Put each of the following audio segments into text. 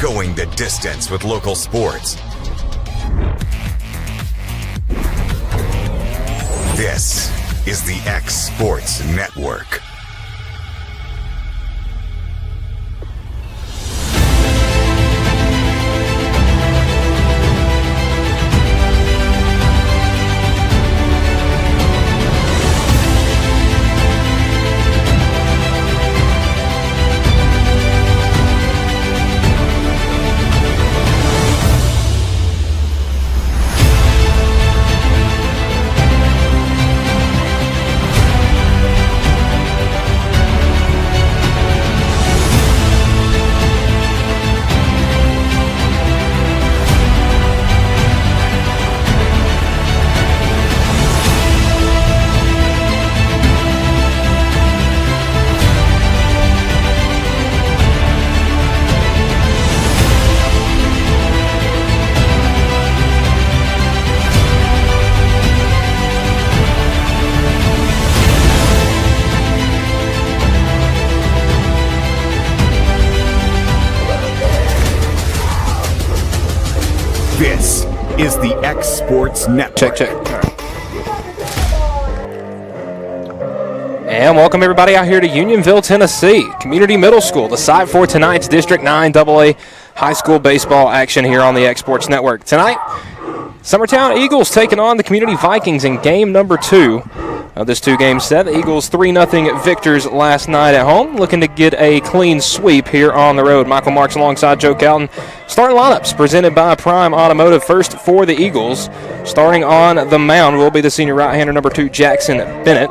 going the distance with local sports. This is the X Sports Network. This is the X Sports Network. Check. And welcome everybody out here to Unionville, Tennessee. Community Middle School, the site for tonight's District 9 AA high school baseball action here on the X Sports Network. Tonight, Summertown Eagles taking on the Community Vikings in game number 2 of this 2-game set. The Eagles 3-0 victors last night at home, looking to get a clean sweep here on the road. Michael Marks alongside Joe Calton. Starting lineups presented by Prime Automotive. First for the Eagles, starting on the mound will be the senior right-hander number 2, Jackson Bennett.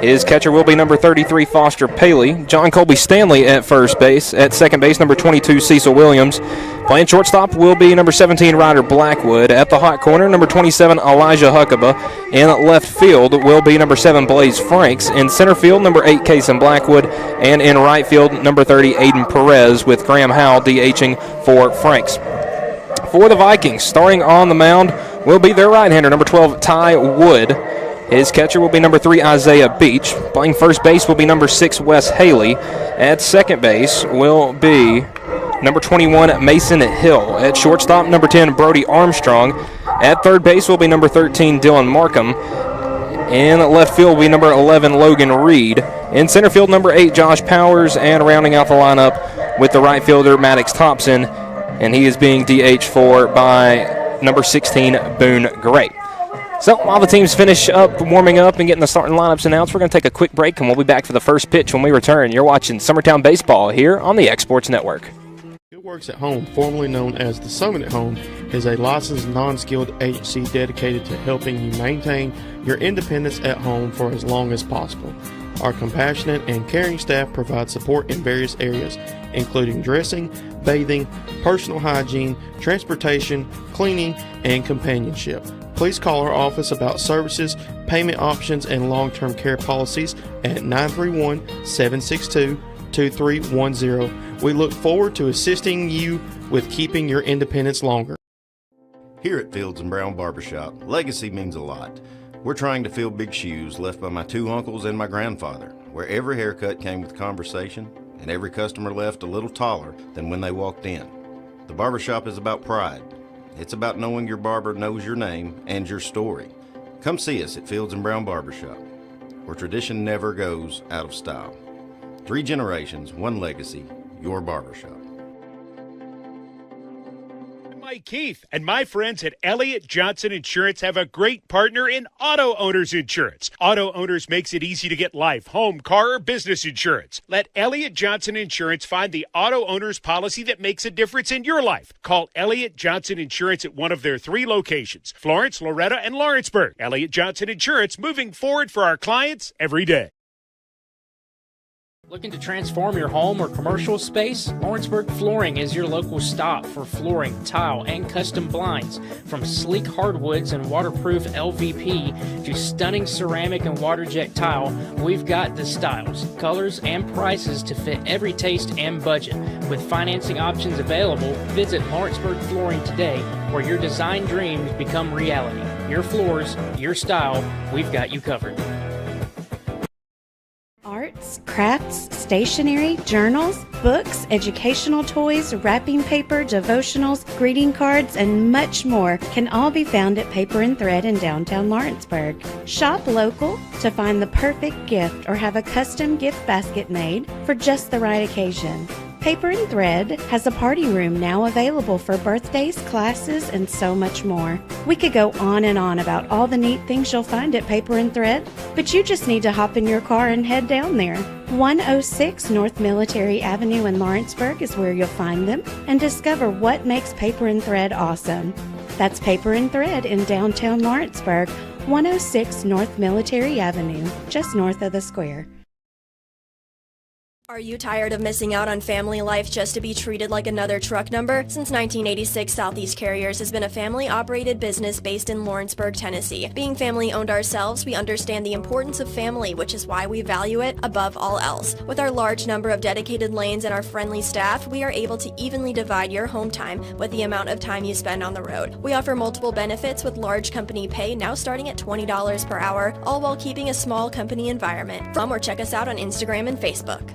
His catcher will be number 33, Foster Paley. John Colby Stanley at first base. At second base, number 22, Cecil Williams. Playing shortstop will be number 17, Ryder Blackwood. At the hot corner, number 27, Elijah Huckabee. In left field will be number 7, Blaze Franks. In center field, number 8, Kason Blackwood. And in right field, number 30, Aiden Perez, with Graham Howell DHing for Franks. For the Vikings, starting on the mound will be their right-hander, number 12, Ty Wood. His catcher will be number 3, Isaiah Beach. Playing first base will be number 6, Wes Haley. At second base will be number 21, Mason Hill. At shortstop, number 10, Brody Armstrong. At third base will be number 13, Dylan Markham. In left field will be number 11, Logan Reed. In center field, number 8, Josh Powers. And rounding out the lineup with the right fielder, Maddox Thompson. And he is being DH for by number 16, Boone Gray. So while the teams finish up warming up and getting the starting lineups announced, we're going to take a quick break, and we'll be back for the first pitch when we return. You're watching Summertown Baseball here on the X Sports Network. It Works at Home, formerly known as the Summit at Home, is a licensed non-skilled agency dedicated to helping you maintain your independence at home for as long as possible. Our compassionate and caring staff provide support in various areas, including dressing, bathing, personal hygiene, transportation, cleaning, and companionship. Please call our office about services, payment options, and long-term care policies at 931-762-2310. We look forward to assisting you with keeping your independence longer. Here at Fields & Brown Barbershop, legacy means a lot. We're trying to fill big shoes left by my 2 uncles and my grandfather, where every haircut came with conversation and every customer left a little taller than when they walked in. The barbershop is about pride. It's about knowing your barber knows your name and your story. Come see us at Fields & Brown Barbershop, where tradition never goes out of style. 3 generations, 1 legacy, your barbershop. Mike Keith and my friends at Elliott Johnson Insurance have a great partner in auto owners insurance. Auto owners makes it easy to get life, home, car, or business insurance. Let Elliott Johnson Insurance find the auto owner's policy that makes a difference in your life. Call Elliott Johnson Insurance at one of their 3 locations, Florence, Loretto, and Lawrenceburg. Elliott Johnson Insurance, moving forward for our clients every day. Looking to transform your home or commercial space? Lawrenceburg Flooring is your local stop for flooring, tile, and custom blinds. From sleek hardwoods and waterproof LVP to stunning ceramic and water jet tile, we've got the styles, colors, and prices to fit every taste and budget. With financing options available, visit Lawrenceburg Flooring today, where your design dreams become reality. Your floors, your style, we've got you covered. Arts, crafts, stationery, journals, books, educational toys, wrapping paper, devotionals, greeting cards, and much more can all be found at Paper and Thread in downtown Lawrenceburg. Shop local to find the perfect gift or have a custom gift basket made for just the right occasion. Paper and Thread has a party room now available for birthdays, classes, and so much more. We could go on and on about all the neat things you'll find at Paper and Thread, but you just need to hop in your car and head down there. 106 North Military Avenue in Lawrenceburg is where you'll find them and discover what makes Paper and Thread awesome. That's Paper and Thread in downtown Lawrenceburg, 106 North Military Avenue, just north of the square. Are you tired of missing out on family life just to be treated like another truck number? Since 1986, Southeast Carriers has been a family-operated business based in Lawrenceburg, Tennessee. Being family-owned ourselves, we understand the importance of family, which is why we value it above all else. With our large number of dedicated lanes and our friendly staff, we are able to evenly divide your home time with the amount of time you spend on the road. We offer multiple benefits with large company pay now starting at $20 per hour, all while keeping a small company environment. Or check us out on Instagram and Facebook.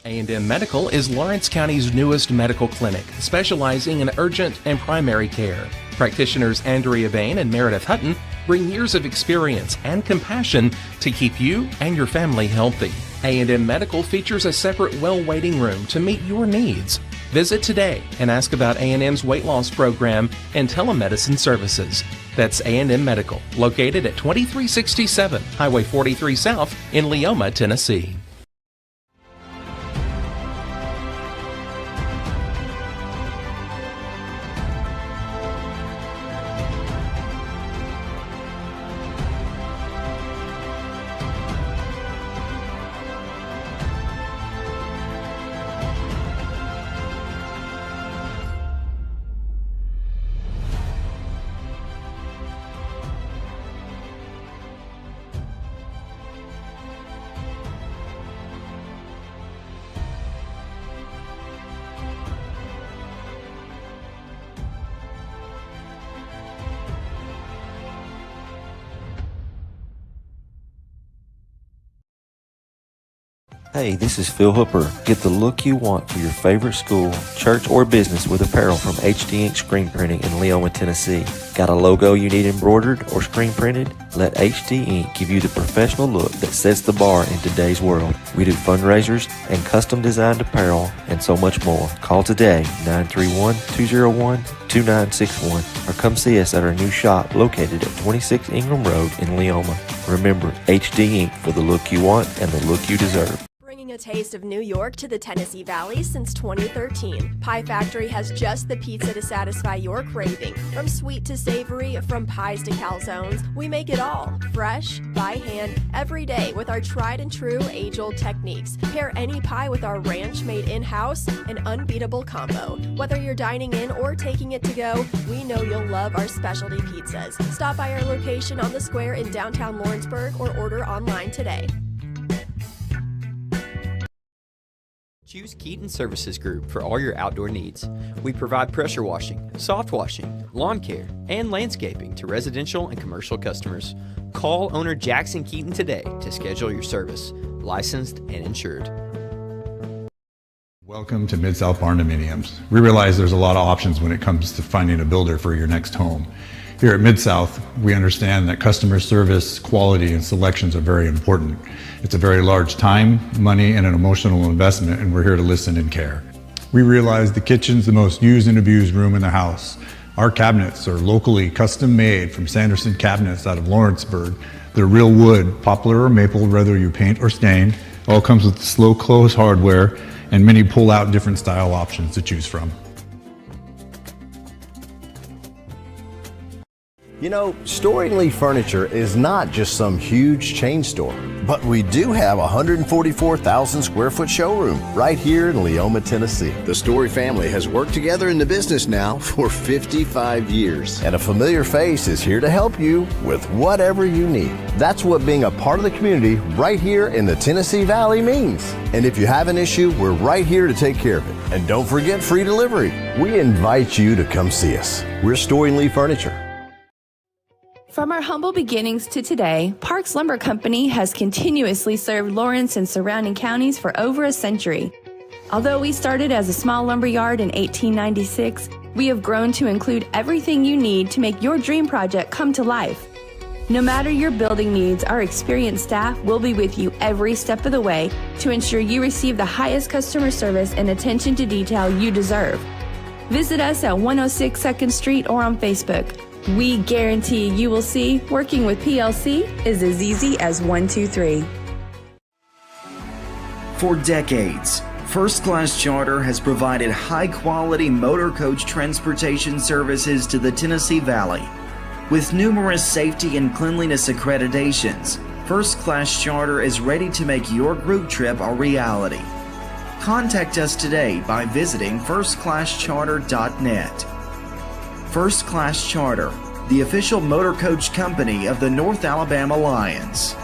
A&M Medical is Lawrence County's newest medical clinic, specializing in urgent and primary care. Practitioners Andrea Bain and Meredith Hutton bring years of experience and compassion to keep you and your family healthy. A&M Medical features a separate well waiting room to meet your needs. Visit today and ask about A&M's weight loss program and telemedicine services. That's A&M Medical, located at 2367 Highway 43 South in Leoma, Tennessee. Hey, this is Phil Hooper. Get the look you want for your favorite school, church, or business with apparel from HD Ink Screen Printing in Leoma, Tennessee. Got a logo you need embroidered or screen printed? Let HD Ink give you the professional look that sets the bar in today's world. We do fundraisers and custom designed apparel and so much more. Call today, 931-201-2961, or come see us at our new shop located at 26 Ingram Road in Leoma. Remember, HD Ink for the look you want and the look you deserve. Bringing a taste of New York to the Tennessee Valley since 2013. Pie Factory has just the pizza to satisfy your craving. From sweet to savory, from pies to calzones, we make it all. Fresh, by hand, every day with our tried and true age-old techniques. Pair any pie with our ranch made in-house, an unbeatable combo. Whether you're dining in or taking it to go, we know you'll love our specialty pizzas. Stop by our location on the square in downtown Lawrenceburg or order online today. Choose Keaton Services Group for all your outdoor needs. We provide pressure washing, soft washing, lawn care, and landscaping to residential and commercial customers. Call owner Jackson Keaton today to schedule your service. Licensed and insured. Welcome to Mid-South Barndominiums. We realize there's a lot of options when it comes to finding a builder for your next home. Here at Mid-South, we understand that customer service, quality, and selections are very important. It's a very large time, money, and an emotional investment, and we're here to listen and care. We realize the kitchen's the most used and abused room in the house. Our cabinets are locally custom made from Sanderson Cabinets out of Lawrenceburg. They're real wood, poplar or maple, whether you paint or stain. All comes with slow close hardware and many pull-out different style options to choose from. You know, Storing Lee Furniture is not just some huge chain store, but we do have a 144,000 square foot showroom right here in Leoma, Tennessee. The Story family has worked together in the business now for 55 years, and a familiar face is here to help you with whatever you need. That's what being a part of the community right here in the Tennessee Valley means. And if you have an issue, we're right here to take care of it. And don't forget free delivery. We invite you to come see us. We're Storing Lee Furniture. From our humble beginnings to today, Parks Lumber Company has continuously served Lawrence and surrounding counties for over a century. Although we started as a small lumber yard in 1896, we have grown to include everything you need to make your dream project come to life. No matter your building needs, our experienced staff will be with you every step of the way to ensure you receive the highest customer service and attention to detail you deserve. Visit us at 106 2nd Street or on Facebook. We guarantee you will see working with PLC is as easy as 1, 2, 3. For decades, First Class Charter has provided high-quality motor coach transportation services to the Tennessee Valley. With numerous safety and cleanliness accreditations, First Class Charter is ready to make your group trip a reality. Contact us today by visiting firstclasscharter.net. First Class Charter, the official motor coach company of the North Alabama Lions.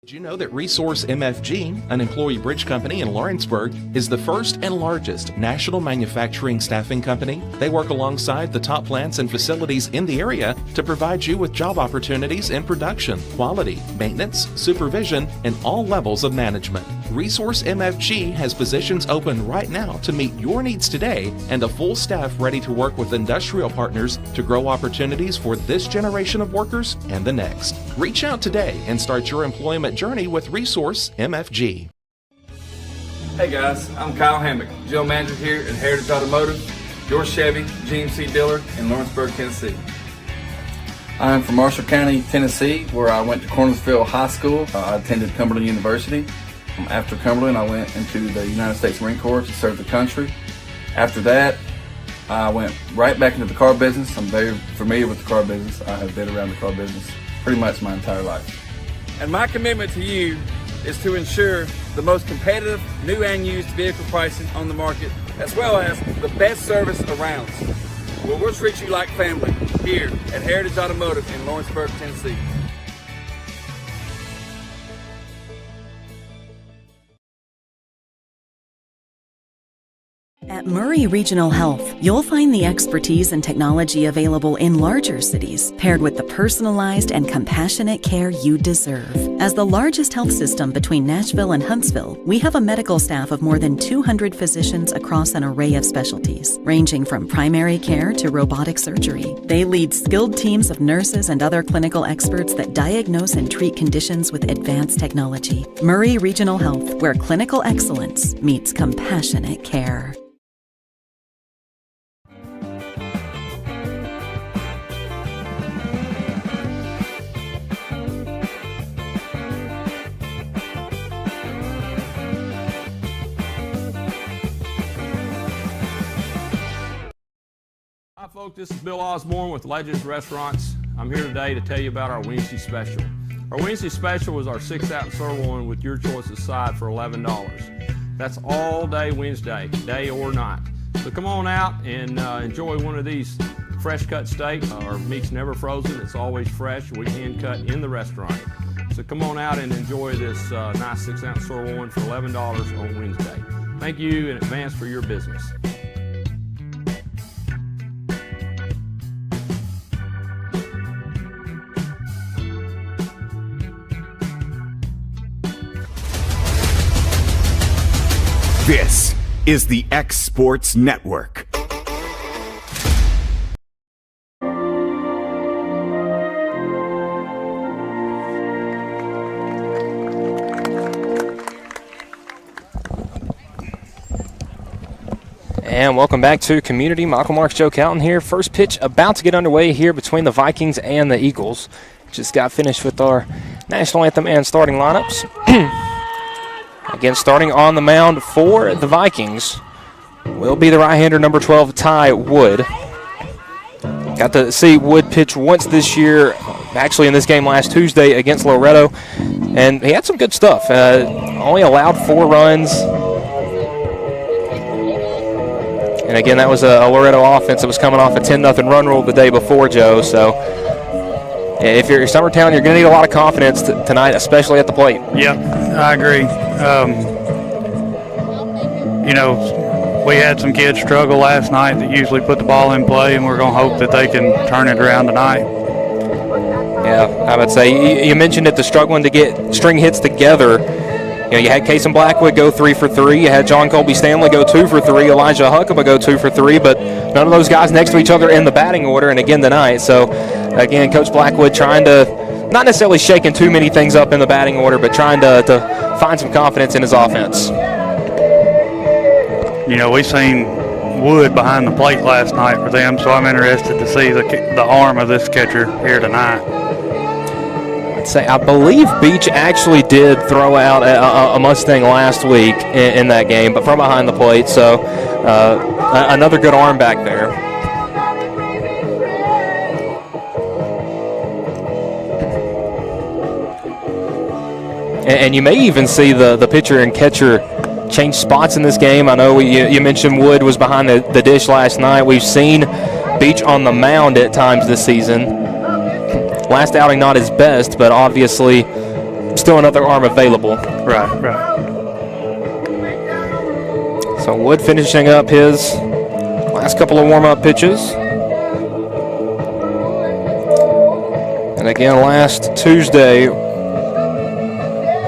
Did you know that Resource MFG, an employee bridge company in Lawrenceburg, is the first and largest national manufacturing staffing company? They work alongside the top plants and facilities in the area to provide you with job opportunities in production, quality, maintenance, supervision, and all levels of management. Resource MFG has positions open right now to meet your needs today and a full staff ready to work with industrial partners to grow opportunities for this generation of workers and the next. Reach out today and start your employment journey with Resource MFG. Hey guys, I'm Kyle Hammock, General Manager here at Heritage Automotive, your Chevy GMC dealer in Lawrenceburg, Tennessee. I'm from Marshall County, Tennessee, where I went to Cornersville High School. I attended Cumberland University. After Cumberland, I went into the United States Marine Corps to serve the country. After that, I went right back into the car business. I'm very familiar with the car business. I have been around the car business pretty much my entire life. And my commitment to you is to ensure the most competitive new and used vehicle pricing on the market, as well as the best service around. Well, we'll treat you like family here at Heritage Automotive in Lawrenceburg, Tennessee. At Murray Regional Health, you'll find the expertise and technology available in larger cities, paired with the personalized and compassionate care you deserve. As the largest health system between Nashville and Huntsville, we have a medical staff of more than 200 physicians across an array of specialties, ranging from primary care to robotic surgery. They lead skilled teams of nurses and other clinical experts that diagnose and treat conditions with advanced technology. Murray Regional Health, where clinical excellence meets compassionate care. Hi folks, this is Bill Osborne with Legends Restaurants. I'm here today to tell you about our Wednesday special. Our Wednesday special is our 6-ounce sirloin with your choice of side for $11. That's all day Wednesday, day or night. So come on out and enjoy one of these fresh cut steaks. Our meat's never frozen, it's always fresh. We hand cut in the restaurant. So come on out and enjoy this nice 6-ounce sirloin for $11 on Wednesday. Thank you in advance for your business. This is the X Sports Network. And welcome back to Community. Michael Marks, Joe Calton here. First pitch about to get underway here between the Vikings and the Eagles. Just got finished with our national anthem and starting lineups. Again, starting on the mound for the Vikings will be the right-hander, number 12, Ty Wood. Got to see Wood pitch once this year, actually in this game last Tuesday against Loretto, and he had some good stuff. Only allowed 4 runs. And again, that was a Loretto offense that was coming off a 10-0 run rule the day before, Joe. So if you're Summertown, you're going to need a lot of confidence tonight, especially at the plate. Yep, I agree. We had some kids struggle last night that usually put the ball in play, and we're going to hope that they can turn it around tonight. Yeah, I would say you mentioned it, the struggling to get string hits together. You had Cason Blackwood go 3 for 3. You had John Colby Stanley go 2 for 3. Elijah Huckabee go 2 for 3. But none of those guys next to each other in the batting order. And again tonight. So again, Coach Blackwood trying to not necessarily shaking too many things up in the batting order, but trying to find some confidence in his offense. We seen Wood behind the plate last night for them, so I'm interested to see the arm of this catcher here tonight. I believe Beach actually did throw out a Mustang last week in that game, but from behind the plate. So another good arm back there. And you may even see the pitcher and catcher change spots in this game. I know you mentioned Wood was behind the dish last night. We've seen Beach on the mound at times this season. Last outing not his best, but obviously still another arm available. Right. So Wood finishing up his last couple of warm-up pitches. And again, last Tuesday,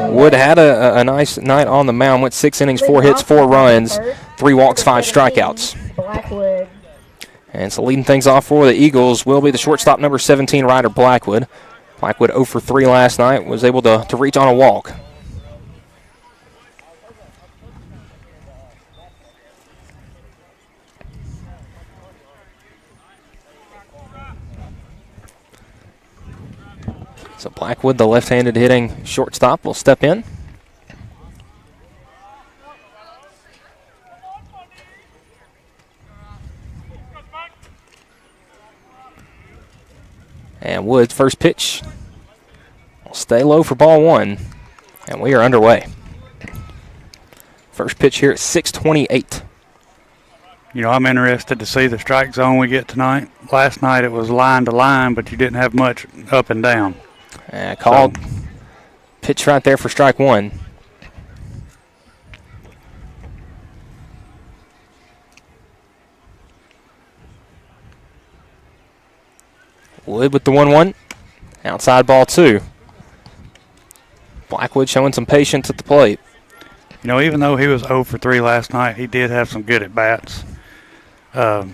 Wood had a nice night on the mound. Went 6 innings, 4 hits, 4 runs, 3 walks, 5 strikeouts. And so leading things off for the Eagles will be the shortstop, number 17, Ryder Blackwood. Blackwood 0 for 3 last night, was able to reach on a walk. So Blackwood, the left-handed hitting shortstop, will step in. And Wood's first pitch will stay low for ball 1. And we are underway. First pitch here at 6:28. I'm interested to see the strike zone we get tonight. Last night it was line to line, but you didn't have much up and down. Called pitch right there for strike 1. Wood with the 1-1. Outside ball 2. Blackwood showing some patience at the plate. Even though he was 0 for 3 last night, he did have some good at-bats. Get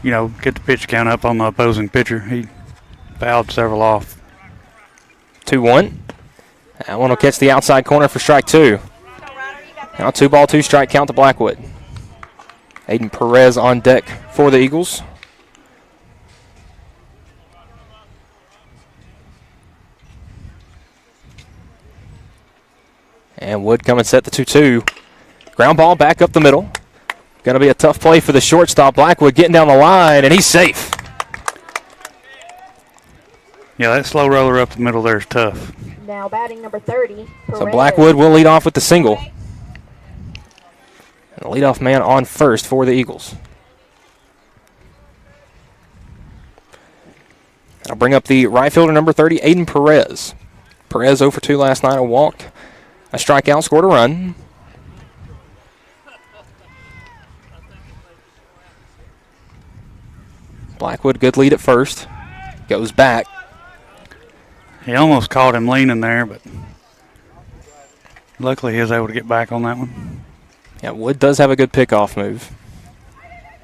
the pitch count up on the opposing pitcher. He fouled several off. 2-1. That one will catch the outside corner for strike 2. Now 2-ball, 2-strike count to Blackwood. Aiden Perez on deck for the Eagles. And Wood coming set the 2-2. Ground ball back up the middle. Going to be a tough play for the shortstop. Blackwood getting down the line, and he's safe. Yeah, that slow roller up the middle there is tough. Now batting number 30. So Blackwood will lead off with the single. And the leadoff man on first for the Eagles. I'll bring up the right fielder, number 30, Aiden Perez. Perez 0 for 2 last night, a walk, a strikeout, scored a run. Blackwood, good lead at first. Goes back. He almost caught him leaning there, but luckily he was able to get back on that one. Yeah, Wood does have a good pickoff move.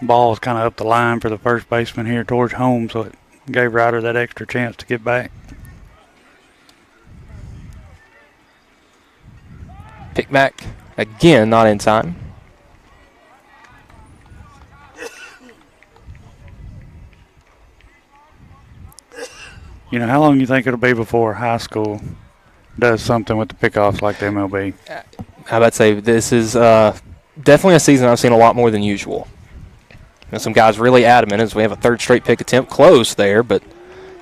Ball was kind of up the line for the first baseman here towards home, so it gave Ryder that extra chance to get back. Pick back again, not in time. How long do you think it'll be before high school does something with the pickoffs like the MLB? I would say this is definitely a season I've seen a lot more than usual. And some guys really adamant as we have a third straight pick attempt. Close there, but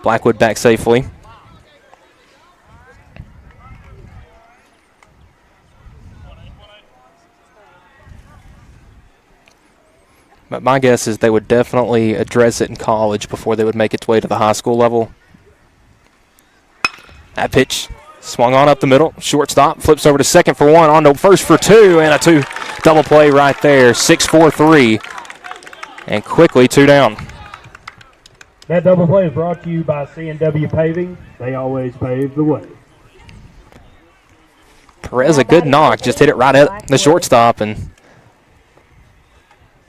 Blackwood back safely. But my guess is they would definitely address it in college before they would make its way to the high school level. That pitch swung on up the middle. Shortstop flips over to second for one, on to first for two, and a two double play right there. 6-4-3, and quickly 2 down. That double play is brought to you by C&W Paving. They always pave the way. Perez, a good knock, just hit it right at the shortstop, and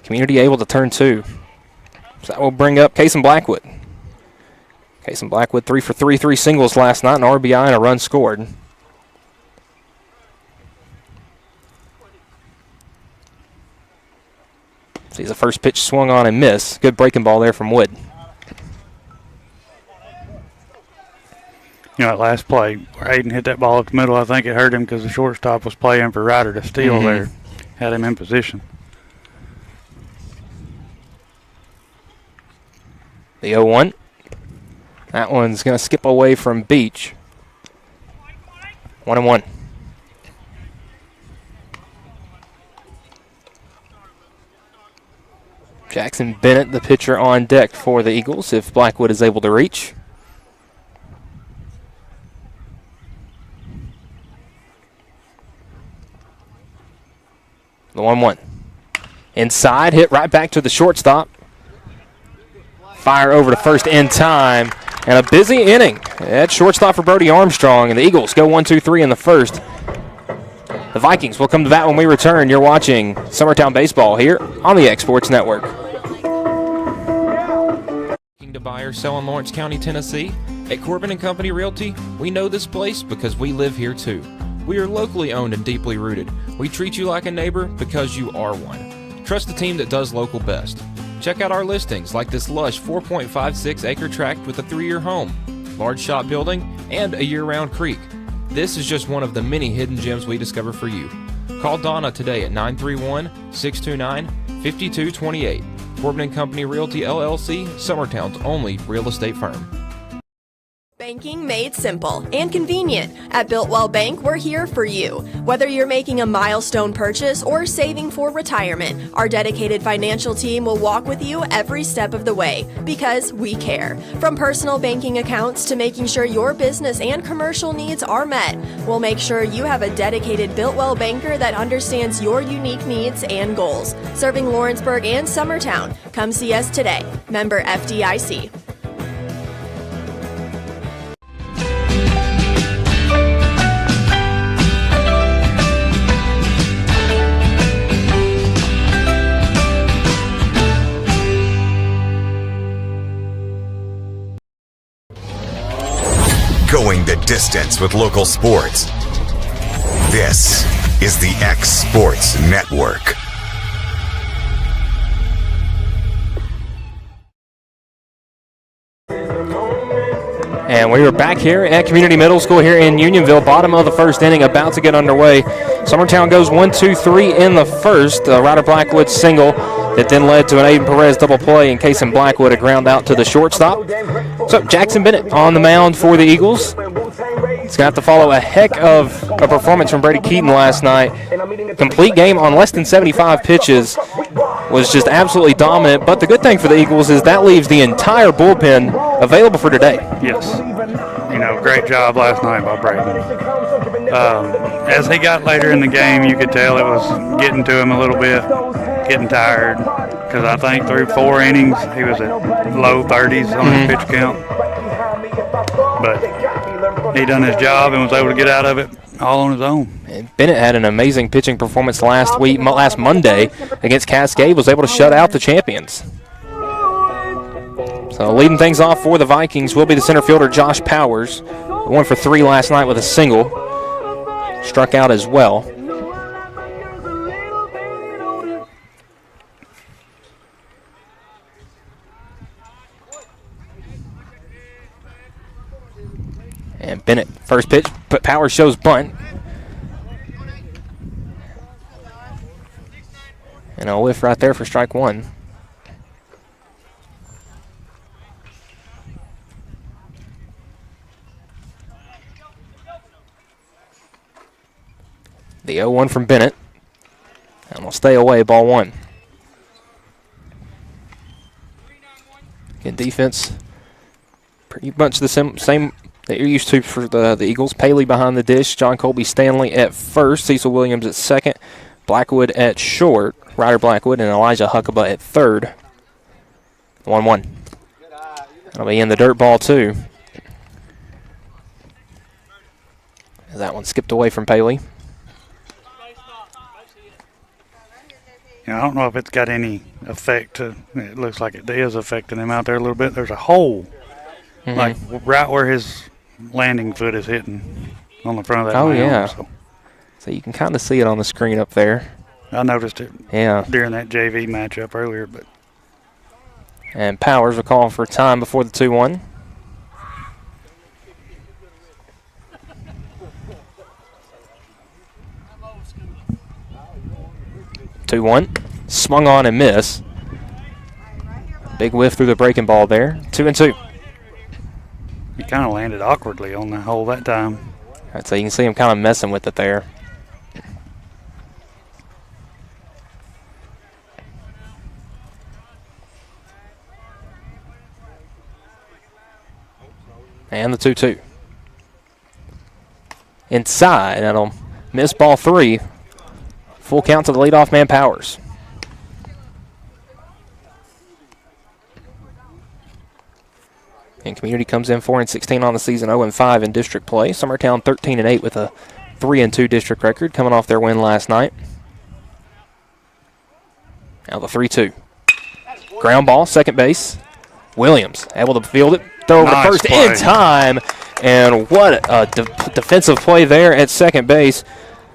Community able to turn 2. So that will bring up Kason Blackwood. Kason Blackwood 3 for 3, 3 singles last night, an RBI and a run scored. Sees the first pitch swung on and miss. Good breaking ball there from Wood. You know, that last play where Aiden hit that ball up the middle, I think it hurt him because the shortstop was playing for Ryder to steal there. Had him in position. The 0-1. That one's going to skip away from Beach. 1-1. Jackson Bennett, the pitcher, on deck for the Eagles if Blackwood is able to reach. The 1-1. Inside, hit right back to the shortstop. Fire over to first in time. And a busy inning at shortstop for Brody Armstrong. And the Eagles go 1-2-3 in the first. The Vikings will come to bat when we return. You're watching Summertown Baseball here on the X Sports Network. Looking to buy or sell in Lawrence County, Tennessee? At Corbin & Company Realty, we know this place because we live here too. We are locally owned and deeply rooted. We treat you like a neighbor because you are one. Trust the team that does local best. Check out our listings like this lush 4.56 acre tract with a 3-year home, large shop building, and a year-round creek. This is just one of the many hidden gems we discover for you. Call Donna today at 931-629-5228. Corbin & Company Realty LLC, Summertown's only real estate firm. Banking made simple and convenient. At Builtwell Bank, we're here for you. Whether you're making a milestone purchase or saving for retirement, our dedicated financial team will walk with you every step of the way because we care. From personal banking accounts to making sure your business and commercial needs are met, we'll make sure you have a dedicated Builtwell banker that understands your unique needs and goals. Serving Lawrenceburg and Summertown. Come see us today. Member FDIC. Going the distance with local sports. This is the X Sports Network. And we are back here at Community Middle School here in Unionville. Bottom of the first inning, about to get underway. Summertown goes 1-2-3 in the first. Ryder Blackwood single that then led to an Aiden Perez double play, and Kason Blackwood a ground out to the shortstop. So Jackson Bennett on the mound for the Eagles. He's going to have to follow a heck of a performance from Brady Keaton last night. Complete game on less than 75 pitches. Was just absolutely dominant. But the good thing for the Eagles is that leaves the entire bullpen available for today. Yes. You know, great job last night by Brady. As he got later in the game, you could tell it was getting to him a little bit, getting tired. Because I think through 4 innings, he was at low 30s on his pitch count. But he done his job and was able to get out of it all on his own. And Bennett had an amazing pitching performance last Monday against Cascade, was able to shut out the champions. So leading things off for the Vikings will be the center fielder Josh Powers. 1 for 3 last night with a single. Struck out as well. And Bennett, first pitch, but Powers shows bunt. And a whiff right there for strike 1. The 0-1 from Bennett. And we'll stay away, ball one. Again, defense, pretty much the same that you're used to for the Eagles. Paley behind the dish, John Colby Stanley at first, Cecil Williams at second, Blackwood at short, Ryder Blackwood, and Elijah Huckabee at third. 1-1. That'll be in the dirt ball, too. That one skipped away from Paley. I don't know if it's got any effect. It looks like it is affecting him out there a little bit. There's a hole, like right where his landing foot is hitting on the front of that mound. Yeah. So you can kind of see it on the screen up there. I noticed it during that JV matchup earlier. And Powers will call for time before the 2-1. Swung on and miss. Big whiff through the breaking ball there. 2-2. He kind of landed awkwardly on the hole that time. All right, so you can see him kind of messing with it there. And the 2-2. Inside, that'll miss ball 3. Full count to the leadoff man, Powers. And Community comes in 4-16 on the season, 0-5 in district play. Summertown 13-8 with a 3-2 district record, coming off their win last night. Now the 3-2. Ground ball, second base. Williams able to field it, throw over to first in time. And what a defensive play there at second base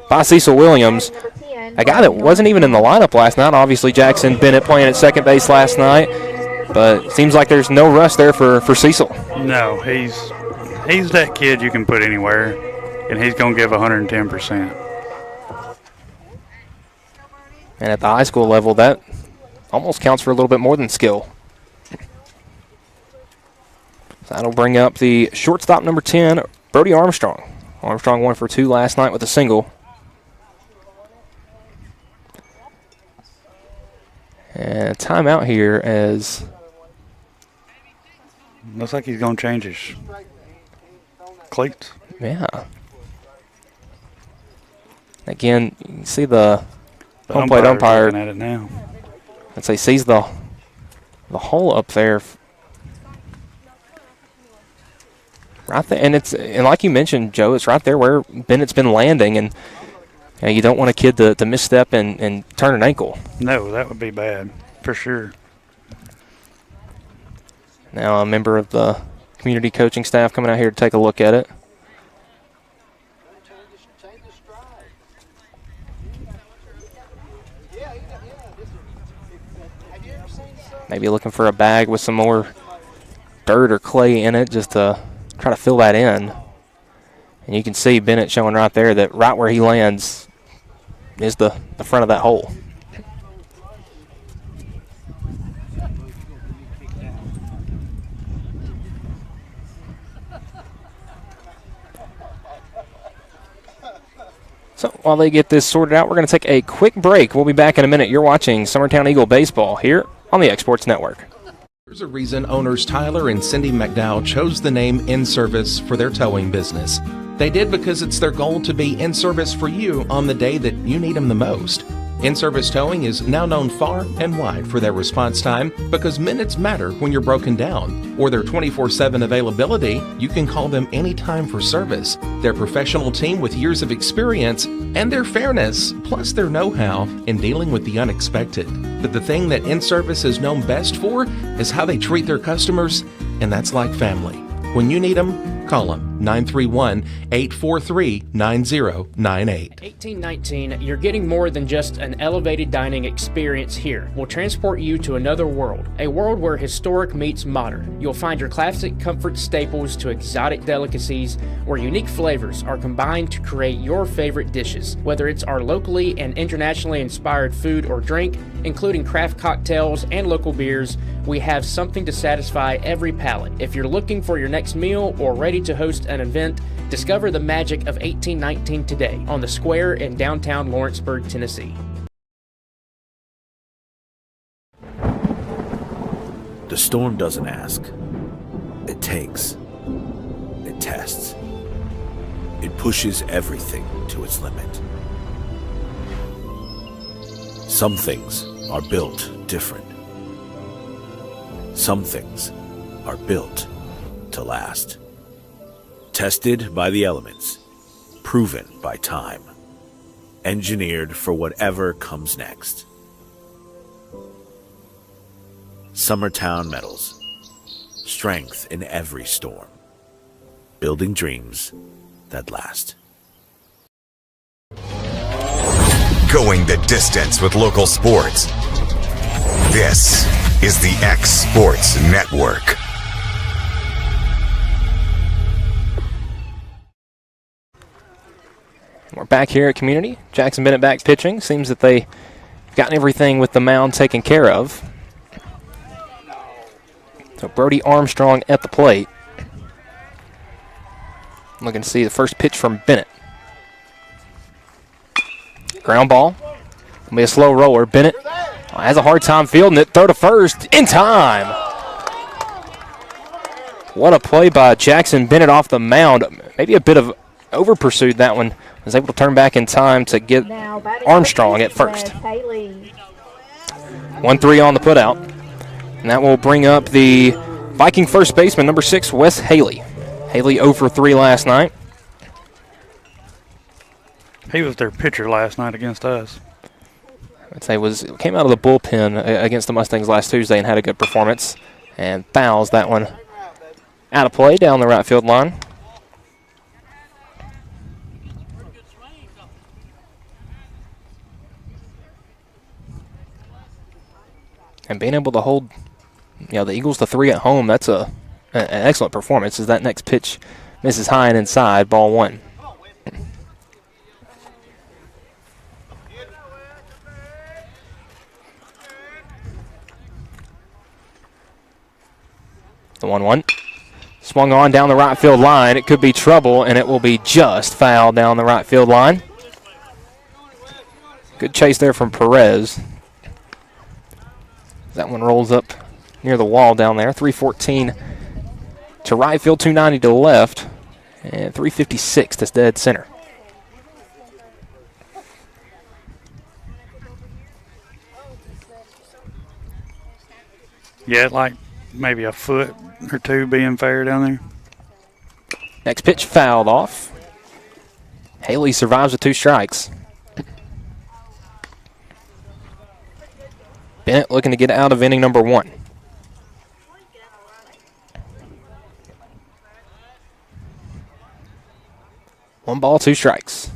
by Cecil Williams. A guy that wasn't even in the lineup last night. Obviously, Jackson Bennett playing at second base last night. But it seems like there's no rust there for Cecil. No, he's that kid you can put anywhere, and he's going to give 110%. And at the high school level, that almost counts for a little bit more than skill. So that'll bring up the shortstop number 10, Brody Armstrong. Armstrong 1 for 2 last night with a single. And timeout here as... Looks like he's going to change his cleats. Yeah. Again, you can see the home plate umpire. Looking at it now. I'd say sees the hole up there. Right there, and like you mentioned, Joe, it's right there where Bennett's been landing, and you don't want a kid to misstep and turn an ankle. No, that would be bad, for sure. Now a member of the community coaching staff coming out here to take a look at it. Maybe looking for a bag with some more dirt or clay in it just to try to fill that in. And you can see Bennett showing right there that right where he lands is the front of that hole. So while they get this sorted out, we're going to take a quick break. We'll be back in a minute. You're watching Summertown Eagle Baseball here on the Exports Network. There's a reason owners Tyler and Cindy McDowell chose the name In Service for their towing business. They did because it's their goal to be in service for you on the day that you need them the most. In-Service Towing is now known far and wide for their response time because minutes matter when you're broken down. Or their 24/7 availability, you can call them anytime for service. Their professional team with years of experience and their fairness, plus their know-how in dealing with the unexpected. But the thing that In-Service is known best for is how they treat their customers, and that's like family. When you need them, call them 931-843-9098. 1819, you're getting more than just an elevated dining experience here. We'll transport you to another world, a world where historic meets modern. You'll find your classic comfort staples to exotic delicacies, where unique flavors are combined to create your favorite dishes. Whether it's our locally and internationally inspired food or drink, including craft cocktails and local beers, we have something to satisfy every palate. If you're looking for your next meal or ready to host host an event. Discover the magic of 1819 today on the square in downtown Lawrenceburg, Tennessee. The storm doesn't ask. It takes. It tests. It pushes everything to its limit. Some things are built different. Some things are built to last. Tested by the elements, proven by time, engineered for whatever comes next. Summertown Metals. Strength in every storm. Building dreams that last. Going the distance with local sports. This is the X Sports Network. We're back here at Community. Jackson Bennett back pitching. Seems that they've gotten everything with the mound taken care of. So Brody Armstrong at the plate. Looking to see the first pitch from Bennett. Ground ball. It'll be a slow roller. Bennett has a hard time fielding it. Throw to first in time. What a play by Jackson Bennett off the mound. Maybe a bit of over-pursued that one. Was able to turn back in time to get Armstrong at first. 1-3 on the putout. And that will bring up the Viking first baseman, number 6, Wes Haley. Haley 0 for 3 last night. He was their pitcher last night against us. I'd say came out of the bullpen against the Mustangs last Tuesday and had a good performance. And fouls that one out of play down the right field line. And being able to hold, the Eagles to 3 at home, that's an excellent performance as that next pitch misses high and inside, ball 1. The 1-1. Swung on down the right field line. It could be trouble, and it will be just foul down the right field line. Good chase there from Perez. That one rolls up near the wall down there. 314 to right field, 290 to left, and 356 to dead center. Yeah, like maybe a foot or two being fair down there. Next pitch fouled off. Haley survives with 2 strikes. Bennett looking to get out of inning number 1. One ball, 2 strikes.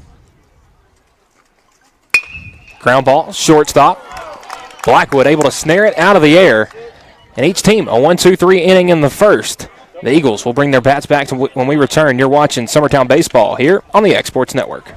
Ground ball, shortstop. Blackwood able to snare it out of the air. And each team a 1-2-3 inning in the first. The Eagles will bring their bats back to when we return. You're watching Summertown Baseball here on the X Sports Network.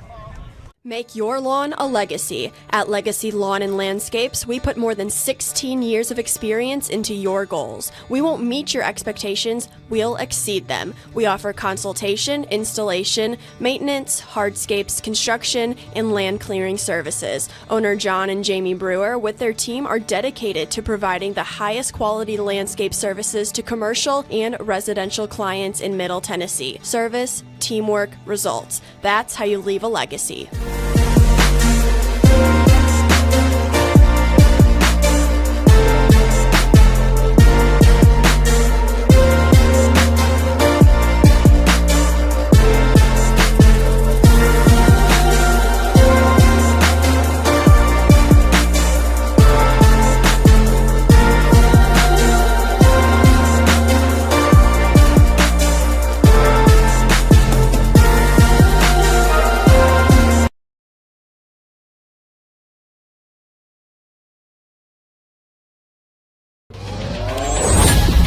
Make your lawn a legacy. At Legacy Lawn and Landscapes, we put more than 16 years of experience into your goals. We won't meet your expectations, we'll exceed them. We offer consultation, installation, maintenance, hardscapes, construction, and land clearing services. Owner John and Jamie Brewer with their team are dedicated to providing the highest quality landscape services to commercial and residential clients in Middle Tennessee. Service, teamwork, results. That's how you leave a legacy.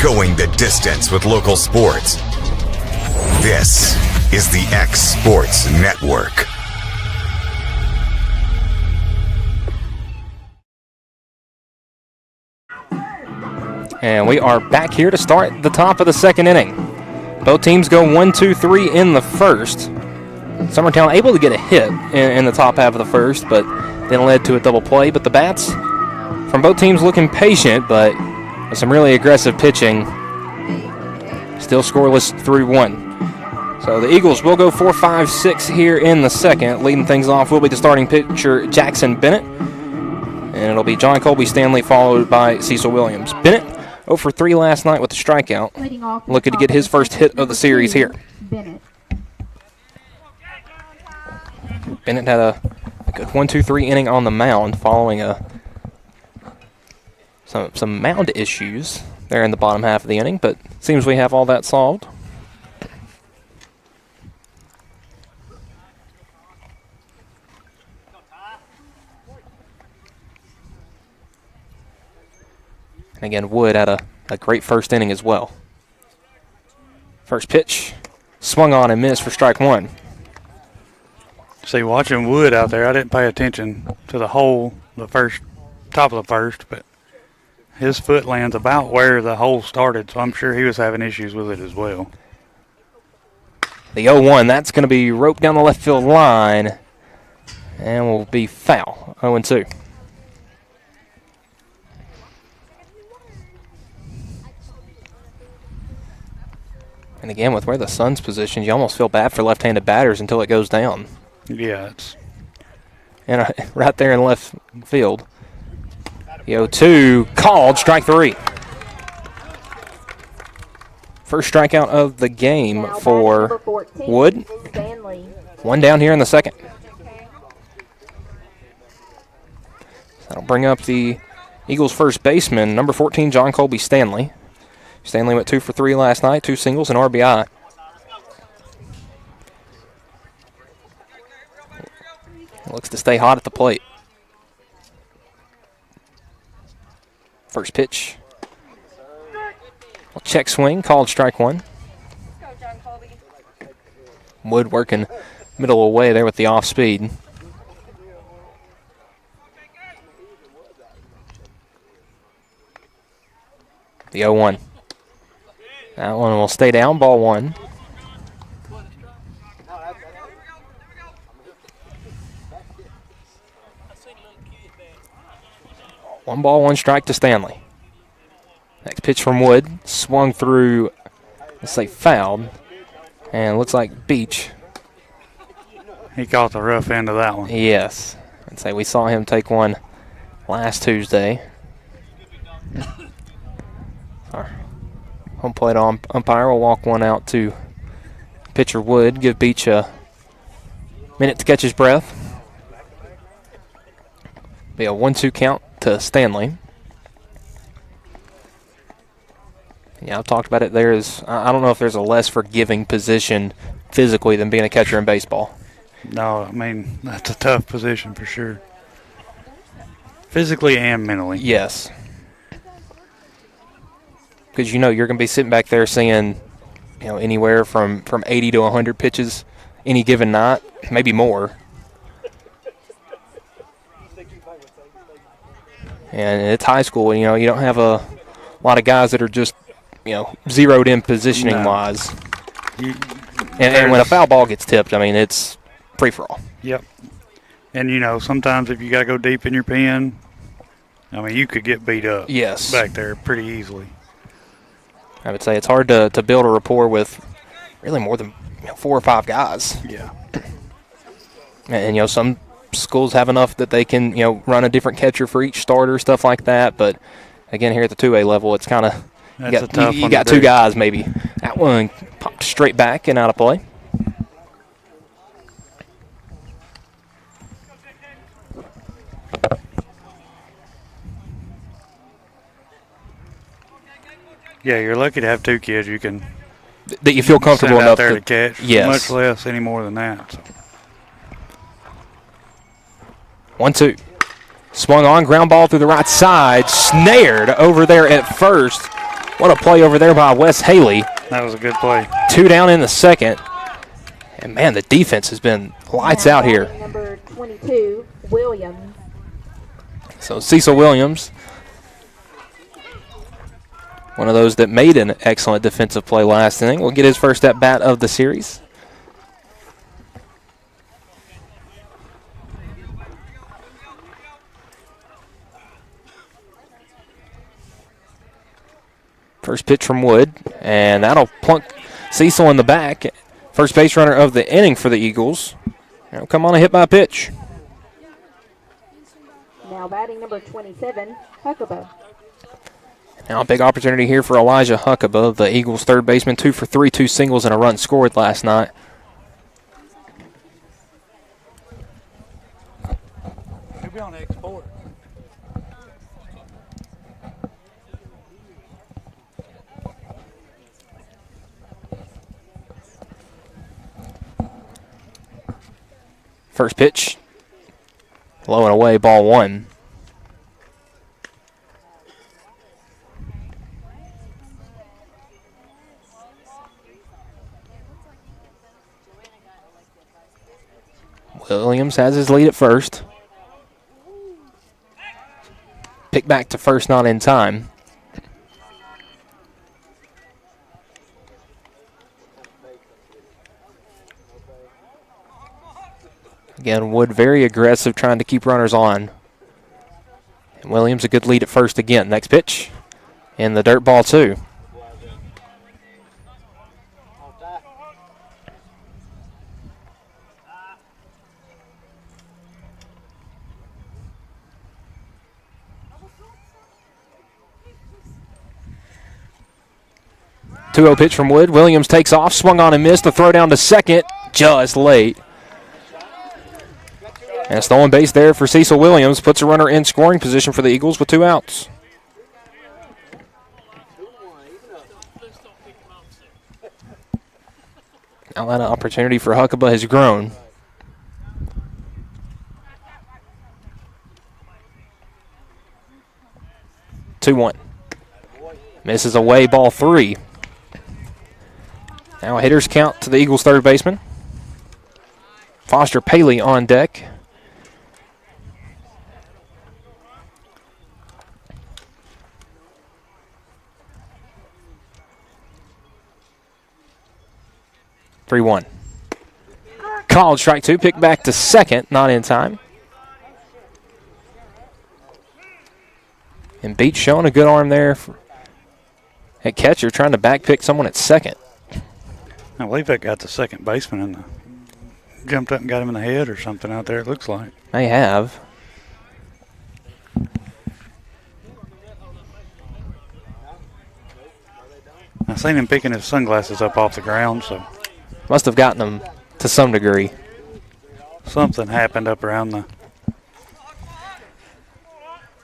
Going the distance with local sports. This is the X Sports Network. And we are back here to start the top of the second inning. Both teams go 1, 2, 3 in the first. Summertown able to get a hit in the top half of the first, but then led to a double play. But the bats from both teams looking patient, but with some really aggressive pitching. Still scoreless 3-1. So the Eagles will go 4, 5, 6 here in the second. Leading things off will be the starting pitcher, Jackson Bennett. And it'll be John Colby Stanley followed by Cecil Williams. Bennett 0 for 3 last night with a strikeout. Looking to get his first hit of the series here. Bennett had a good 1, 2, 3 inning on the mound following some mound issues there in the bottom half of the inning, but seems we have all that solved. And again, Wood had a great first inning as well. First pitch, swung on and missed for strike 1. See, watching Wood out there, I didn't pay attention to the hole, top of the first, but his foot lands about where the hole started, so I'm sure he was having issues with it as well. The 0-1, that's going to be roped down the left field line and will be foul, 0-2. And again, with where the sun's positioned, you almost feel bad for left-handed batters until it goes down. Yeah, it's and right there in left field. The 0-2 called, strike 3. First strikeout of the game for Wood. 1 down here in the second. That'll bring up the Eagles' first baseman, number 14, John Colby Stanley. Stanley went 2 for 3 last night, 2 singles and RBI. Looks to stay hot at the plate. First pitch. Check swing, called strike 1. Wood working middle away there with the off speed. The 0-1. That one will stay down, ball 1. One ball, 1 strike to Stanley. Next pitch from Wood, swung through, let's say fouled, and looks like Beach. He caught the rough end of that one. Yes. I'd say we saw him take one last Tuesday. Our home plate umpire will walk one out to pitcher Wood, give Beach a minute to catch his breath. Be a 1-2 count to Stanley. Yeah, I've talked about it. I don't know if there's a less forgiving position physically than being a catcher in baseball. No, I mean, that's a tough position for sure. Physically and mentally. Yes. Because you're going to be sitting back there seeing, anywhere from 80 to 100 pitches any given night, maybe more. And it's high school, you don't have a lot of guys that are just, zeroed in positioning-wise. And when a foul ball gets tipped, it's free-for-all. Yep. And, sometimes if you got to go deep in your pen, you could get beat up. Yes. Back there pretty easily. I would say it's hard to build a rapport with really more than 4 or 5 guys. Yeah. And, some schools have enough that they can, run a different catcher for each starter, stuff like that. But, again, here at the 2A level, it's kind of you got 2 guys maybe. That one popped straight back and out of play. Yeah, you're lucky to have 2 kids you can that you feel comfortable send enough out there to catch. Yes. Much less any more than that. So. 1-2. Swung on, ground ball through the right side, snared over there at first. What a play over there by Wes Haley. That was a good play. 2 down in the second. And, man, the defense has been lights out here. Number 22, Williams. So Cecil Williams One of those that made an excellent defensive play last inning will get his first at bat of the series. First pitch from Wood, and that'll plunk Cecil in the back. First base runner of the inning for the Eagles. He'll come on a hit by pitch. Now batting number 27, Huckabee. Now a big opportunity here for Elijah Huckabee, the Eagles' third baseman, 2 for 3, 2 singles and a run scored last night. He'll be on export. First pitch, low and away, ball 1. Williams has his lead at first. Pick back to first, not in time. Again, Wood very aggressive, trying to keep runners on. And Williams a good lead at first again. Next pitch, and the dirt ball 2. Two-0 pitch from Wood. Williams takes off, swung on and missed. The throw down to second, just late. And a stolen base there for Cecil Williams. Puts a runner in scoring position for the Eagles with 2 outs. Now that opportunity for Huckabee has grown. Two one. Misses away, ball 3. Now a hitter's count to the Eagles' third baseman. Foster Paley on deck. Three one. Called strike 2. Pick back to second, not in time. And Beach showing a good arm there at catcher, trying to back pick someone at second. I believe that got the second baseman in the jumped up and got him in the head or something out there, it looks like. They have. I seen him picking his sunglasses up off the ground, so. Must have gotten them to some degree. Something happened up around the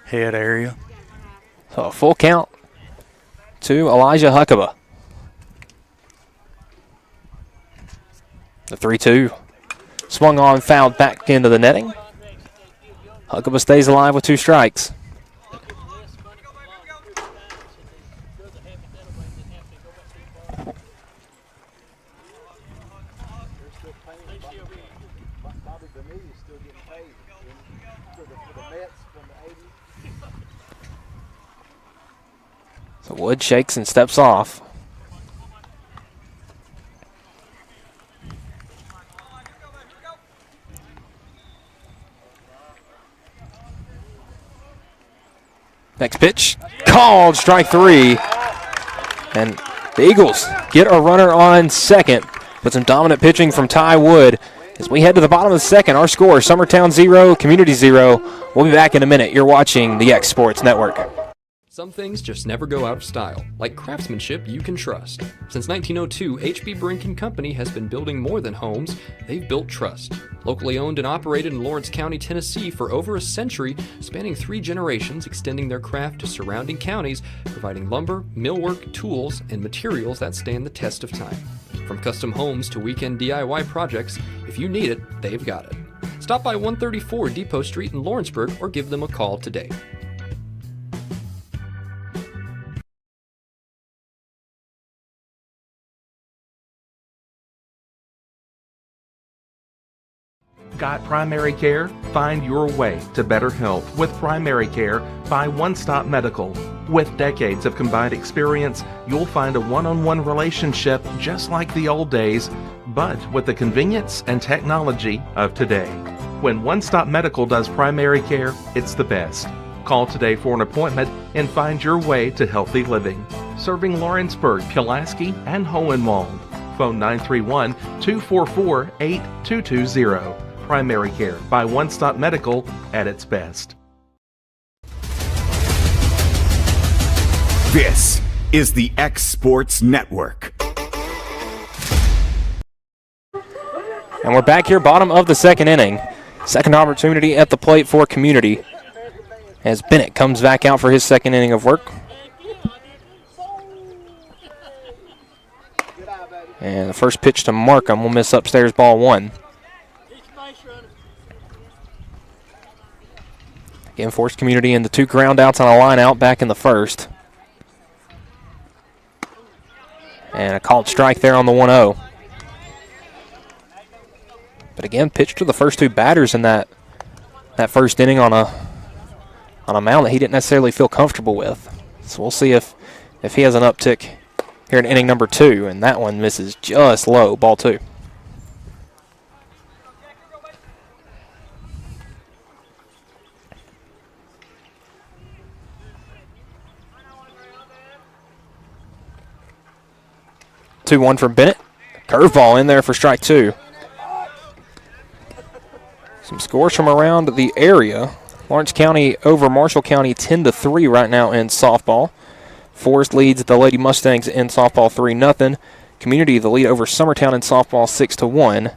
head area. So a full count to Elijah Huckabee. The 3-2. Swung on, fouled back into the netting. Huckabee stays alive with 2 strikes. So Wood shakes and steps off. Next pitch, called, strike 3. And the Eagles get a runner on second with some dominant pitching from Ty Wood. As we head to the bottom of the second, our score, Summertown 0, Community 0. We'll be back in a minute. You're watching the X Sports Network. Some things just never go out of style, like craftsmanship you can trust. Since 1902, H.B. Brink & Company has been building more than homes, they've built trust. Locally owned and operated in Lawrence County, Tennessee for over a century, spanning 3 generations, extending their craft to surrounding counties, providing lumber, millwork, tools, and materials that stand the test of time. From custom homes to weekend DIY projects, if you need it, they've got it. Stop by 134 Depot Street in Lawrenceburg or give them a call today. Got primary care? Find your way to better health with primary care by One Stop Medical. With decades of combined experience, you'll find a one-on-one relationship just like the old days, but with the convenience and technology of today. When One Stop Medical does primary care, it's the best. Call today for an appointment and find your way to healthy living. Serving Lawrenceburg, Pulaski, and Hohenwald. Phone 931-244-8220. Primary care by One Stop Medical at its best. This is the X Sports Network. And we're back here, bottom of the second inning. Second opportunity at the plate for Community as Bennett comes back out for his second inning of work. And the first pitch to Markham will miss upstairs, ball one. Again, forced Community into 2 ground outs on a line out back in the first. And a called strike there on the 1-0. But again, pitched to the first 2 batters in that first inning on a mound that he didn't necessarily feel comfortable with. So we'll see if he has an uptick here in inning number 2, and that one misses just low, ball 2. Two one from Bennett. Curveball in there for strike 2. Some scores from around the area. Lawrence County over Marshall County 10-3 right now in softball. Forest leads the Lady Mustangs in softball 3-0. Community the lead over Summertown in softball 6-1.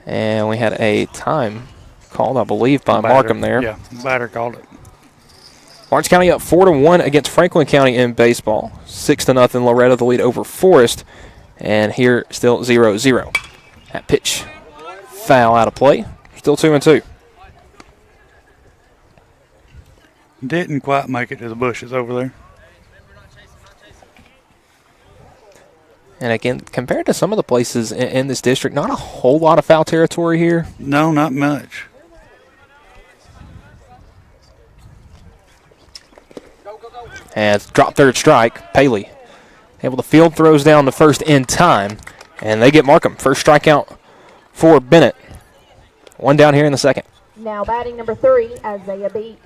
And we had a time called, I believe, by Markham there. Yeah, batter called it. Lawrence County up 4-1 against Franklin County in baseball. 6-0 Loretta the lead over Forest. And here still 0-0. That pitch foul out of play. Still 2-2. Didn't quite make it to the bushes over there. And again, compared to some of the places in this district, not a whole lot of foul territory here. No, not much. And drop third strike. Paley able to field, throws down the first in time. And they get Markham. First strikeout for Bennett. One down here in the second. Now batting number 3, Isaiah Beach.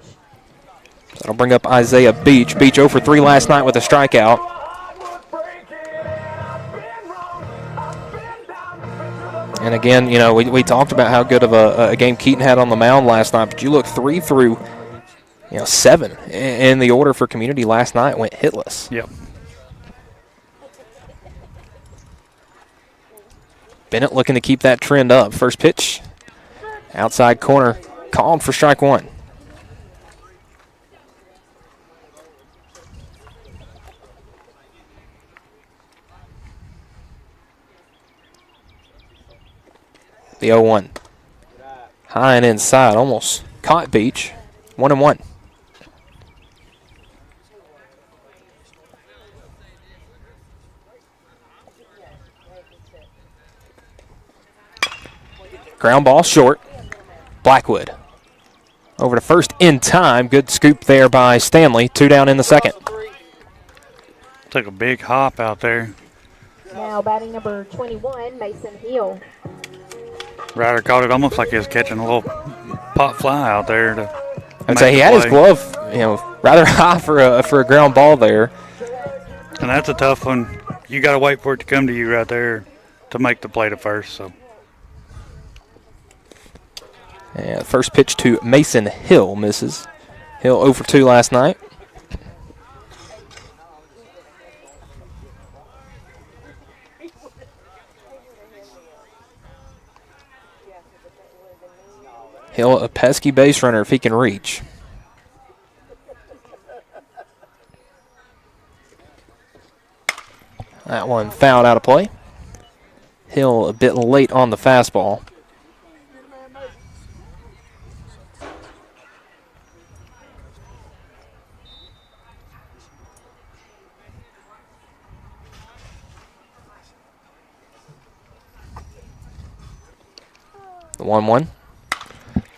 That'll bring up Isaiah Beach. Beach 0 for 3 last night with a strikeout. And again, you know, we talked about how good of a game Keaton had on the mound last night, but you look 3 through 7 in the order for Community last night went hitless. Yep. Bennett looking to keep that trend up. First pitch, outside corner, called for strike 1. The 0-1. High and inside, almost caught Beach. 1-1. Ground ball short. Blackwood over to first in time. Good scoop there by Stanley. 2 down in the second. Took a big hop out there. Now batting number 21, Mason Hill. Ryder caught it almost like he was catching a little pop fly out there. I'd say he had his glove, rather high for a ground ball there. And that's a tough one. You got to wait for it to come to you right there to make the play to first. So. And first pitch to Mason Hill misses. Hill 0 for 2 last night. Hill, a pesky base runner if he can reach. That one fouled out of play. Hill a bit late on the fastball. The 1-1.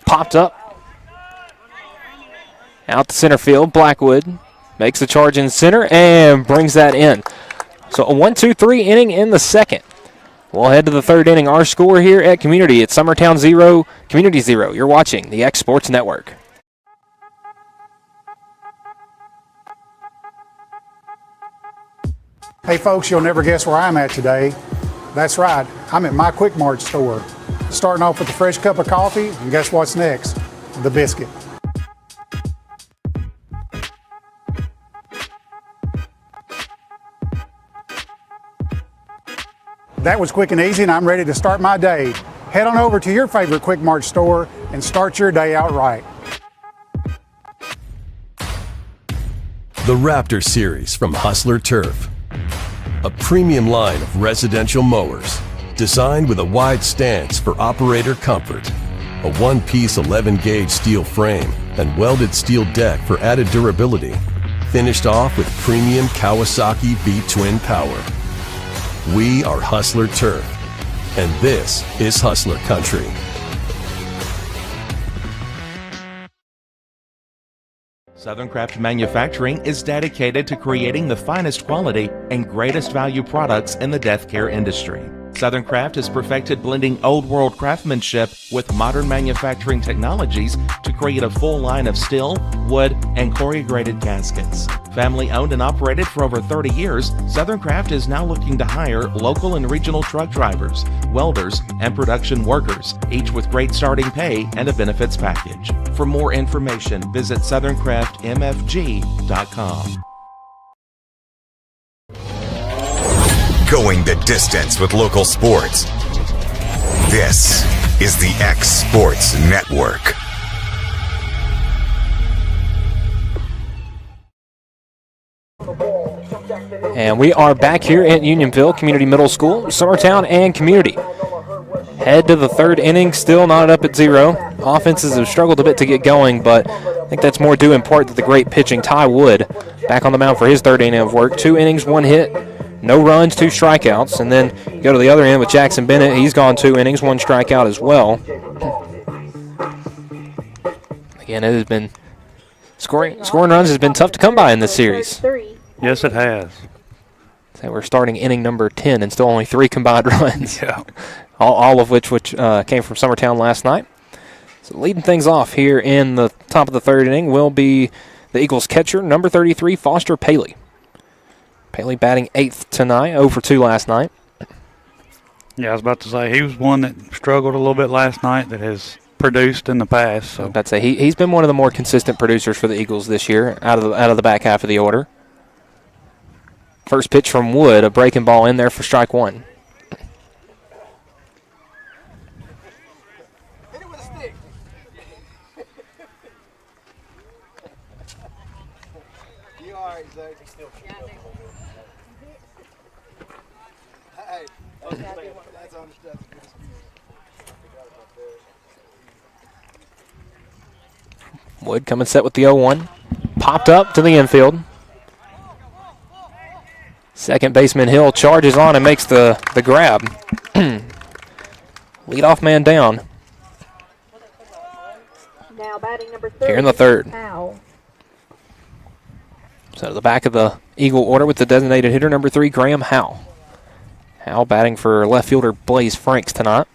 popped up. Out to center field. Blackwood makes the charge in center and brings that in. So a 1-2-3 inning in the second. We'll head to the third inning. Our score here at Community, it's Summertown 0, Community 0. You're watching the X Sports Network. Hey folks, you'll never guess where I'm at today. That's right, I'm at my Quick Mart store. Starting off with a fresh cup of coffee, and guess what's next? The biscuit. That was quick and easy, and I'm ready to start my day. Head on over to your favorite Quick Mart store and start your day out right. The Raptor Series from Hustler Turf. A premium line of residential mowers designed with a wide stance for operator comfort. A one-piece 11-gauge steel frame and welded steel deck for added durability. Finished off with premium Kawasaki V-twin power. We are Hustler Turf, and this is Hustler Country. Southern Craft Manufacturing is dedicated to creating the finest quality and greatest value products in the death care industry. Southern Craft has perfected blending old world craftsmanship with modern manufacturing technologies to create a full line of steel, wood, and corrugated caskets. Family owned and operated for over 30 years, Southern Craft is now looking to hire local and regional truck drivers, welders, and production workers, each with great starting pay and a benefits package. For more information, visit SouthernCraftMFG.com. Going the distance with local sports. This is the X Sports Network. And we are back here at Unionville Community Middle School, Summertown and Community. Head to the third inning, still not up at 0. Offenses have struggled a bit to get going, but I think that's more due in part to the great pitching. Ty Wood back on the mound for his third inning of work. 2 innings, 1 hit. No runs, 2 strikeouts. And then you go to the other end with Jackson Bennett. He's gone 2 innings, 1 strikeout as well. Again, it has been scoring runs has been tough to come by in this series. Yes, it has. So we're starting inning number 10 and still only 3 combined runs. Yeah. All of which came from Summertown last night. So leading things off here in the top of the third inning will be the Eagles catcher, number 33, Foster Paley. Paley batting 8th tonight, 0 for 2 last night. Yeah, I was about to say, he was one that struggled a little bit last night that has produced in the past. So I'd say he's been one of the more consistent producers for the Eagles this year, out of the back half of the order. First pitch from Wood, a breaking ball in there for strike 1. Wood coming set with the 0-1. Popped up to the infield. Second baseman Hill charges on and makes the grab. Leadoff man down. Now batting number 30. Here in the third. Foul. So the back of the Eagle order with the designated hitter, number 3, Graham Howe. Howe batting for left fielder Blaze Franks tonight.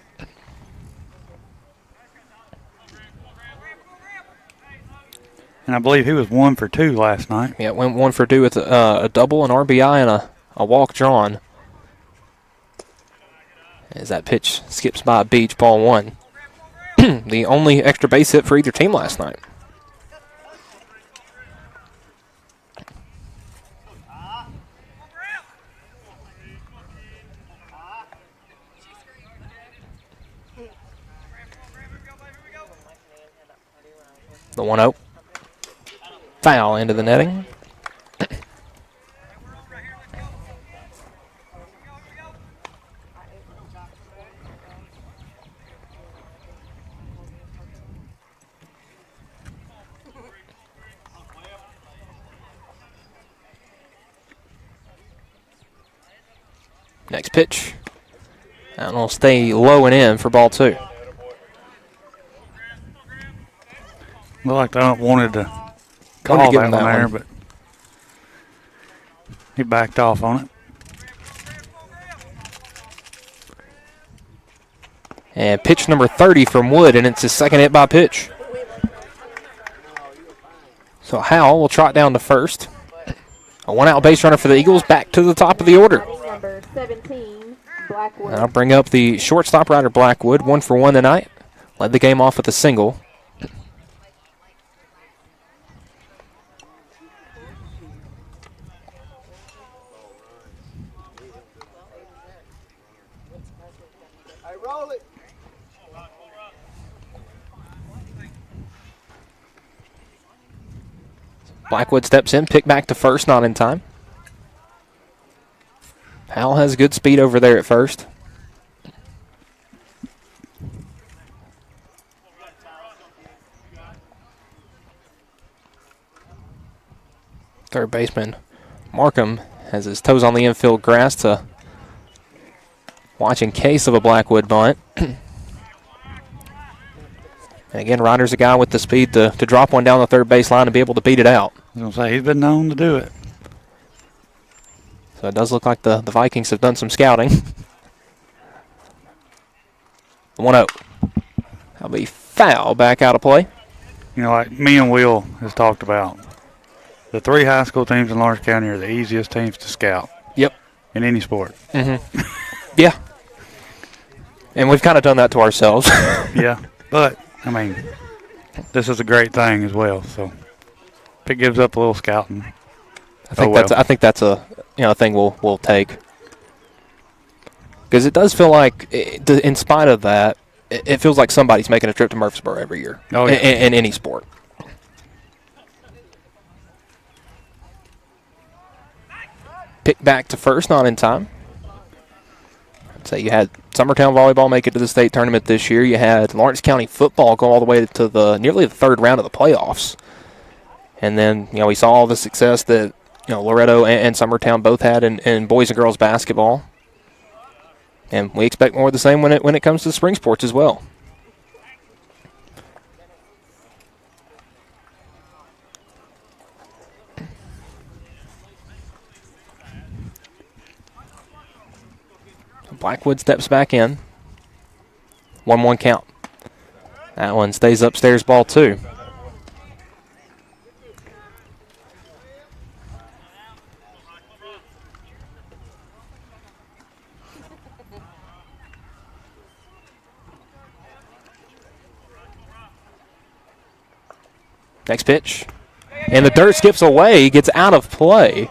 And I believe he was 1 for 2 last night. Yeah, went 1 for 2 with a double, an RBI, and a walk drawn. As that pitch skips by Beach, ball 1. The only extra base hit for either team last night. The 1-0. Foul into the netting. Next pitch. And will stay low and in for ball 2. Looked like they wanted to call Wanted to give that him one that there, one. but he backed off on it. And pitch number 30 from Wood, and it's his second hit by pitch. So Howell will trot down to first. A one-out base runner for the Eagles, back to the top of the order. Number 17, Blackwood. And I'll bring up the shortstop, Ryder Blackwood, 1 for 1 tonight. Led the game off with a single. Blackwood steps in, pick back to first, not in time. Howell has good speed over there at first. Third baseman Markham has his toes on the infield grass to watch in case of a Blackwood bunt. And again, Ryder's a guy with the speed to drop one down the third base line and be able to beat it out. I was going to say, he's been known to do it. So it does look like the Vikings have done some scouting. 1-0. That'll be foul, back out of play. You know, like me and Will has talked about, the 3 high school teams in Lawrence County are the easiest teams to scout. Yep. In any sport. Mm-hmm. Yeah. And we've kind of done that to ourselves. Yeah. But, I mean, this is a great thing as well. So, if it gives up a little scouting, I think that's a thing we'll take. Because it does feel like, in spite of that, it feels like somebody's making a trip to Murfreesboro every year. Oh, yeah. In any sport. Pick back to first, not in time. So you had Summertown volleyball make it to the state tournament this year. You had Lawrence County football go all the way to nearly the third round of the playoffs. And then, we saw all the success that, Loretto and Summertown both had in boys and girls basketball. And we expect more of the same when it comes to spring sports as well. Blackwood steps back in. 1-1 count. That one stays upstairs, ball 2. Next pitch. And the dirt skips away, gets out of play.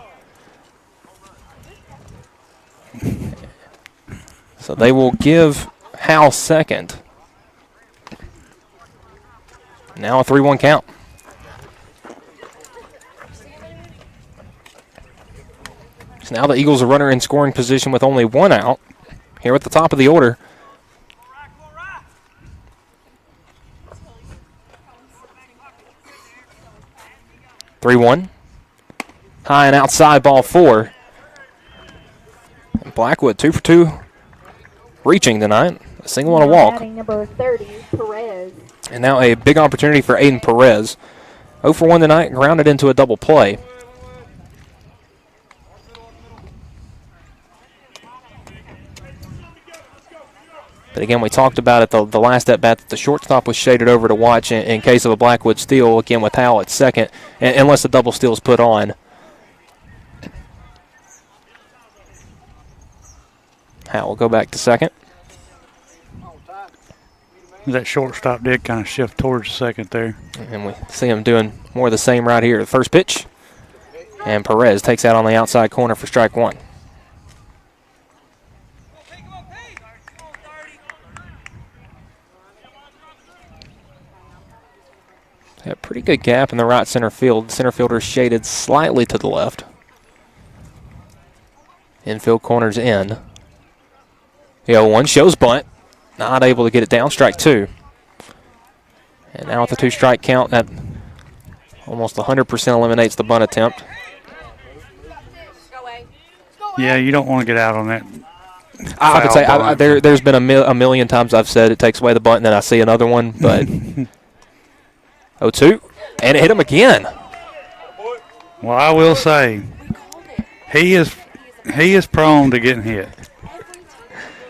So they will give Howell second. Now a 3-1 count. So now the Eagles are runner in scoring position with only 1 out. Here at the top of the order. (3-1). High and outside, ball 4. And Blackwood 2 for 2. Reaching tonight, a single and a walk. Number 30, Perez. And now a big opportunity for Aiden Perez. 0 for 1 tonight, grounded into a double play. But again, we talked about it the last at bat that the shortstop was shaded over to watch in case of a Blackwood steal. Again, with Howell at second, unless the double steal is put on. Howell will go back to second. That shortstop did kind of shift towards second there. And we see him doing more of the same right here. The first pitch. And Perez takes out on the outside corner for strike 1. A pretty good gap in the right center field. Center fielder shaded slightly to the left. Infield corners in. The 0-1 shows bunt. Not able to get it down. Strike 2. And now with the 2-strike count, that almost 100% eliminates the bunt attempt. Yeah, you don't want to get out on that. I would say there's been a million times I've said it takes away the bunt, and then I see another one. But 0-2, and it hit him again. Well, I will say, he is prone to getting hit.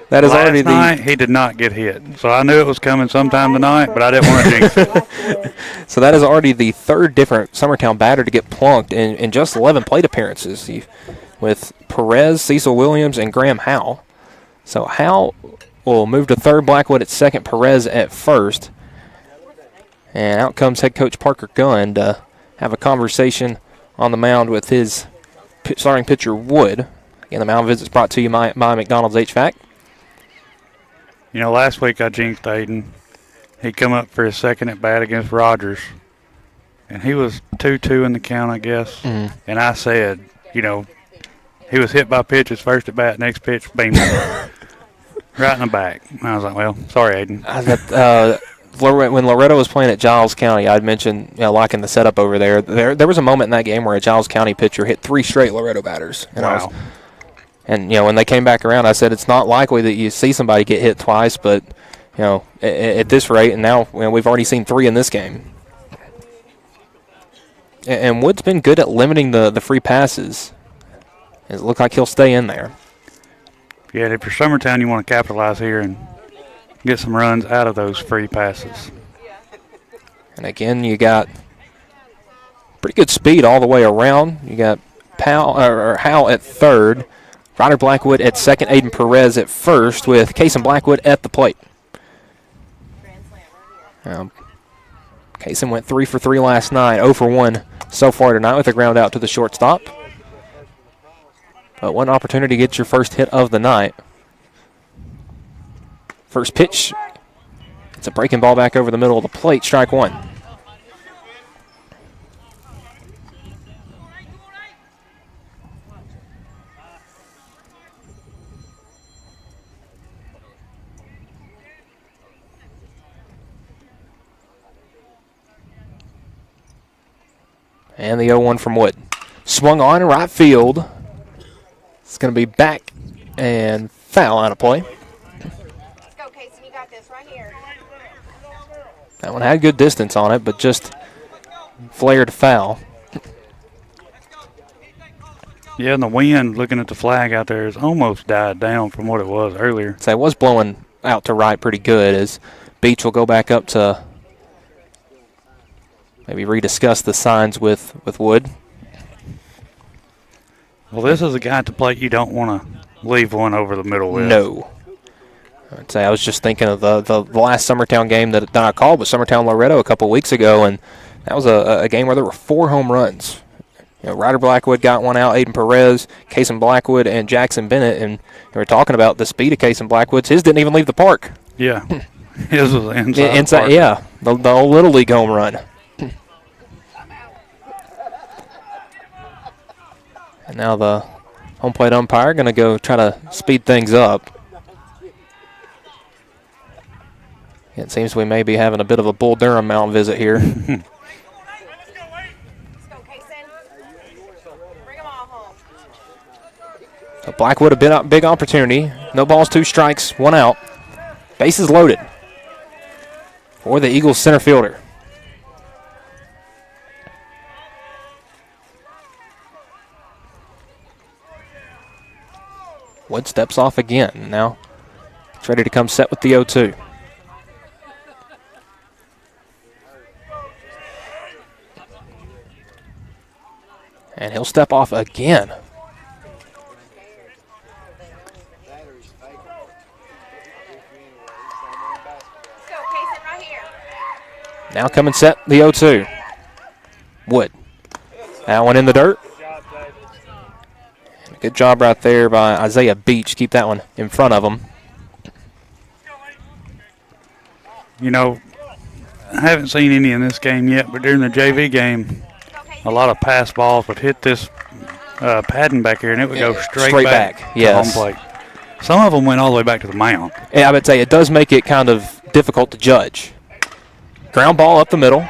That is Last already night, he did not get hit. So I knew it was coming sometime tonight, but I didn't want to jinx it. So that is already the third different Summertown batter to get plunked in just 11 plate appearances with Perez, Cecil Williams, and Graham Howe. So Howe will move to third, Blackwood at second, Perez at first. And out comes head coach Parker Gunn to have a conversation on the mound with his starting pitcher Wood. Again, the mound visit's brought to you by McDonald's HVAC. You know, last week I jinxed Aiden. He come up for his second at bat against Rogers, and he was 2-2 in the count, I guess. Mm. And I said, you know, he was hit by pitches, first at bat, next pitch, beam, right in the back. And I was like, well, sorry, Aiden. When Loretto was playing at Giles County, I'd mentioned, liking the setup over there. There was a moment in that game where a Giles County pitcher hit 3 straight Loretto batters. And wow. When they came back around, I said it's not likely that you see somebody get hit twice, but at this rate, and now we've already seen 3 in this game. And Wood's been good at limiting the free passes. It looks like he'll stay in there. Yeah, and if you're Summertown, you want to capitalize here and get some runs out of those free passes. And again, you got pretty good speed all the way around. You got Howe at third, Ryder Blackwood at second, Aiden Perez at first, with Cason Blackwood at the plate. Cason went 3 for 3 last night, 0 for 1 so far tonight with a ground out to the shortstop. But one opportunity to get your first hit of the night. First pitch, it's a breaking ball back over the middle of the plate, strike 1. And the 0-1 from Wood. Swung on right field. It's going to be back and foul out of play. Let's go, Casey. You got this right here. That one had good distance on it, but just flared foul. Yeah, and the wind, looking at the flag out there, has almost died down from what it was earlier. So it was blowing out to right pretty good as Beach will go back up to maybe rediscuss the signs with Wood. Well, this is a guy at the plate you don't want to leave one over the middle with. No. I'd say I was just thinking of the last Summertown game that I called with Summertown Loretto a couple weeks ago, and that was a game where there were 4 home runs. Ryder Blackwood got one out, Aiden Perez, Cason Blackwood, and Jackson Bennett, and we were talking about the speed of Cason Blackwood's. His didn't even leave the park. Yeah, his was inside the park. Yeah, the old Little League home run. And now the home plate umpire going to go try to speed things up. It seems we may be having a bit of a Bull Durham mound visit here. So Blackwood a big opportunity. No balls, 2 strikes, 1 out. Bases loaded for the Eagles center fielder. Wood steps off again. Now it's ready to come set with the 0-2. And he'll step off again. Now come and set the 0-2. Wood. That one in the dirt. Good job right there by Isaiah Beach. Keep that one in front of him. You know, I haven't seen any in this game yet, but during the JV game, a lot of pass balls would hit this padding back here, and it would go straight back to yes. home plate. Some of them went all the way back to the mound. Yeah, I would say it does make it kind of difficult to judge. Ground ball up the middle.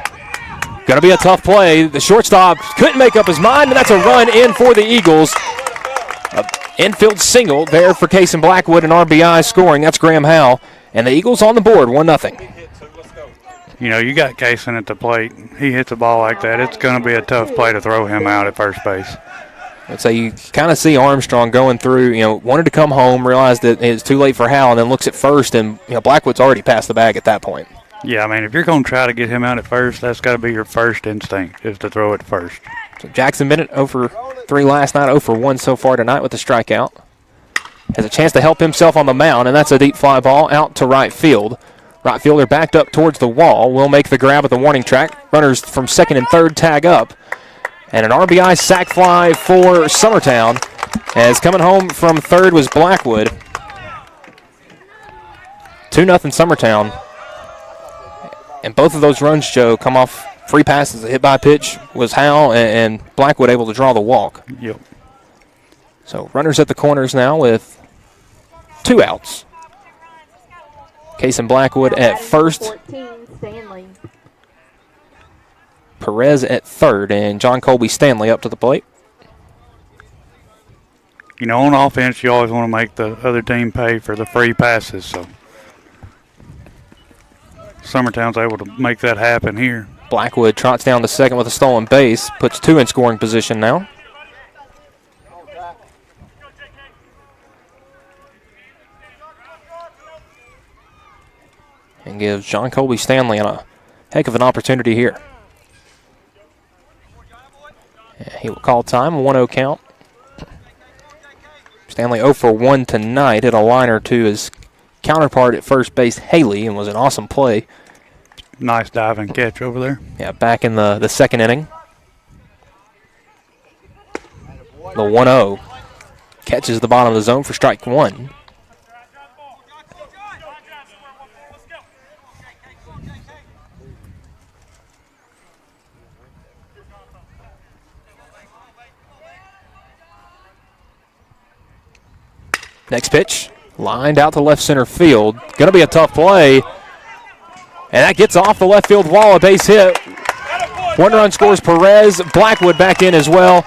Going to be a tough play. The shortstop couldn't make up his mind, and that's a run in for the Eagles. Infield single there for Cason Blackwood and RBI scoring. That's Graham Howe. And the Eagles on the board, 1-0. You know, you got Kaysen at the plate. He hits a ball like that, it's going to be a tough play to throw him out at first base. I'd say you kind of see Armstrong going through, wanted to come home, realized that it's too late for Hal, and then looks at first, and Blackwood's already passed the bag at that point. Yeah, I mean, if you're going to try to get him out at first, that's got to be your first instinct, is to throw it first. So Jackson Bennett 0 for 3 last night, 0 for 1 so far tonight with a strikeout. Has a chance to help himself on the mound, and that's a deep fly ball out to right field. Right fielder backed up towards the wall. Will make the grab at the warning track. Runners from second and third tag up. And an RBI sac fly for Summertown. As coming home from third was Blackwood. 2-0 Summertown. And both of those runs, Joe, come off free passes. The hit by pitch was Hal, and Blackwood able to draw the walk. Yep. So runners at the corners now with 2 outs. Kaysen Blackwood at first. 14, Stanley. Perez at third, and John Colby Stanley up to the plate. You know, on offense, you always want to make the other team pay for the free passes, so Summertown's able to make that happen here. Blackwood trots down to second with a stolen base, puts 2 in scoring position now. And gives John Colby Stanley a heck of an opportunity here. He will call time, 1-0 count. Stanley 0 for 1 tonight, hit a liner to his counterpart at first base, Haley, and was an awesome play. Nice diving catch over there. Yeah, back in the second inning. The 1-0 catches the bottom of the zone for strike 1. Next pitch, lined out to left center field. Going to be a tough play. And that gets off the left field wall, a base hit. 1 run scores Perez, Blackwood back in as well.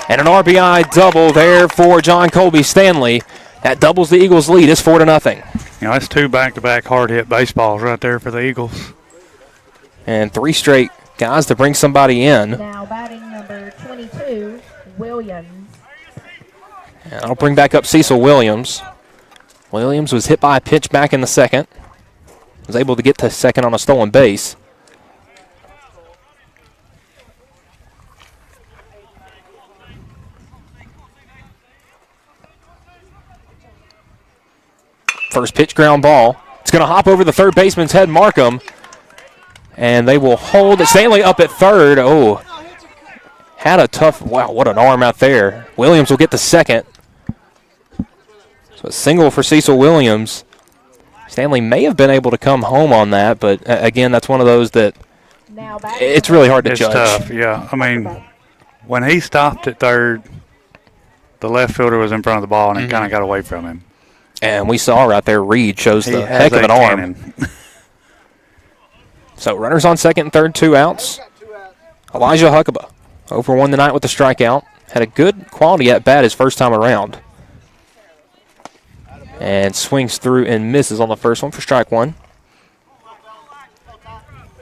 And an RBI double there for John Colby Stanley. That doubles the Eagles' lead. It's 4-0. You know, that's 2 back-to-back hard-hit baseballs right there for the Eagles. And 3 straight guys to bring somebody in. Now batting number 22, Williams. And I'll bring back up Cecil Williams. Williams was hit by a pitch back in the second. Was able to get to second on a stolen base. First pitch, ground ball. It's going to hop over the third baseman's head, Markham. And they will hold Stanley up at third. Oh, had a tough, wow, what an arm out there. Williams will get to second. So a single for Cecil Williams. Stanley may have been able to come home on that, but again, that's one of those that it's really hard to judge. It's tough, yeah. I mean, when he stopped at third, the left fielder was in front of the ball, and it kind of got away from him. And we saw right there, Reed shows the heck of an arm. So runners on second and third, 2 outs. Elijah Huckabee, 0 for 1 tonight with the strikeout. Had a good quality at bat his first time around. And swings through and misses on the first one for strike 1.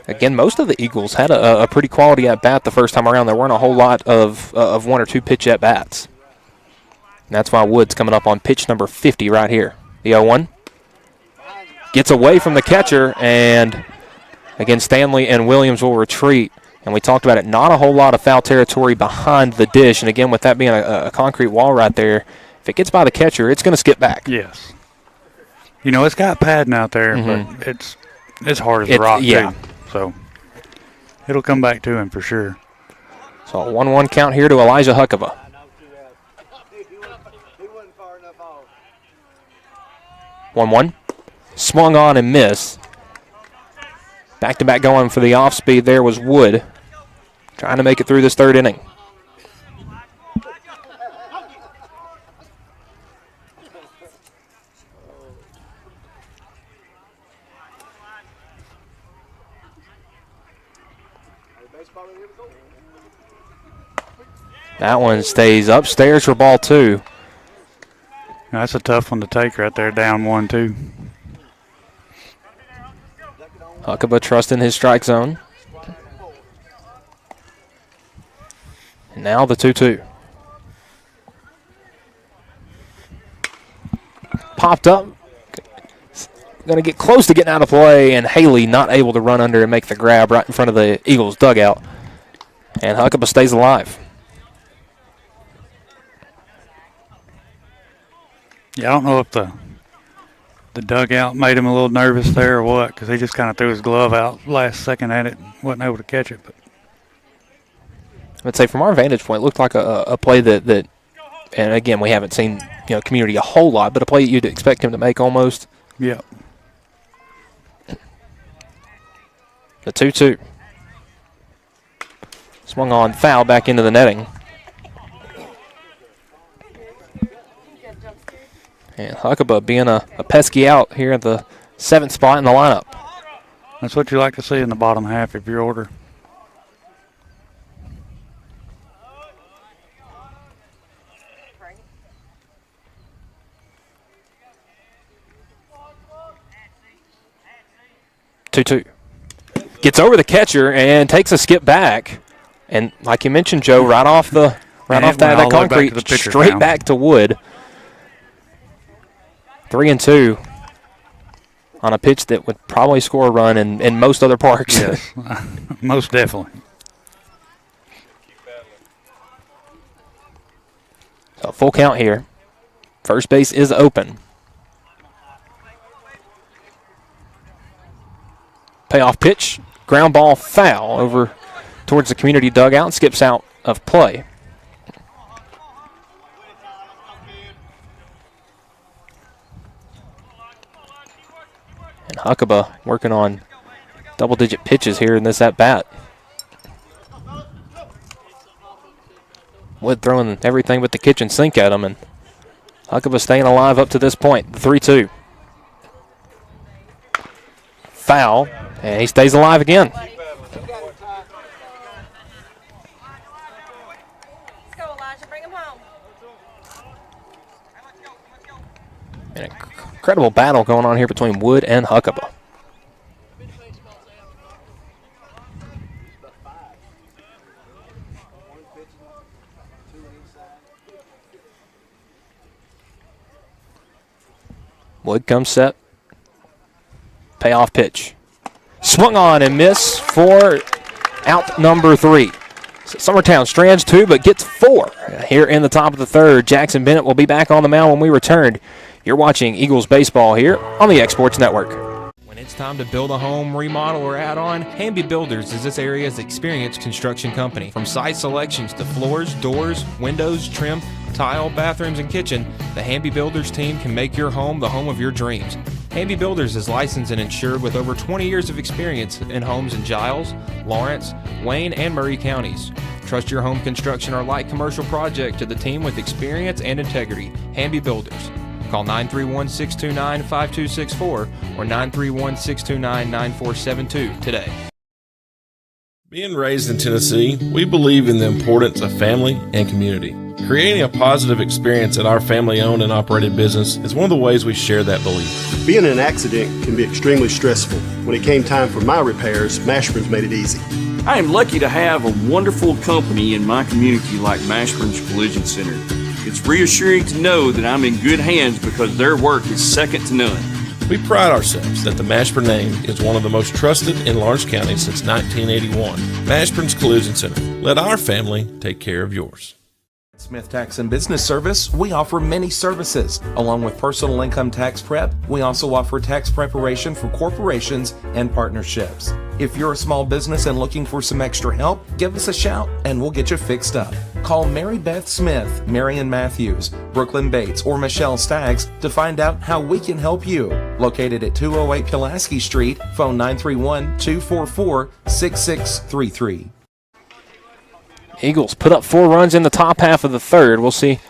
Again, most of the Eagles had a pretty quality at bat the first time around. There weren't a whole lot of 1 or 2 pitch at bats. And that's why Wood's coming up on pitch number 50 right here. The 0-1. Gets away from the catcher, and again, Stanley and Williams will retreat. And we talked about it, not a whole lot of foul territory behind the dish. And again, with that being a concrete wall right there, if it gets by the catcher, it's going to skip back. Yes. You know, it's got padding out there, but it's hard as a rock, too. So it'll come back to him for sure. So a 1-1 count here to Elijah Huckabee. 1-1. Swung on and missed. Back-to-back going for the off-speed there was Wood. Trying to make it through this third inning. That one stays upstairs for ball 2. That's a tough one to take right there, down 1-2. Huckabee trusting his strike zone. And now the 2-2. Popped up. Going to get close to getting out of play, and Haley not able to run under and make the grab right in front of the Eagles dugout. And Huckabee stays alive. Yeah, I don't know if the dugout made him a little nervous there or what, because he just kind of threw his glove out last second at it and wasn't able to catch it. But I'd say from our vantage point, it looked like a play that, and again, we haven't seen Community a whole lot, but a play that you'd expect him to make almost. Yeah. The 2-2. Swung on, foul back into the netting. And Huckabee being a pesky out here at the 7th spot in the lineup. That's what you like to see in the bottom half of your order. Two. Gets over the catcher and takes a skip back. And like you mentioned, Joe, right off that concrete, straight back to Wood. 3-2 on a pitch that would probably score a run in most other parks. Yes, most definitely. So full count here. First base is open. Payoff pitch, ground ball foul over towards the Community dugout and skips out of play. And Huckabee working on double-digit pitches here in this at-bat. Wood throwing everything but the kitchen sink at him, and Huckabee staying alive up to this point. The 3-2. Foul, and he stays alive again. An incredible battle going on here between Wood and Huckabee. Wood comes set. Payoff pitch. Swung on and missed for out number 3. So Summertown strands 2 but gets 4 here in the top of the 3rd. Jackson Bennett will be back on the mound when we return. You're watching Eagles baseball here on the X-Sports Network. When it's time to build a home, remodel, or add on, Hamby Builders is this area's experienced construction company. From site selections to floors, doors, windows, trim, tile, bathrooms, and kitchen, the Hamby Builders team can make your home the home of your dreams. Hamby Builders is licensed and insured with over 20 years of experience in homes in Giles, Lawrence, Wayne, and Murray counties. Trust your home construction or light commercial project to the team with experience and integrity. Hamby Builders. Call 931-629-5264 or 931-629-9472 today. Being raised in Tennessee, we believe in the importance of family and community. Creating a positive experience at our family-owned and operated business is one of the ways we share that belief. Being in an accident can be extremely stressful. When it came time for my repairs, Mashburn's made it easy. I am lucky to have a wonderful company in my community like Mashburn's Collision Center. It's reassuring to know that I'm in good hands because their work is second to none. We pride ourselves that the Mashburn name is one of the most trusted in Lawrence County since 1981. Mashburn's Collision Center. Let our family take care of yours. Smith Tax and Business Service, we offer many services. Along with personal income tax prep, we also offer tax preparation for corporations and partnerships. If you're a small business and looking for some extra help, give us a shout and we'll get you fixed up. Call Mary Beth Smith, Marion Matthews, Brooklyn Bates, or Michelle Staggs to find out how we can help you. Located at 208 Pulaski Street, phone 931-244-6633. Eagles put up 4 runs in the top half of the 3rd. We'll see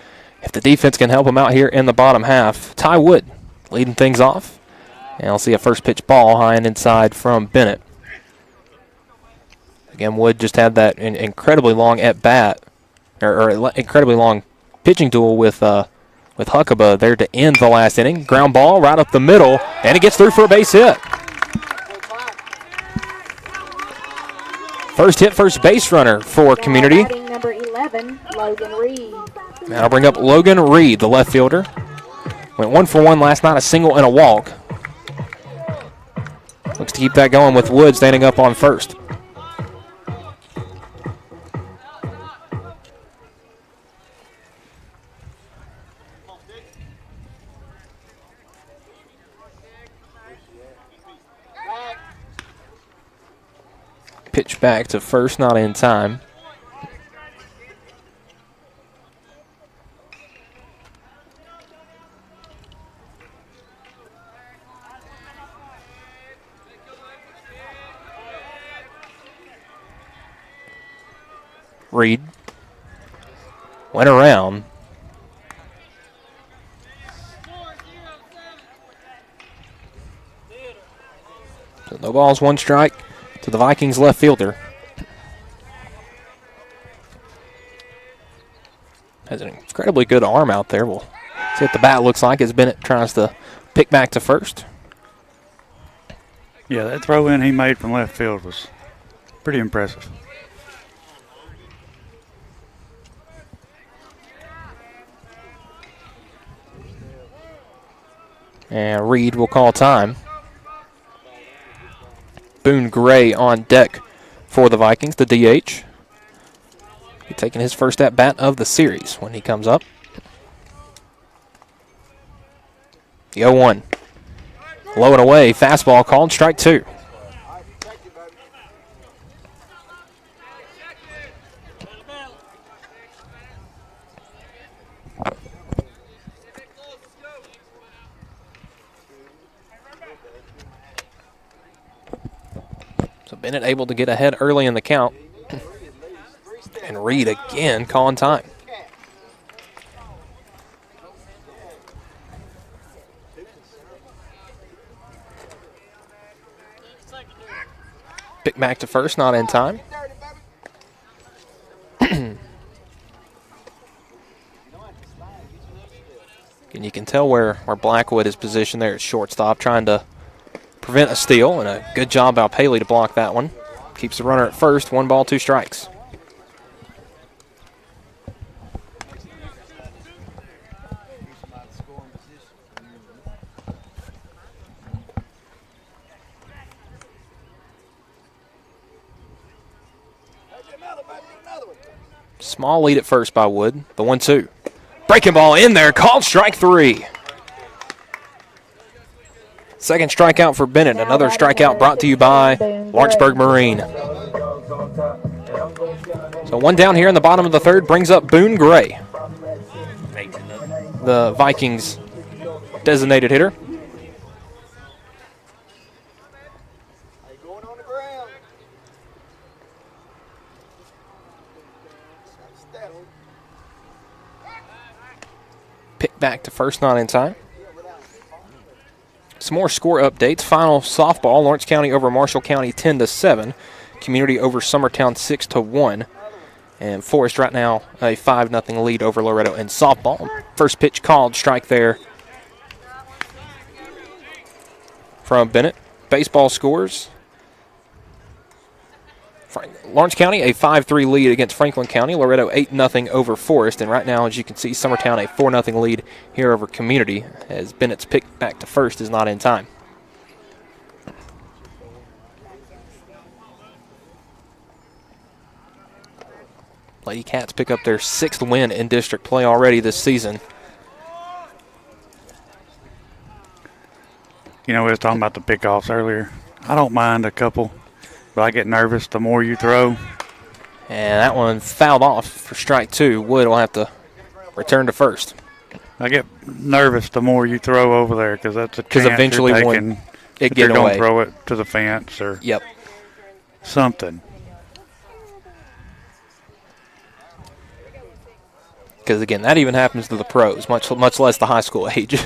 if the defense can help them out here in the bottom half. Ty Wood leading things off. And I'll see a first pitch ball high and inside from Bennett. Again, Wood just had that incredibly long at-bat, or incredibly long pitching duel with Huckabee there to end the last inning. Ground ball right up the middle, and it gets through for a base hit. First hit, first base runner for Community. Batting number 11, Logan Reed. Now I'll bring up Logan Reed, the left fielder. Went 1 for 1 last night, a single and a walk. Looks to keep that going with Wood standing up on first. Pitch back to first, not in time. Reed went around. So no balls, 1 strike to the Vikings left fielder. Has an incredibly good arm out there. We'll see what the bat looks like as Bennett tries to pick back to first. Yeah, that throw in he made from left field was pretty impressive. And Reed will call time. Boone Gray on deck for the Vikings, the DH. He's taking his first at bat of the series when he comes up. The 0-1. Low and away, fastball called, strike 2. So Bennett able to get ahead early in the count. And Reed again calling time. Pick back to first, not in time. And you can tell where Blackwood is positioned there at shortstop, trying to prevent a steal, and a good job by Paley to block that one. Keeps the runner at first, 1 ball, 2 strikes. Small lead at first by Wood. The 1-2. Breaking ball in there, called strike 3. Second strikeout for Bennett. Another strikeout brought to you by Lawrenceburg Marine. So 1 down here in the bottom of the 3rd brings up Boone Gray, the Vikings designated hitter. Pick back to first, not in time. Some more score updates. Final softball, Lawrence County over Marshall County 10-7. Community over Summertown 6-1. And Forest right now a 5-0 lead over Loretto in softball. First pitch called, strike there from Bennett. Baseball scores. Lawrence County a 5-3 lead against Franklin County. Loretto 8-0 over Forest. And right now, as you can see, Summertown a 4-0 lead here over Community, as Bennett's pick back to first is not in time. Lady Cats pick up their 6th win in district play already this season. You know, we was talking about the pickoffs earlier. I don't mind a couple, but I get nervous the more you throw. And that one fouled off for strike 2. Wood will have to return to first. I get nervous the more you throw over there, because that's a chance eventually you're when taking it if you're get going away. to throw it to the fence or something. Because, again, that even happens to the pros, much less the high school age.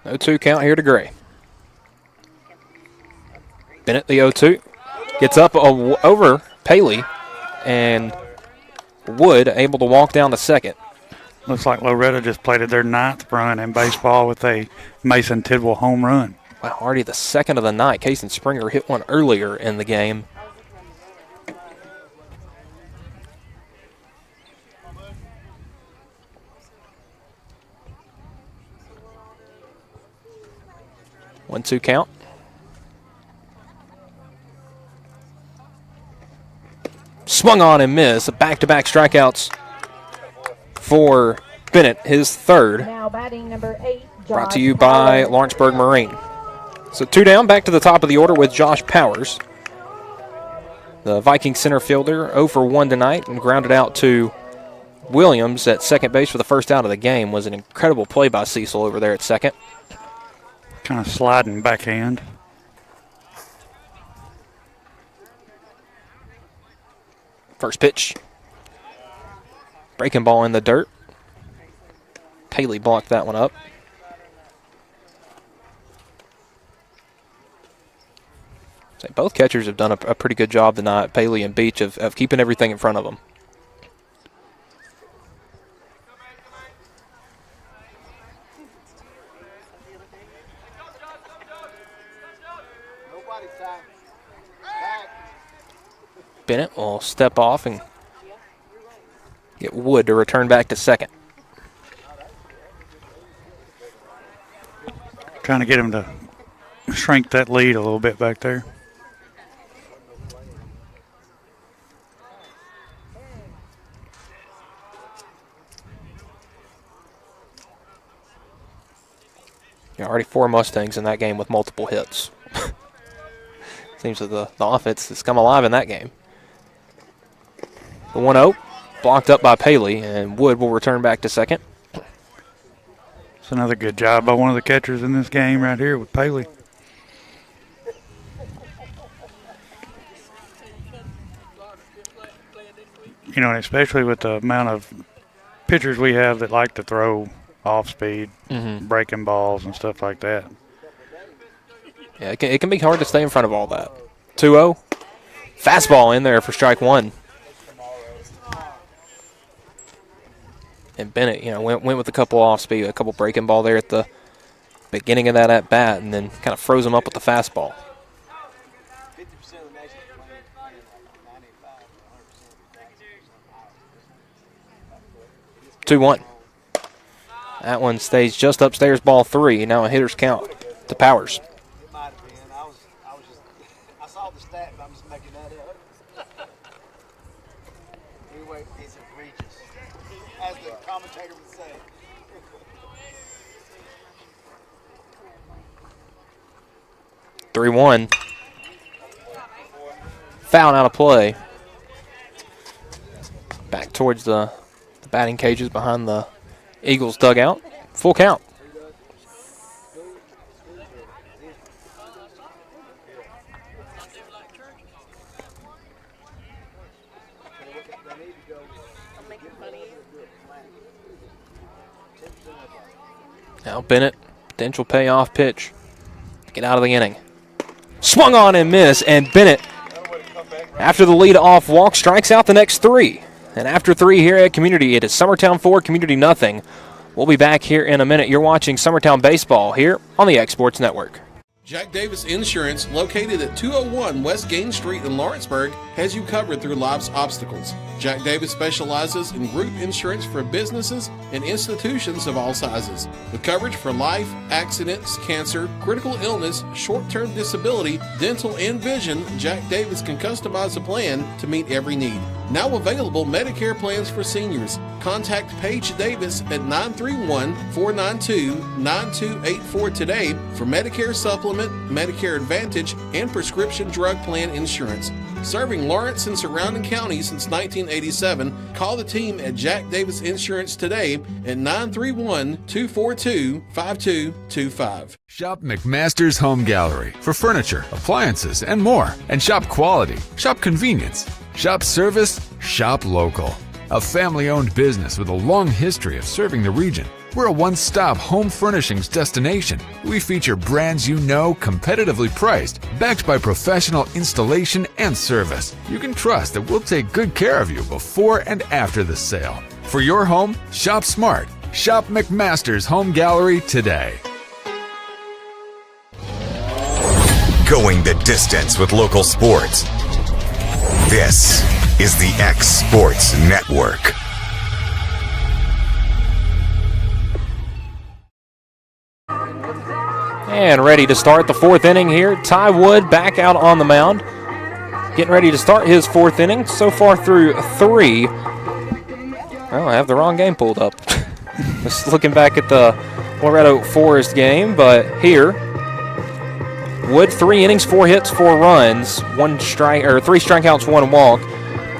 No 2 count here to Gray. Bennett, the 0-2. Gets up over Paley, and Wood able to walk down to second. Looks like Loretta just plated their 9th run in baseball with a Mason Tidwell home run. Wow, already the 2nd of the night. Kason Springer hit one earlier in the game. One-two count. Swung on and missed. Back-to-back strikeouts for Bennett, his 3rd. Now batting number 8, Brought to you by Lawrenceburg Marine. So 2 down, back to the top of the order with Josh Powers. The Viking center fielder 0 for 1 tonight and grounded out to Williams at second base for the first out of the game. Was an incredible play by Cecil over there at second. Kind of sliding backhand. First pitch. Breaking ball in the dirt. Paley blocked that one up. So both catchers have done a pretty good job tonight, Paley and Beach, of keeping everything in front of them. Bennett will step off and get Wood to return back to second. Trying to get him to shrink that lead a little bit back there. Yeah, already 4 Mustangs in that game with multiple hits. Seems that the offense has come alive in that game. The 1-0 blocked up by Paley, and Wood will return back to second. It's another good job by one of the catchers in this game right here with Paley. You know, and especially with the amount of pitchers we have that like to throw off speed, breaking balls and stuff like that. Yeah, it can be hard to stay in front of all that. 2-0. Fastball in there for strike 1. And Bennett, you know, went with a couple off speed, a couple breaking ball there at the beginning of that at bat, and then kind of froze him up with the fastball. Two 1. That one stays just upstairs, ball 3. Now a hitter's count to Powers. I saw the stat, but I'm just making that up. Anyway, it's egregious, as the commentator would say. Three 1. Foul out of play. Back towards the batting cages behind the Eagles dugout. Full count. Now Bennett, potential payoff pitch. Get out of the inning. Swung on and missed, and Bennett, after the lead-off walk, strikes out the next 3. And after 3 here at Community, it is Summertown 4, Community nothing. We'll be back here in a minute. You're watching Summertown Baseball here on the X Sports Network. Jack Davis Insurance, located at 201 West Gain Street in Lawrenceburg, has you covered through life's obstacles. Jack Davis specializes in group insurance for businesses and institutions of all sizes. With coverage for life, accidents, cancer, critical illness, short-term disability, dental, and vision, Jack Davis can customize a plan to meet every need. Now available Medicare plans for seniors. Contact Paige Davis at 931-492-9284 today for Medicare Supplement, Medicare Advantage, and prescription drug plan insurance. Serving Lawrence and surrounding counties since 1987, call the team at Jack Davis Insurance today at 931-242-5225. Shop McMaster's Home Gallery for furniture, appliances, and more. And shop quality, shop convenience, shop service, shop local. A family-owned business with a long history of serving the region. We're a one-stop home furnishings destination. We feature brands you know, competitively priced, backed by professional installation and service. You can trust that we'll take good care of you before and after the sale. For your home, shop smart. Shop McMaster's Home Gallery today. Going the distance with local sports. This is the X Sports Network. And ready to start the fourth inning here. Ty Wood back out on the mound. Getting ready to start his fourth inning. So far through 3. Well, I have the wrong game pulled up. Just looking back at the Colorado Forest game, but here, Wood 3 innings, 4 hits, 4 runs, 3 strikeouts, 1 walk.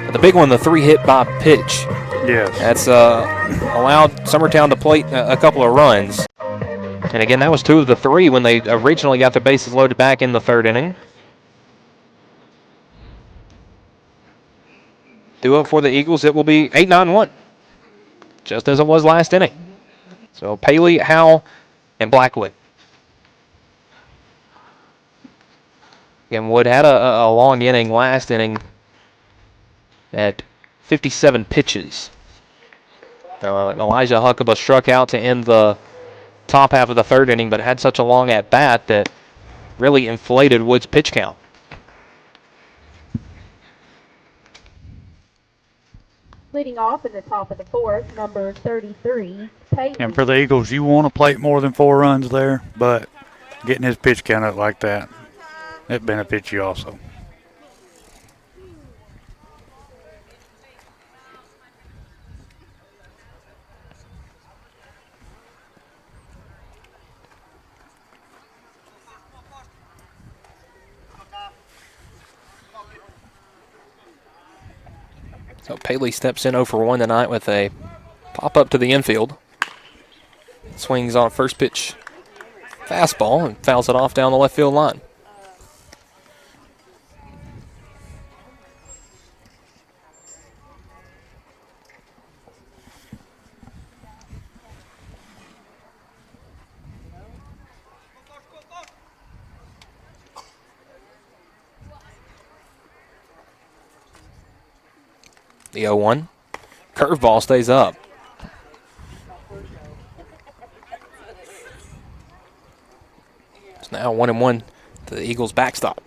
But the big one, the 3 hit by pitch. Yes. That's allowed Summertown to plate a couple of runs. And again, that was 2 of the 3 when they originally got the bases loaded back in the 3rd inning. 2-0 for the Eagles. It will be 8-9-1, just as it was last inning. So Paley, Howell, and Blackwood. Again, Wood had a long inning last inning at 57 pitches. Elijah Huckabee struck out to end the top half of the 3rd inning, but had such a long at-bat that really inflated Wood's pitch count. Leading off in the top of the 4th, number 33, Payton. And for the Eagles, you want to plate more than 4 runs there, but getting his pitch count up like that, it benefits you also. So Paley steps in 0 for 1 tonight with a pop-up to the infield. Swings on a first pitch fastball and fouls it off down the left field line. The 0-1. Curveball stays up. It's now 1-1 to the Eagles' backstop.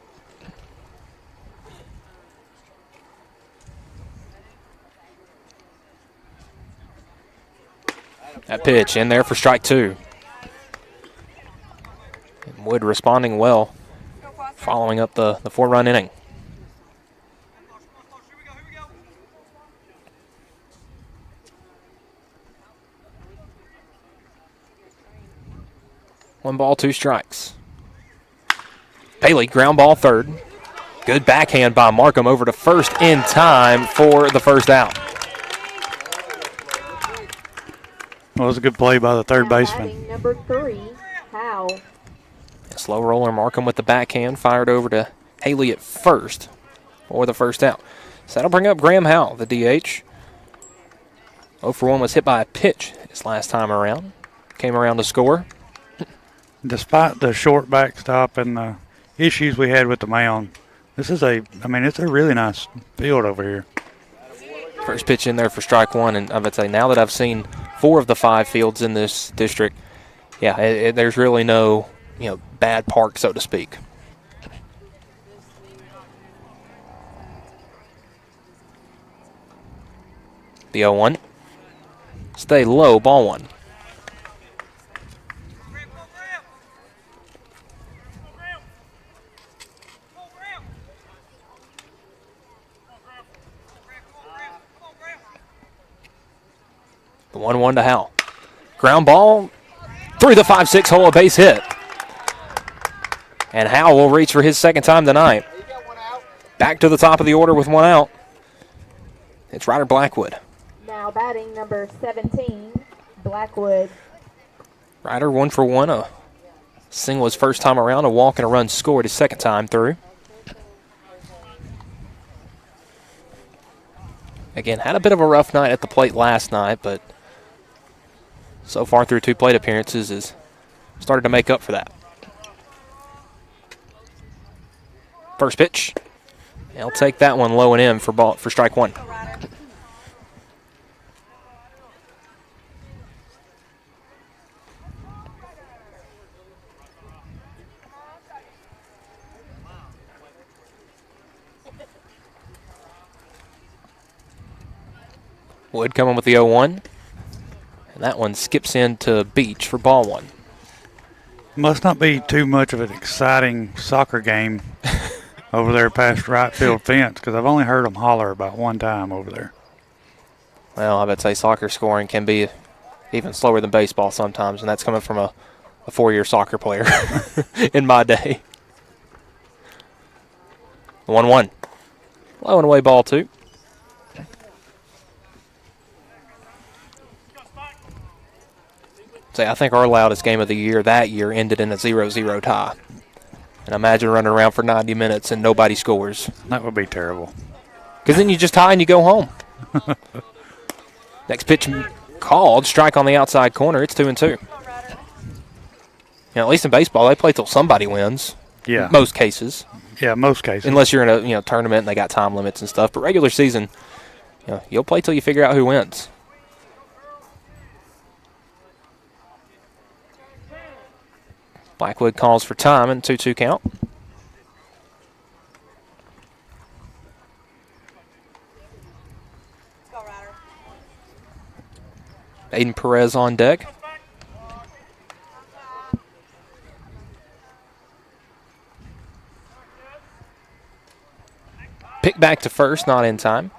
That pitch in there for strike 2. And Wood responding well, following up the 4-run inning. One ball, 2 strikes. Paley, ground ball 3rd. Good backhand by Markham over to first in time for the first out. Well, it was a good play by the 3rd baseman. Number 3, Howell. Slow roller Markham with the backhand, fired over to Haley at first for the first out. So that'll bring up Graham Howell, the DH. 0 for 1 was hit by a pitch his last time around. Came around to score. Despite the short backstop and the issues we had with the mound, it's a really nice field over here. First pitch in there for strike 1, and I would say now that I've seen 4 of the 5 fields in this district, there's really no, bad park, so to speak. The 0-1. Stay low, ball 1. The 1-1 to Howell. Ground ball through the 5-6 hole, a base hit. And Howell will reach for his 2nd time tonight. Back to the top of the order with 1 out. It's Ryder Blackwood. Now batting number 17, Blackwood. Ryder 1 for 1, a single his first time around, a walk and a run scored his 2nd time through. Again, had a bit of a rough night at the plate last night, but so far through 2 plate appearances has started to make up for that. First pitch. He'll take that one low and in for strike 1. Wood coming with the 0-1. And that one skips into Beach for ball one. Must not be too much of an exciting soccer game over there past right field fence, because I've only heard them holler about one time over there. Well, I would say soccer scoring can be even slower than baseball sometimes, and that's coming from a 4-year soccer player in my day. 1-1. Low and away ball two. Say, I think our loudest game of the year that year ended in a 0-0 tie. And imagine running around for 90 minutes and nobody scores. That would be terrible. Because then you just tie and you go home. Next pitch called, strike on the outside corner. It's 2-2. At least in baseball, they play till somebody wins. Yeah. Most cases. Yeah, most cases. Unless you're in a tournament and they got time limits and stuff. But regular season, you'll play till you figure out who wins. Blackwood calls for time and 2-2 count. Aiden Perez on deck. Pick back to first, not in time.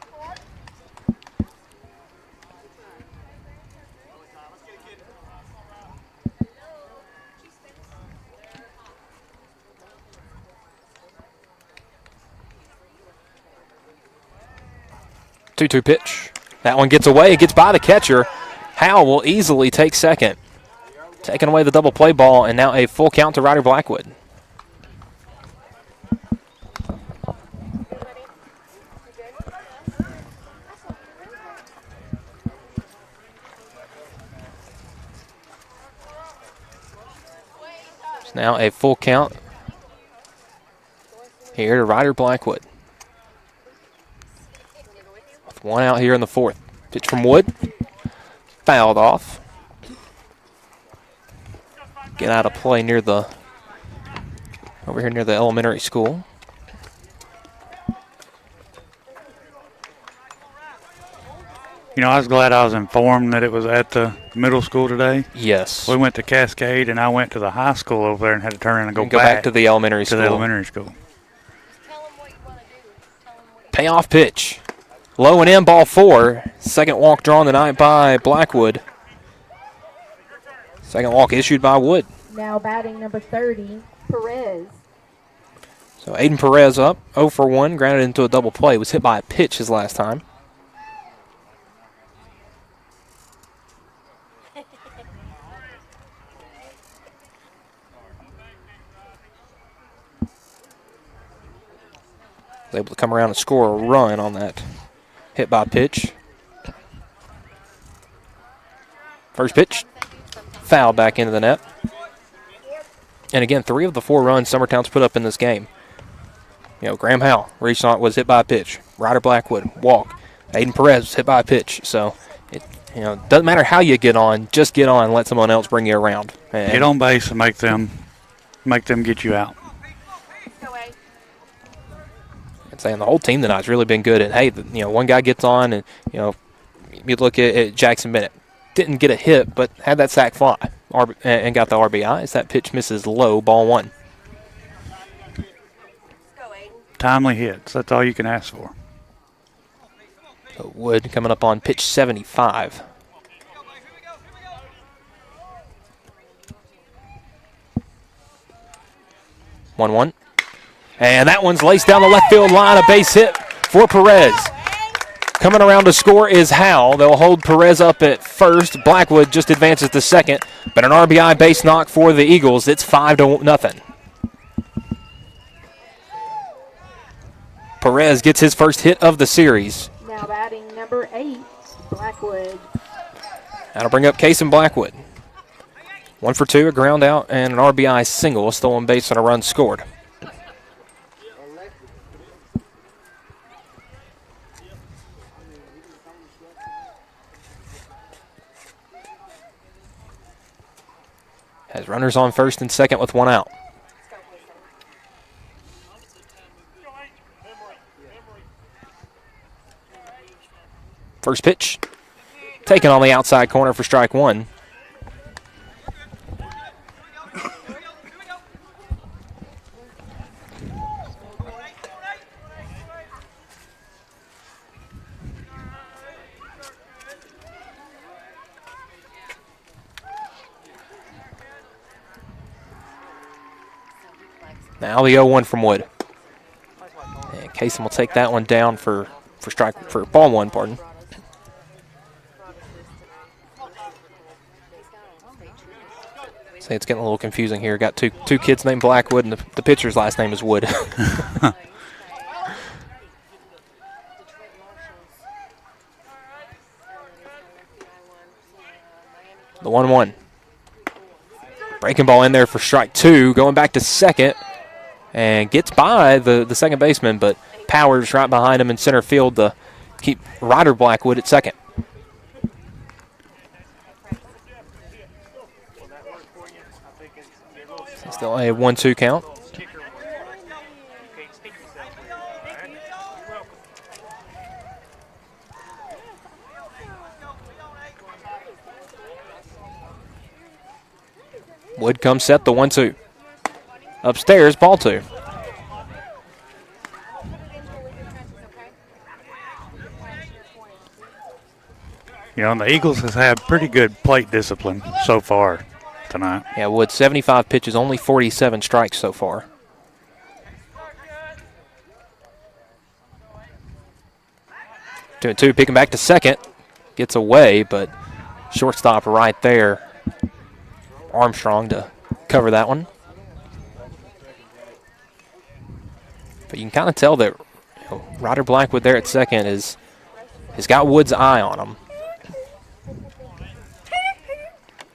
Two pitch. That one gets away. It gets by the catcher. Howell will easily take second. Taking away the double play ball, and now a full count to Ryder Blackwood. It's now a full count here to Ryder Blackwood. With one out here in the fourth. Pitch from Wood. Fouled off. Get out of play over here near the elementary school. I was glad I was informed that it was at the middle school today. Yes. We went to Cascade, and I went to the high school over there and had to turn around and go back to the elementary school. To the elementary school. Payoff pitch. Low and in, ball four. Second walk drawn tonight by Blackwood. Second walk issued by Wood. Now batting number 30, Perez. So Aiden Perez up, 0 for 1, grounded into a double play. Was hit by a pitch his last time. Was able to come around and score a run on that hit by pitch. First pitch, foul back into the net. And again, 3 of the 4 runs Summertown's put up in this game. Graham Howell reached on, was hit by a pitch. Ryder Blackwood, walk. Aiden Perez was hit by a pitch. So, it doesn't matter how you get on, just get on and let someone else bring you around. And get on base and make them get you out. Saying the whole team tonight's really been good at, hey, one guy gets on and, you look at Jackson Bennett. Didn't get a hit, but had that sac fly and got the RBI as that pitch misses low, ball one. Timely hits. That's all you can ask for. So Wood coming up on pitch 75. One. And that one's laced down the left field line, a base hit for Perez. Coming around to score is Howell. They'll hold Perez up at first. Blackwood just advances to second, but an RBI base knock for the Eagles. It's 5-0. Perez gets his first hit of the series. Now batting number 8, Blackwood. That'll bring up Kason Blackwood. 1 for 2, a ground out, and an RBI single, a stolen base, and a run scored. Has runners on first and second with 1 out. First pitch, taken on the outside corner for strike one. Now the 0-1 from Wood. And Kaysen will take that one down for ball one, pardon. Say it's getting a little confusing here. Got two kids named Blackwood, and the pitcher's last name is Wood. The 1-1. Breaking ball in there for strike two, going back to second, and gets by the second baseman, but Powers right behind him in center field to keep Ryder Blackwood at second. Still a 1-2 count. Wood comes set, the 1-2. Upstairs, ball two. You know, the Eagles has had pretty good plate discipline so far tonight. Yeah, Wood, 75 pitches, only 47 strikes so far. Two and two, picking back to second. Gets away, but shortstop right there. Armstrong to cover that one. But you can kind of tell that Ryder Blackwood there at second has got Wood's eye on him.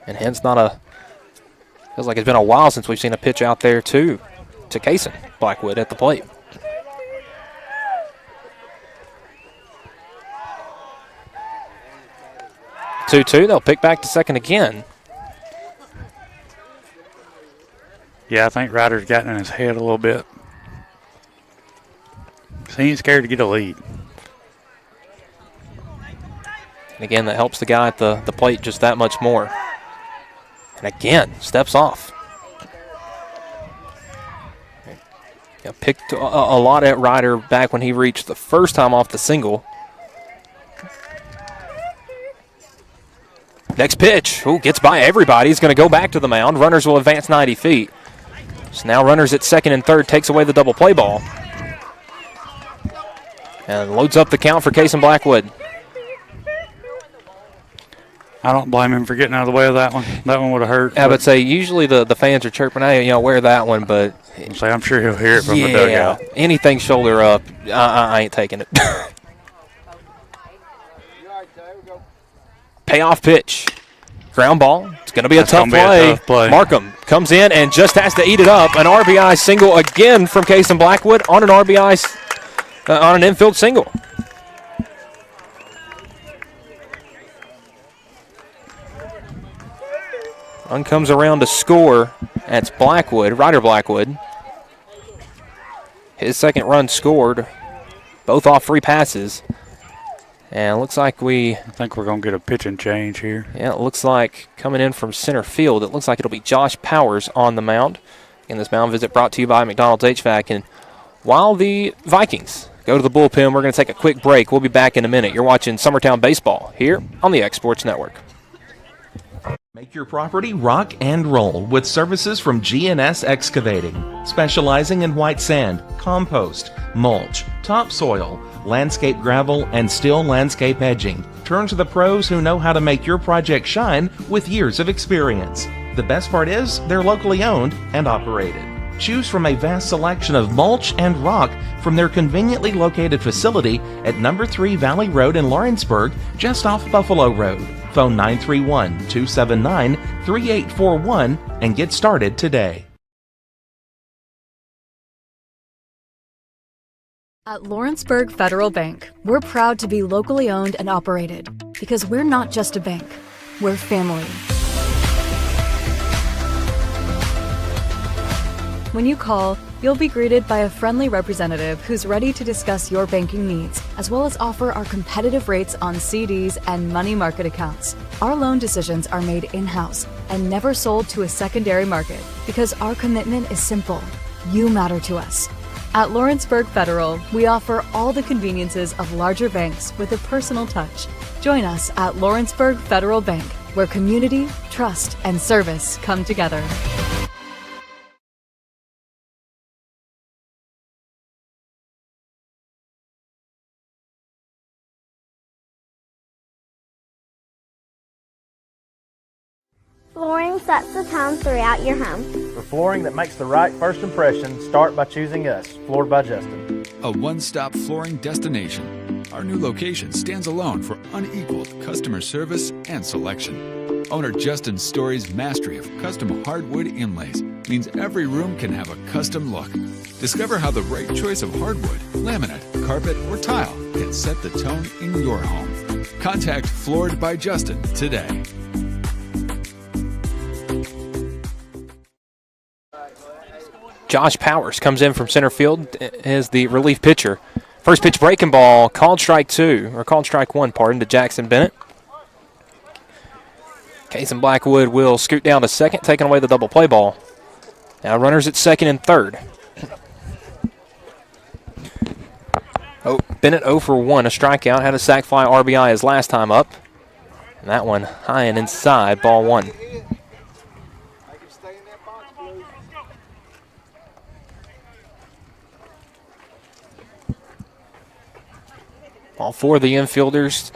And hence feels like it's been a while since we've seen a pitch out there to Kaysen Blackwood at the plate. Two-two, they'll pick back to second again. Yeah, I think Ryder's gotten in his head a little bit. So he ain't scared to get a lead. And again, that helps the guy at the plate just that much more. And again, steps off. Picked a lot at Ryder back when he reached the first time off the single. Next pitch. Ooh, gets by everybody. He's going to go back to the mound. Runners will advance 90 feet. So now runners at second and third, takes away the double play ball. And loads up the count for Kaysen Blackwood. I don't blame him for getting out of the way of that one. That one would have hurt. I would say usually the fans are chirping, hey, wear that one, but say I'm sure he'll hear it from the dugout. Anything shoulder up, I ain't taking it. Payoff pitch. Ground ball. It's going to be a tough play. Markham comes in and just has to eat it up. An RBI single again from Kaysen Blackwood on an RBI, on an infield single. One comes around to score. That's Blackwood, Ryder Blackwood. His second run scored, both off free passes. And it looks like I think we're going to get a pitching change here. Yeah, it looks like coming in from center field, it looks like it'll be Josh Powers on the mound. And this mound visit brought to you by McDonald's HVAC. And while the Vikings go to the bullpen, we're going to take a quick break. We'll be back in a minute. You're watching Summertown Baseball here on the X Sports Network. Make your property rock and roll with services from GNS Excavating, specializing in white sand, compost, mulch, topsoil, landscape gravel, and steel landscape edging. Turn to the pros who know how to make your project shine with years of experience. The best part is they're locally owned and operated. Choose from a vast selection of mulch and rock from their conveniently located facility at number 3 Valley Road in Lawrenceburg, just off Buffalo Road. Phone 931-279-3841 and get started today. At Lawrenceburg Federal Bank, we're proud to be locally owned and operated because we're not just a bank, we're family. When you call, You'll be greeted by a friendly representative who's ready to discuss your banking needs, as well as offer our competitive rates on CDs and money market accounts. Our loan decisions are made in-house and never sold to a secondary market because our commitment is simple. You matter to us. At Lawrenceburg Federal, we offer all the conveniences of larger banks with a personal touch. Join us at Lawrenceburg Federal Bank, where community, trust, and service come together. Flooring sets the tone throughout your home. For flooring that makes the right first impression, start by choosing us, Floored by Justin. A one-stop flooring destination. Our new location stands alone for unequaled customer service and selection. Owner Justin Story's mastery of custom hardwood inlays means every room can have a custom look. Discover how the right choice of hardwood, laminate, carpet, or tile can set the tone in your home. Contact Floored by Justin today. Josh Powers comes in from center field as the relief pitcher. First pitch breaking ball, called strike one, to Jackson Bennett. Kason Blackwood will scoot down to second, taking away the double play ball. Now runners at second and third. Bennett 0 for 1, a strikeout, had a sac fly RBI his last time up. And that one high and inside, ball one. All four of the infielders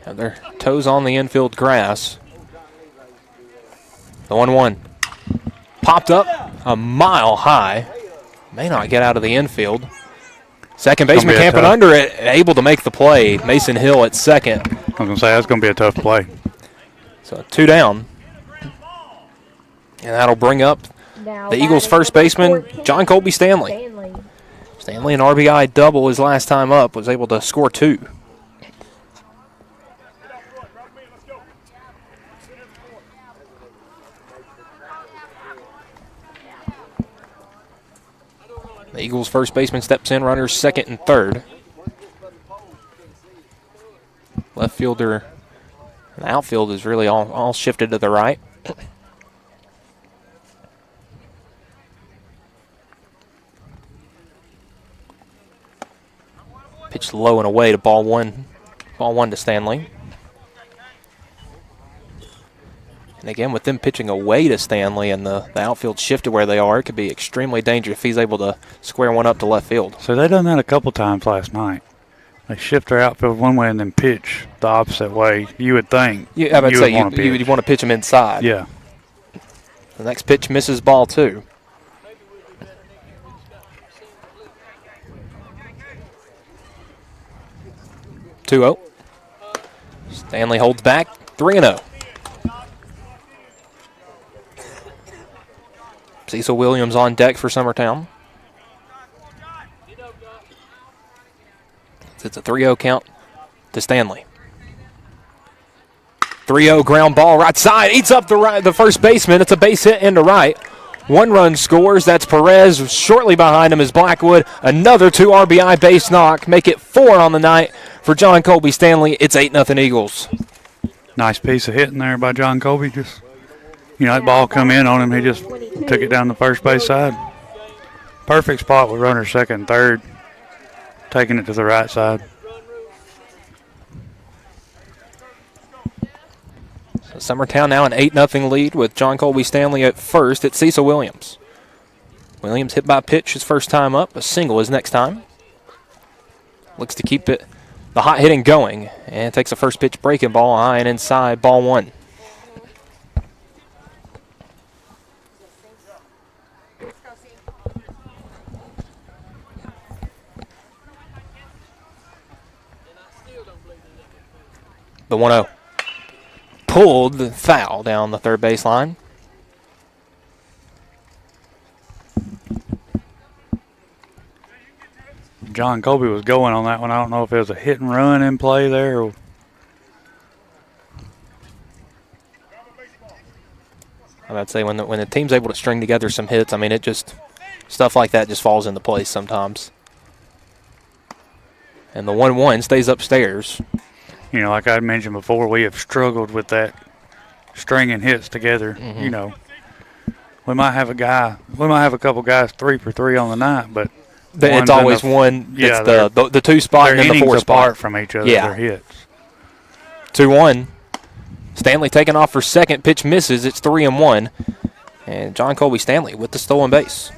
have their toes on the infield grass. The 1-1. Popped up a mile high. May not get out of the infield. Second baseman camping under it, able to make the play. Mason Hill at second. I was going to say, that's going to be a tough play. So 2 down. And that'll bring up the Eagles' first baseman, John Colby Stanley. Stanley, an RBI double his last time up, was able to score 2. The Eagles' first baseman steps in, runners second and third. Left fielder, the outfield is really all shifted to the right. Pitched low and away to ball one to Stanley. And again, with them pitching away to Stanley and the outfield shifted where they are, it could be extremely dangerous if he's able to square one up to left field. So they done that a couple times last night. They shift their outfield one way and then pitch the opposite way. You would think. Yeah, I would say you'd want to pitch him inside. Yeah. The next pitch misses ball 2. Stanley holds back, 3-0. Cecil Williams on deck for Summertown. It's a 3-0 count to Stanley. 3-0 ground ball right side, eats up the first baseman. It's a base hit into right. 1 run scores, that's Perez. Shortly behind him is Blackwood. Another 2 RBI base knock, make it 4 on the night for John Colby Stanley. It's 8-0 Eagles. Nice piece of hitting there by John Colby. Just, that ball come in on him. He just took it down the first base side. Perfect spot with runner second and third. Taking it to the right side. So Summertown now an 8-0 lead with John Colby Stanley at first. It's Cecil Williams. Williams hit by pitch his first time up. A single his next time. Looks to keep the hot hitting going. And takes a first pitch breaking ball high and inside, ball 1. The 1-0. Pulled the foul down the third baseline. John Colby was going on that one. I don't know if it was a hit and run in play there. I'd say when the team's able to string together some hits, I mean, it just stuff like that just falls into place sometimes. And the 1-1 stays upstairs. You know, like I mentioned before, we have struggled with that stringing hits together. Mm-hmm. You know, we might have a couple guys 3 for 3 on the night, but it's always one. Yeah, it's the 2 spot and then the 4 spot. Apart from each other. Yeah. Their hits. 2-1. Stanley taking off for second. Pitch misses. It's 3-1. And John Colby Stanley with the stolen base.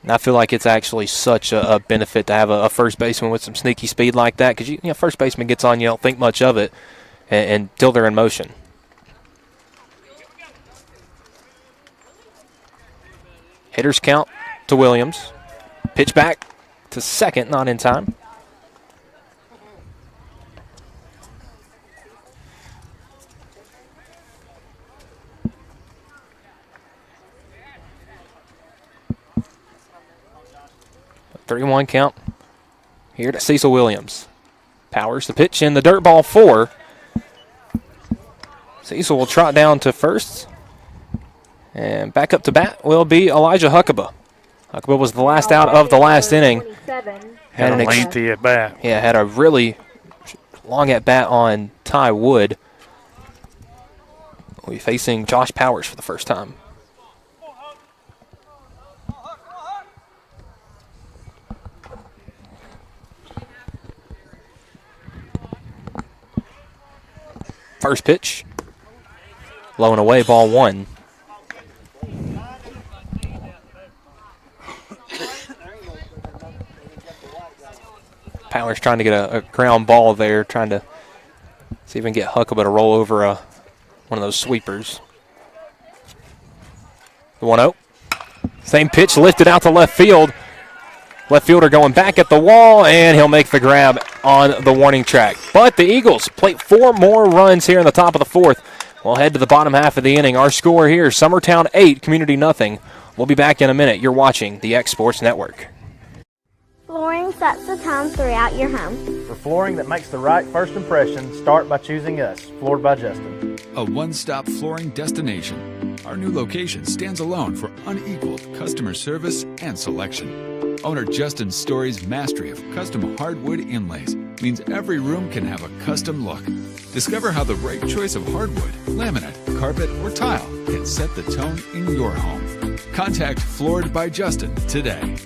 And I feel like it's actually such a benefit to have a first baseman with some sneaky speed like that, because you know, first baseman gets on, you don't think much of it until they're in motion. Hitters count to Williams. Pitch back to second, not in time. A 3-1 count here to Cecil Williams. Powers the pitch in the dirt ball 4. Cecil will trot down to first. And back up to bat will be Elijah Huckabee. Huckabee was the last out of the last inning. Had a lengthy at bat. Yeah, had a really long at bat on Ty Wood. We'll be facing Josh Powers for the first time. First pitch. Low and away, ball 1. Powers trying to get a ground ball there, trying to see if we can get Huckabee to roll over one of those sweepers. The 1-0. Same pitch lifted out to left field. Left fielder going back at the wall, and he'll make the grab on the warning track. But the Eagles plate 4 more runs here in the top of the 4th. We'll head to the bottom half of the inning. Our score here, Summertown 8, Community nothing. We'll be back in a minute. You're watching the X Sports Network. Flooring sets the tone throughout your home. For flooring that makes the right first impression, start by choosing us, Floored by Justin. A one-stop flooring destination. Our new location stands alone for unequaled customer service and selection. Owner Justin Story's mastery of custom hardwood inlays means every room can have a custom look. Discover how the right choice of hardwood, laminate, carpet, or tile can set the tone in your home. Contact Floored by Justin today.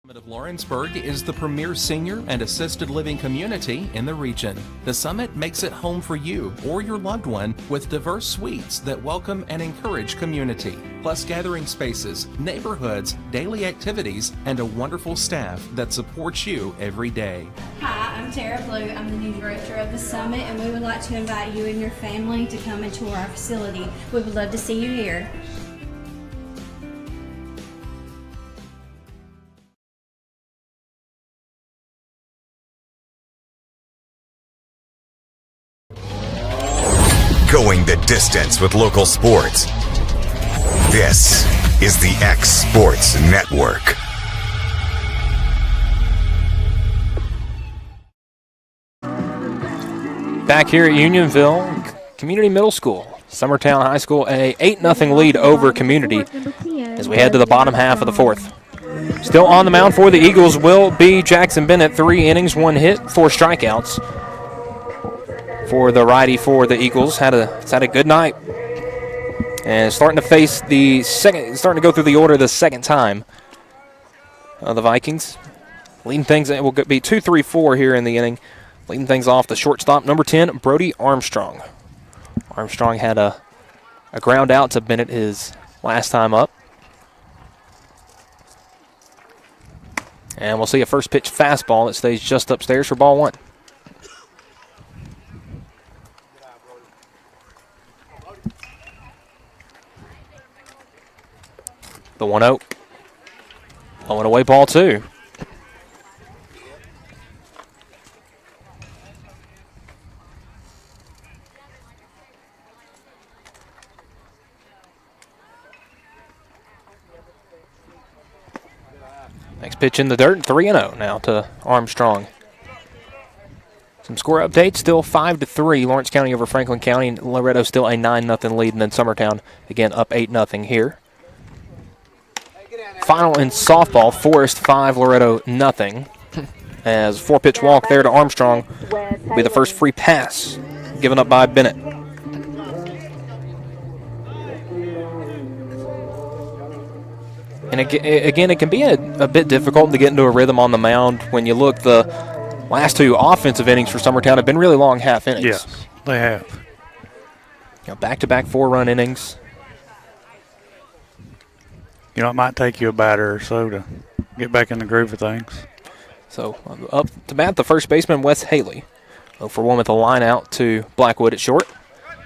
Of Lawrenceburg is the premier senior and assisted living community in the region. The Summit makes it home for you or your loved one with diverse suites that welcome and encourage community, plus gathering spaces, neighborhoods, daily activities, and a wonderful staff that supports you every day. Hi, I'm Tara Blue. I'm the new director of the Summit, and we would like to invite you and your family to come and tour our facility. We would love to see you here. Going the distance with local sports. This is the X Sports Network. Back here at Unionville Community Middle School, Summertown High School, a 8-0 lead over Community as we head to the bottom half of the 4th. Still on the mound for the Eagles will be Jackson Bennett, 3 innings, 1 hit, 4 strikeouts. For the righty for the Eagles, had a good night, and starting to go through the order the second time. The Vikings leading things. It will be 2-3-4 here in the inning. Leading things off the shortstop, number 10, Brody Armstrong. Armstrong had a ground out to Bennett his last time up, and we'll see a first pitch fastball that stays just upstairs for ball 1. The 1-0. Low and away, ball 2. Next pitch in the dirt, 3-0 now to Armstrong. score updates, still 5-3. Lawrence County over Franklin County. Loretto still a 9-0 lead, and then Summertown, again, up 8-0 here. Final in softball, Forest 5, Loretto nothing. As 4-pitch walk there to Armstrong will be the first free pass given up by Bennett. And again, it can be a bit difficult to get into a rhythm on the mound. When you look, the last two offensive innings for Summertown have been really long half innings. Yes, they have. Back-to-back 4-run innings. It might take you a batter or so to get back in the groove of things. So up to bat, the first baseman, Wes Haley. 0-for-1 with a line out to Blackwood at short.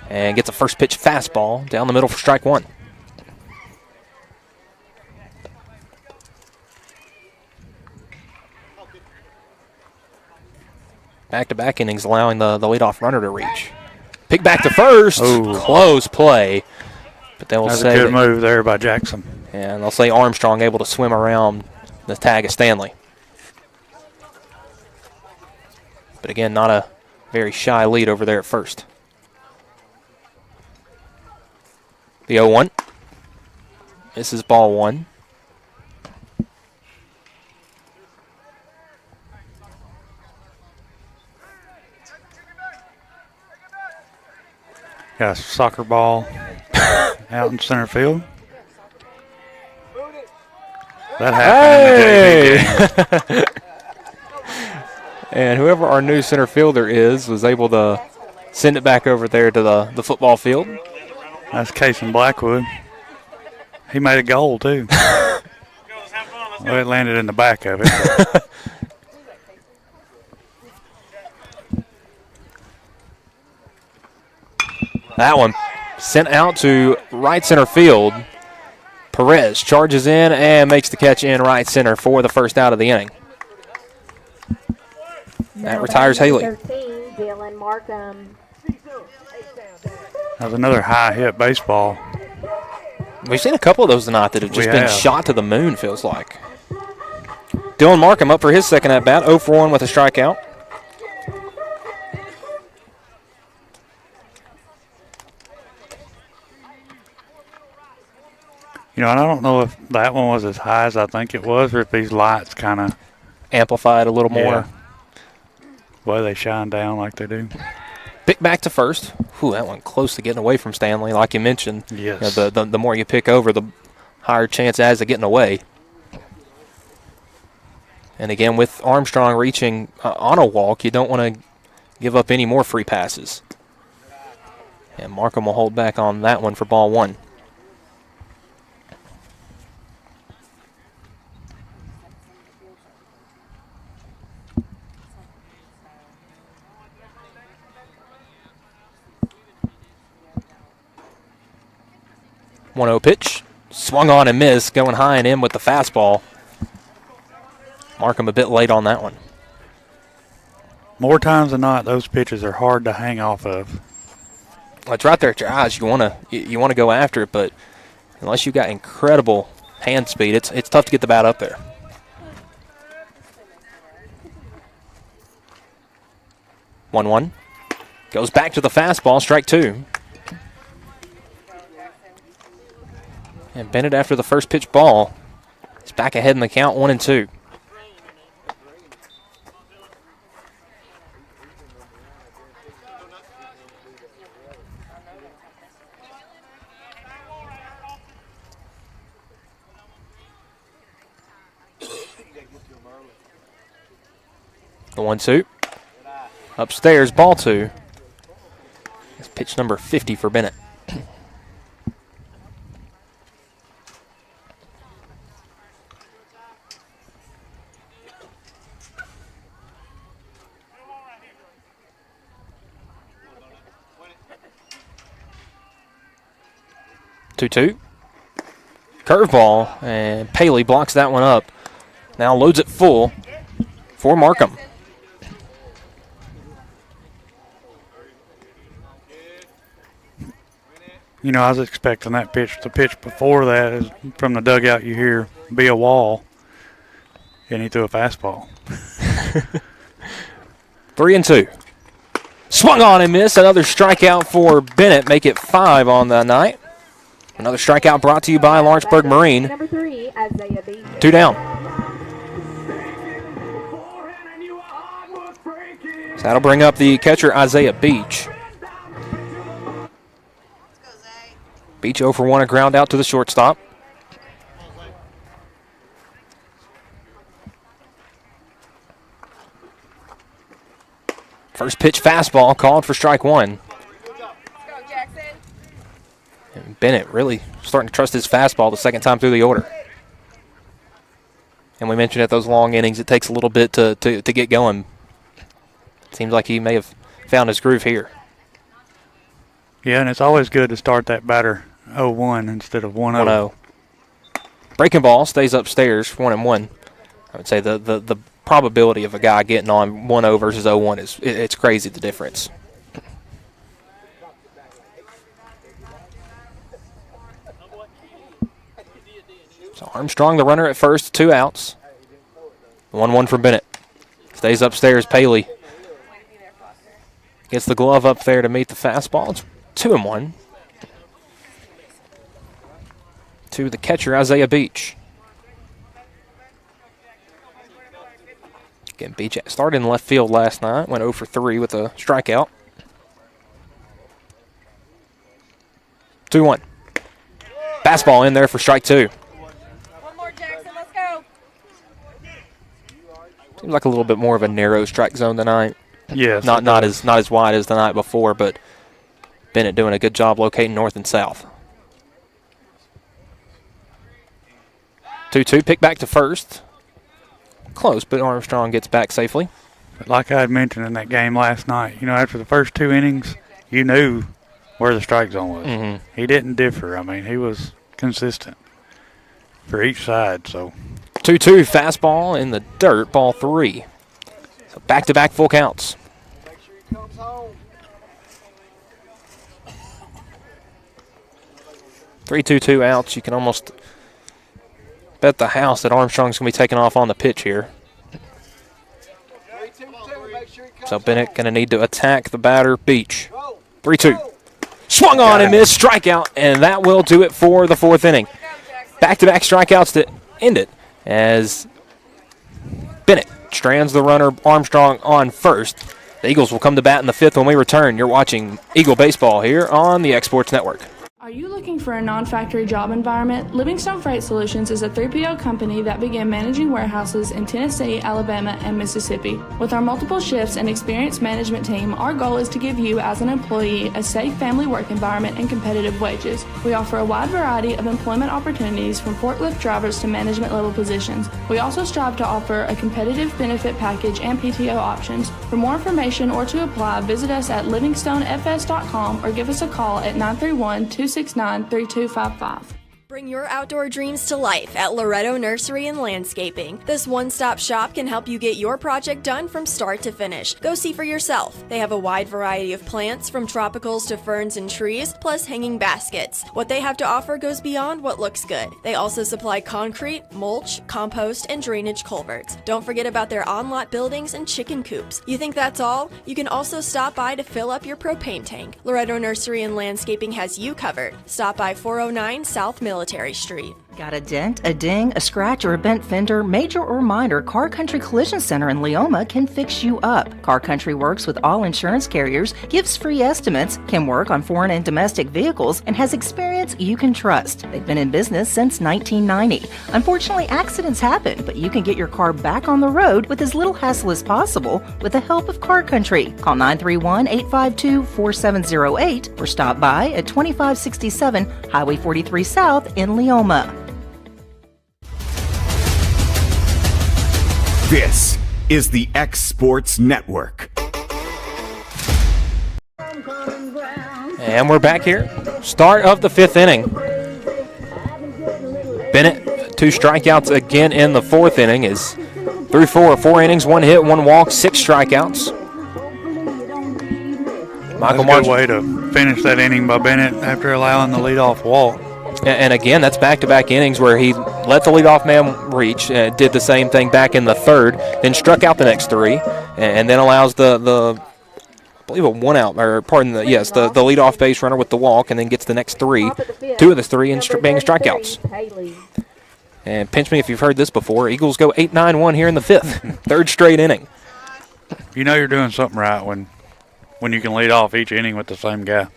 And gets a first pitch fastball down the middle for strike one. Back-to-back innings allowing the leadoff runner to reach. Pick back to first. Ooh. Close play. But they will That's say a good move there by Jackson. And they'll say Armstrong able to swim around the tag of Stanley. But again, not a very shy lead over there at first. The 0-1. This is ball one. Got a soccer ball out in center field. That happened in the JV game. And whoever our new center fielder was able to send it back over there to the football field. That's Casey Blackwood. He made a goal, too. Well, it landed in the back of it. That one sent out to right center field. Perez charges in and makes the catch in right center for the first out of the inning. That retires Haley. 13, Dylan Markham. That was another high hit baseball. We've seen a couple of those tonight that have just been shot to the moon, feels like. Dylan Markham up for his second at bat, 0-for-1 with a strikeout. And I don't know if that one was as high as I think it was, or if these lights kind of amplified a little more. Boy, they shine down like they do. Pick back to first. Ooh, that one close to getting away from Stanley, like you mentioned. Yes. The more you pick over, the higher chance as of getting away. And again, with Armstrong reaching on a walk, you don't want to give up any more free passes. And Markham will hold back on that one for ball one. One-0 pitch. Swung on and missed, going high and in with the fastball. Markham a bit late on that one. More times than not, those pitches are hard to hang off of. Well, it's right there at your eyes. You want to go after it, but unless you've got incredible hand speed, it's tough to get the bat up there. One. Goes back to the fastball, strike two. And Bennett, after the first pitch ball, is back ahead in the count, 1-2. The 1-2. Upstairs, ball two. That's pitch number 50 for Bennett. Two. Curveball, and Paley blocks that one up. Now loads it full for Markham. I was expecting that pitch. The pitch before that is from the dugout. You hear be a wall, and he threw a fastball. 3-2. Swung on and missed. Another strikeout for Bennett. Make it 5 on the night. Another strikeout brought to you by Lawrenceburg Marine. Number 3, Isaiah Beach. 2 down. So that'll bring up the catcher, Isaiah Beach. Beach 0 for 1, a ground out to the shortstop. First pitch fastball called for strike 1. And Bennett really starting to trust his fastball the second time through the order. And we mentioned at those long innings, it takes a little bit to get going. Seems like he may have found his groove here. Yeah, and it's always good to start that batter 0-1 instead of 1-0. 1-0. Breaking ball stays upstairs, 1-1. I would say the probability of a guy getting on 1-0 versus 0-1 it's crazy, the difference. So Armstrong, the runner at first, 2 outs. 1-1 for Bennett. Stays upstairs, Paley. Gets the glove up there to meet the fastball. It's 2-1. To the catcher, Isaiah Beach. Again, Beach started in left field last night. Went 0 for 3 with a strikeout. 2-1. Fastball in there for strike 2. One more, Jackson. Let's go. Seems like a little bit more of a narrow strike zone tonight. Yes. Not as wide as the night before, but Bennett doing a good job locating north and south. 2-2, pick back to first. Close, but Armstrong gets back safely. Like I had mentioned in that game last night, after the first 2 innings, you knew where the strike zone was. Mm-hmm. He didn't differ. I mean, he was consistent for each side. So 2-2, fastball in the dirt, ball 3. So back-to-back full counts. 3-2 outs. You can almost bet the house that Armstrong's going to be taking off on the pitch here. So Bennett going to need to attack the batter, Beach. 3-2. Swung on and missed, strikeout, and that will do it for the 4th inning. Back-to-back strikeouts to end it as Bennett strands the runner, Armstrong, on first. The Eagles will come to bat in the 5th when we return. You're watching Eagle Baseball here on the X Sports Network. Are you looking for a non-factory job environment? Livingstone Freight Solutions is a 3PL company that began managing warehouses in Tennessee, Alabama, and Mississippi. With our multiple shifts and experienced management team, our goal is to give you as an employee a safe family work environment and competitive wages. We offer a wide variety of employment opportunities from forklift drivers to management level positions. We also strive to offer a competitive benefit package and PTO options. For more information or to apply, visit us at livingstonefs.com or give us a call at 931-269-3255. Bring your outdoor dreams to life at Loretto Nursery and Landscaping. This one-stop shop can help you get your project done from start to finish. Go see for yourself. They have a wide variety of plants, from tropicals to ferns and trees, plus hanging baskets. What they have to offer goes beyond what looks good. They also supply concrete, mulch, compost, and drainage culverts. Don't forget about their on-lot buildings and chicken coops. You think that's all? You can also stop by to fill up your propane tank. Loretto Nursery and Landscaping has you covered. Stop by 409 South Military Street. Got a dent, a ding, a scratch, or a bent fender? Major or minor, Car Country Collision Center in Leoma can fix you up. Car Country works with all insurance carriers, gives free estimates, can work on foreign and domestic vehicles, and has experience you can trust. They've been in business since 1990. Unfortunately, accidents happen, but you can get your car back on the road with as little hassle as possible with the help of Car Country. Call 931-852-4708 or stop by at 2567 Highway 43 South in Leoma. This is the X Sports Network. And we're back here. Start of the 5th inning. Bennett, 2 strikeouts again in the 4th inning. Is through 4 innings, 1 hit, 1 walk, 6 strikeouts. Michael March. Good way to finish that inning by Bennett after allowing the leadoff walk. And again, that's back-to-back innings where he let the leadoff man reach, did the same thing back in the 3rd, then struck out the next 3, and then allows the I believe a one out, or pardon the leadoff base runner with the walk, and then gets the next three. Two of the three being strikeouts. And pinch me if you've heard this before. Eagles go 8-9-1 here in the fifth, third straight inning. You know you're doing something right when you can lead off each inning with the same guy.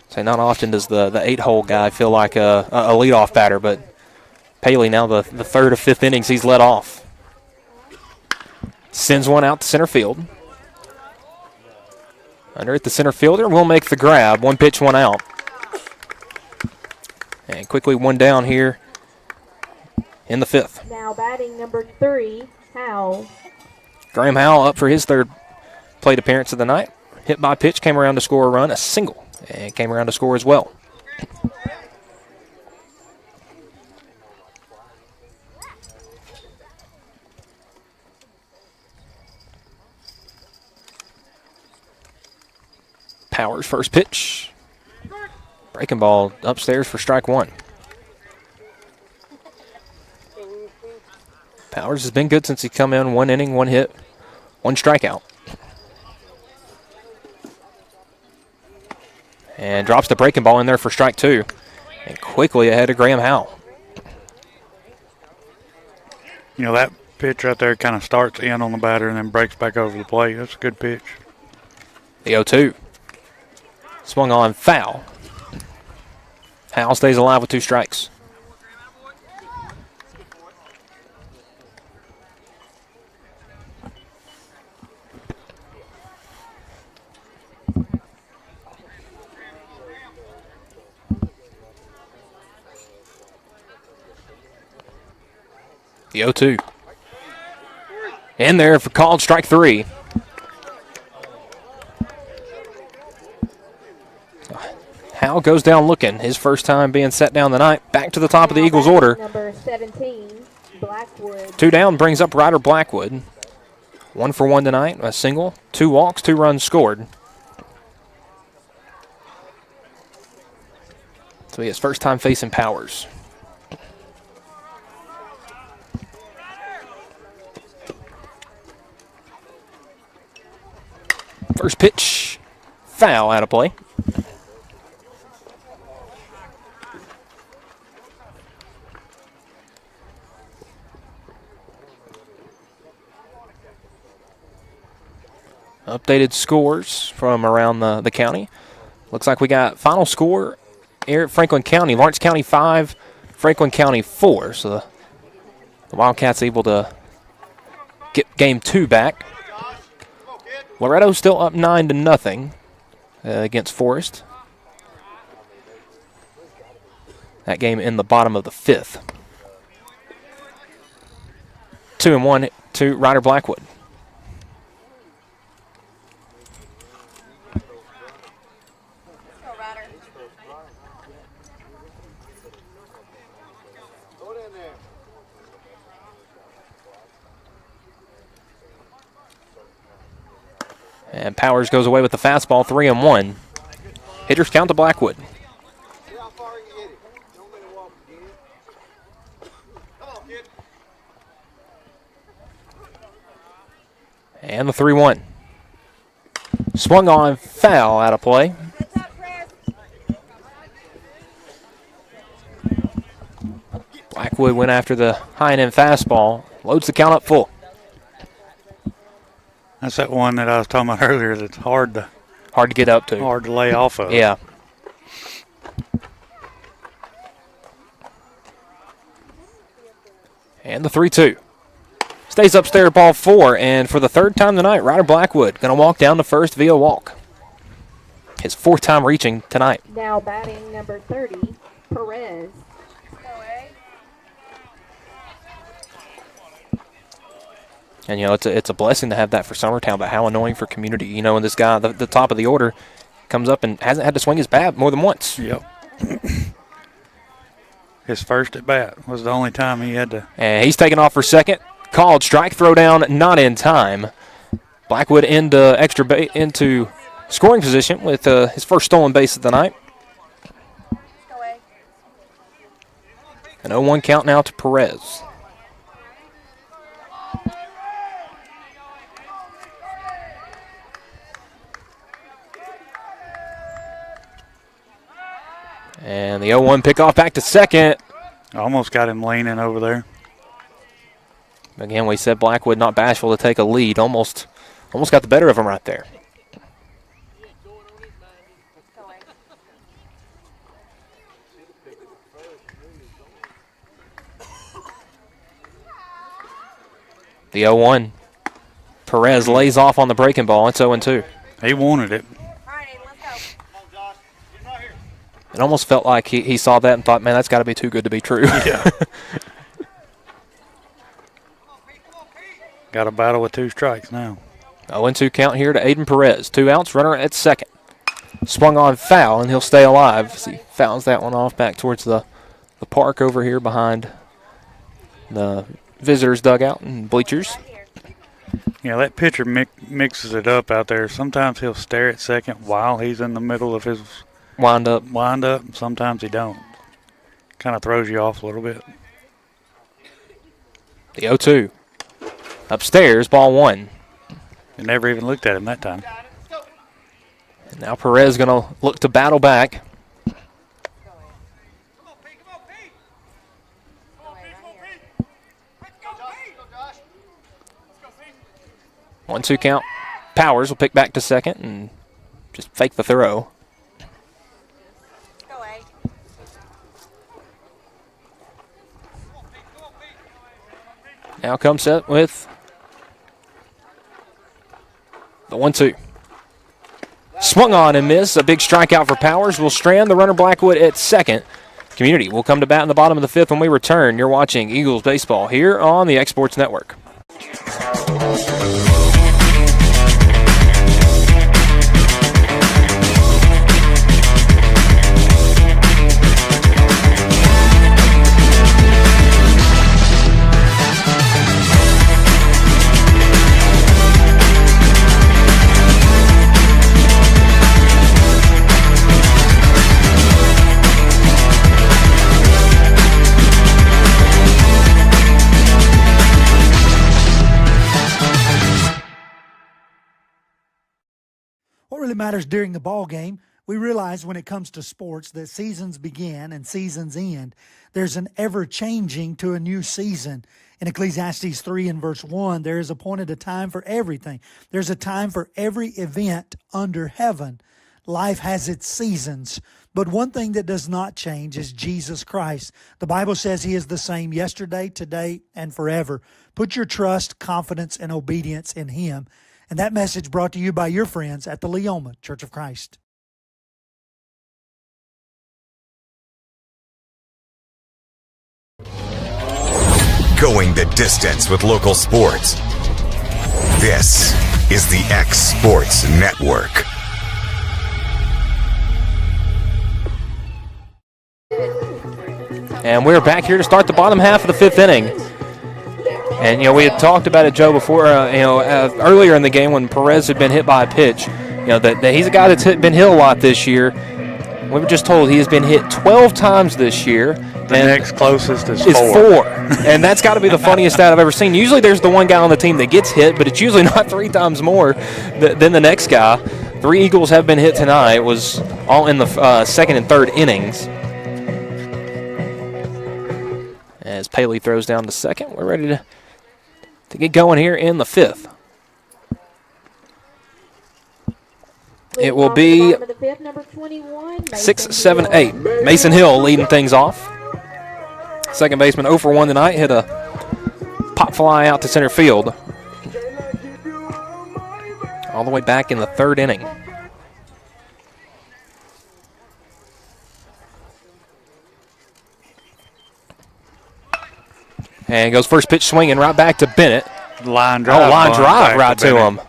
So not often does the 8-hole guy feel like a leadoff batter, but Paley now the third of fifth innings he's led off. Sends one out to center field. Under it, the center fielder will make the grab. One pitch, one out. And quickly one down here in the fifth. Now batting number 3, Howell. Graham Howell up for his third plate appearance of the night. Hit by pitch, came around to score a run, a single, and came around to score as well. Powers first pitch. Breaking ball upstairs for strike one. Powers has been good since he come in. One inning, one hit, one strikeout. And drops the breaking ball in there for strike two. And quickly ahead of Graham Howell. You know, that pitch right there kind of starts in on the batter and then breaks back over the plate. That's a good pitch. The 0-2. Swung on, foul. Howell stays alive with 2 strikes. The 0-2. In there for called strike 3. Howell goes down looking. His first time being set down the night. Back to the top of the Eagles order. Number 17, Blackwood. 2 down brings up Ryder Blackwood. 1 for 1 tonight. A single, 2 walks, 2 runs scored. So he has first time facing Powers. First pitch, foul out of play. Updated scores from around the county. Looks like we got final score here at Franklin County. Lawrence County 5, Franklin County 4. So the Wildcats able to get game 2 back. Loretto still up 9-0 against Forest. That game in the bottom of the 5th. 2-1 to Ryder Blackwood. And Powers goes away with the fastball, 3-1. Hitters count to Blackwood. And the 3-1. Swung on, foul out of play. Blackwood went after the high and in fastball. Loads the count up full. That's that one that I was talking about earlier that's hard to get up to. Hard to lay off of. Yeah. And the 3-2. Stays upstairs, ball 4, and for the third time tonight, Ryder Blackwood going to walk down to first via walk. His 4th time reaching tonight. Now batting number 30, Perez. And, you know, it's a blessing to have that for Summertown, but how annoying for community. You know, when this guy, the top of the order, comes up and hasn't had to swing his bat more than once. Yep. His first at bat was the only time he had to. And he's taken off for second. Called strike, throw down, not in time. Blackwood into scoring position with his first stolen base of the night. An 0-1 count now to Perez. And the 0-1 pickoff back to second. Almost got him leaning over there. Again, we said Blackwood not bashful to take a lead. Almost got the better of him right there. The 0-1. Perez lays off on the breaking ball. It's 0-2. He wanted it. It almost felt like he saw that and thought, man, that's got to be too good to be true. Yeah. Got a battle with 2 strikes now. 0-2 count here to Aiden Perez. 2 outs, runner at second. Swung on foul, and he'll stay alive as he fouls that one off back towards the park over here behind the visitors' dugout and bleachers. Yeah, that pitcher mixes it up out there. Sometimes he'll stare at second while he's in the middle of his wind up. Sometimes he don't. Kind of throws you off a little bit. The 0-2. Upstairs, ball 1. They never even looked at him that time. And now Perez going to look to battle back. One, 2 count. Powers will pick back to second and just fake the throw. Now comes set with the 1-2. Swung on and missed. A big strikeout for Powers will strand the runner Blackwood at second. Community will come to bat in the bottom of the 5th when we return. You're watching Eagles baseball here on the X Sports Network. What really matters during the ball game, we realize when it comes to sports that seasons begin and seasons end. There's an ever-changing to a new season. In Ecclesiastes 3 and verse 1, there is appointed a time for everything. There's a time for every event under heaven. Life has its seasons. But one thing that does not change is Jesus Christ. The Bible says he is the same yesterday, today, and forever. Put your trust, confidence, and obedience in him. And that message brought to you by your friends at the Leoma Church of Christ. Going the distance with local sports. This is the X Sports Network. And we're back here to start the bottom half of the 5th inning. And, we had talked about it, Joe, before, earlier in the game when Perez had been hit by a pitch, that he's a guy that's been hit a lot this year. We were just told he has been hit 12 times this year. The next closest is 4. And that's got to be the funniest stat I've ever seen. Usually there's the one guy on the team that gets hit, but it's usually not 3 times more than the next guy. 3 Eagles have been hit tonight. It was all in the 2nd and 3rd innings. As Paley throws down to second, we're ready to get going here in the 5th. It will be 6, 7, 8. Mason Hill leading things off. Second baseman 0 for 1 tonight. Hit a pop fly out to center field. All the way back in the 3rd inning. And goes first pitch swinging right back to Bennett. Line drive right to him.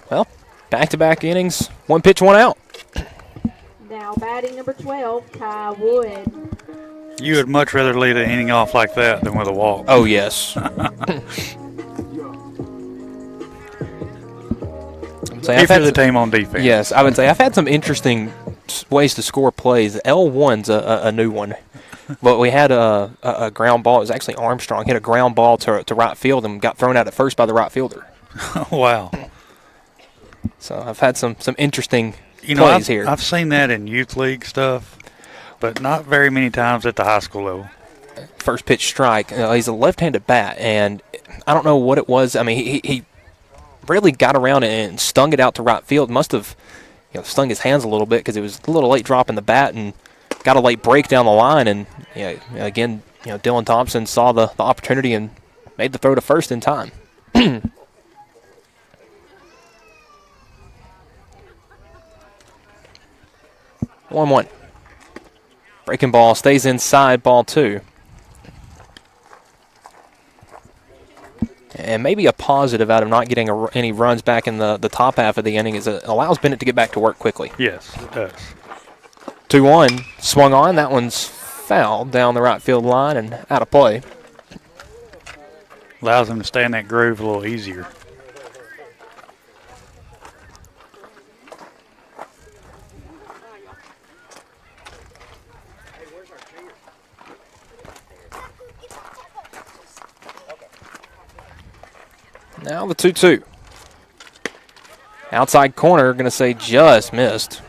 Well, back-to-back innings, 1 pitch, 1 out. Now batting number 12, Ty Wood. You would much rather lead an inning off like that than with a walk. Oh, yes. If you're the team on defense. Yes, I would say I've had some interesting ways to score plays. L1's a new one. But we had a ground ball. It was actually Armstrong. Hit a ground ball to right field and got thrown out at first by the right fielder. Wow. So I've had some interesting plays here. I've seen that in youth league stuff. but not very many times at the high school level. First pitch strike. He's a left-handed bat, and I don't know what it was. I mean, he really got around and stung it out to right field. Must have stung his hands a little bit because it was a little late dropping the bat and got a late break down the line. And again, Dylan Thompson saw the opportunity and made the throw to first in time. 1-1. Breaking ball stays inside, ball 2. And maybe a positive out of not getting any runs back in the top half of the inning is it allows Bennett to get back to work quickly. Yes, it does. 2-1. Swung on. That one's fouled down the right field line and out of play. Allows him to stay in that groove a little easier. Now the 2-2. Outside corner, going to say just missed.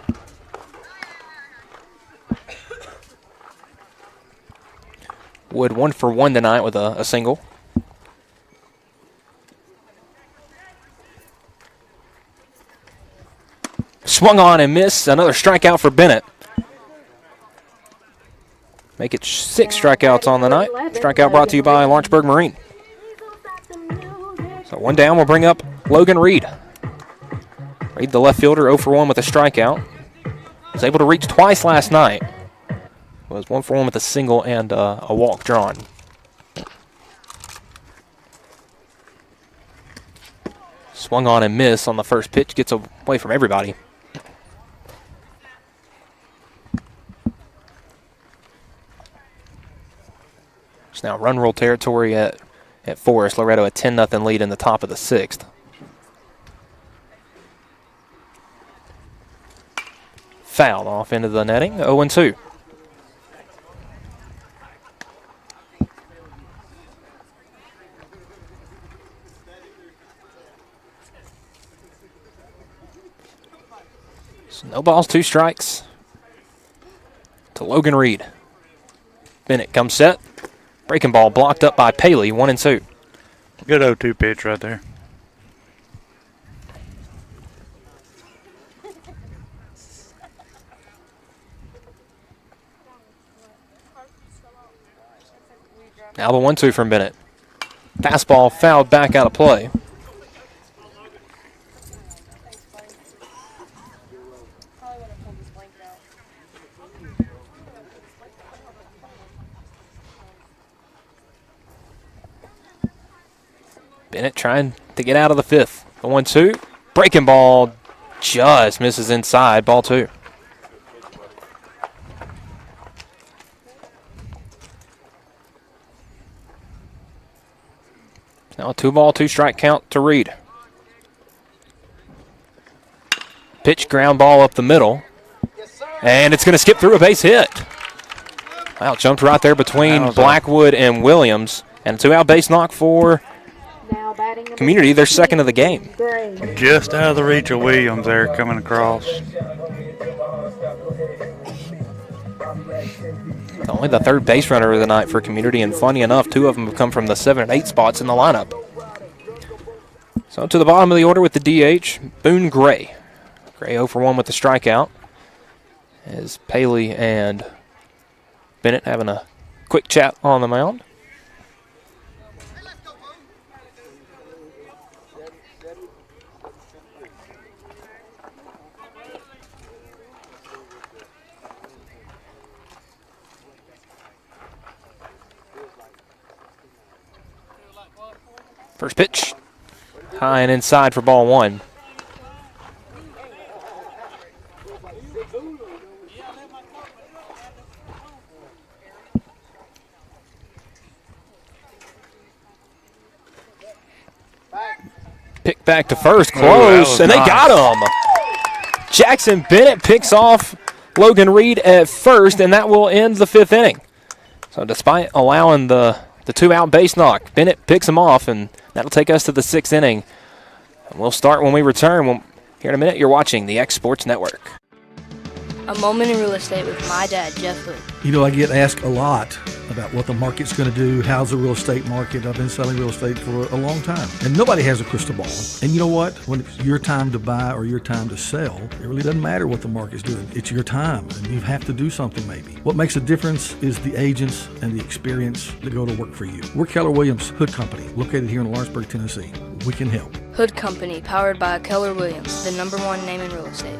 Wood 1 for 1 tonight with a single. Swung on and missed. Another strikeout for Bennett. Make it 6 strikeouts on the night. Strikeout brought to you by Lawrenceburg Marine. So 1 down, we'll bring up Logan Reed. Reed, the left fielder, 0 for 1 with a strikeout. Was able to reach twice last night. Was 1 for 1 with a single and a walk drawn. Swung on and missed on the first pitch. Gets away from everybody. It's now run rule territory at Forest. Loretto a 10-0 lead in the top of the 6th. Fouled off into the netting. 0-2. So no balls, 2 strikes to Logan Reed. Bennett comes set. Breaking ball blocked up by Paley, 1-2. Good 0-2 pitch right there. Now the 1-2 from Bennett. Fastball fouled back out of play. Bennett trying to get out of the 5th. The 1-2. Breaking ball just misses inside. Ball 2. Now a 2-ball, 2-strike count to Reed. Pitch ground ball up the middle. And it's going to skip through a base hit. Wow, jumped right there between Blackwood and Williams. And a 2-out base knock for Community, their second of the game. Just out of the reach of Williams there coming across. Only the 3rd base runner of the night for Community, and funny enough, 2 of them have come from the 7 and 8 spots in the lineup. So to the bottom of the order with the DH, Boone Gray. Gray 0 for 1 with the strikeout. As Paley and Bennett having a quick chat on the mound. First pitch, high and inside for ball 1. Pick back to first, close, and they got him. Jackson Bennett picks off Logan Reed at first, and that will end the 5th inning. So despite allowing the 2-out base knock, Bennett picks him off, and that'll take us to the 6th inning. And we'll start when we return. Here in a minute, you're watching the X Sports Network. A moment in real estate with my dad, Jeff Hood. You know, I get asked a lot about what the market's going to do. How's the real estate market? I've been selling real estate for a long time. And nobody has a crystal ball. And you know what? When it's your time to buy or your time to sell, it really doesn't matter what the market's doing. It's your time, and you have to do something maybe. What makes a difference is the agents and the experience that go to work for you. We're Keller Williams Hood Company, located here in Lawrenceburg, Tennessee. We can help. Hood Company, powered by Keller Williams, the #1 name in real estate.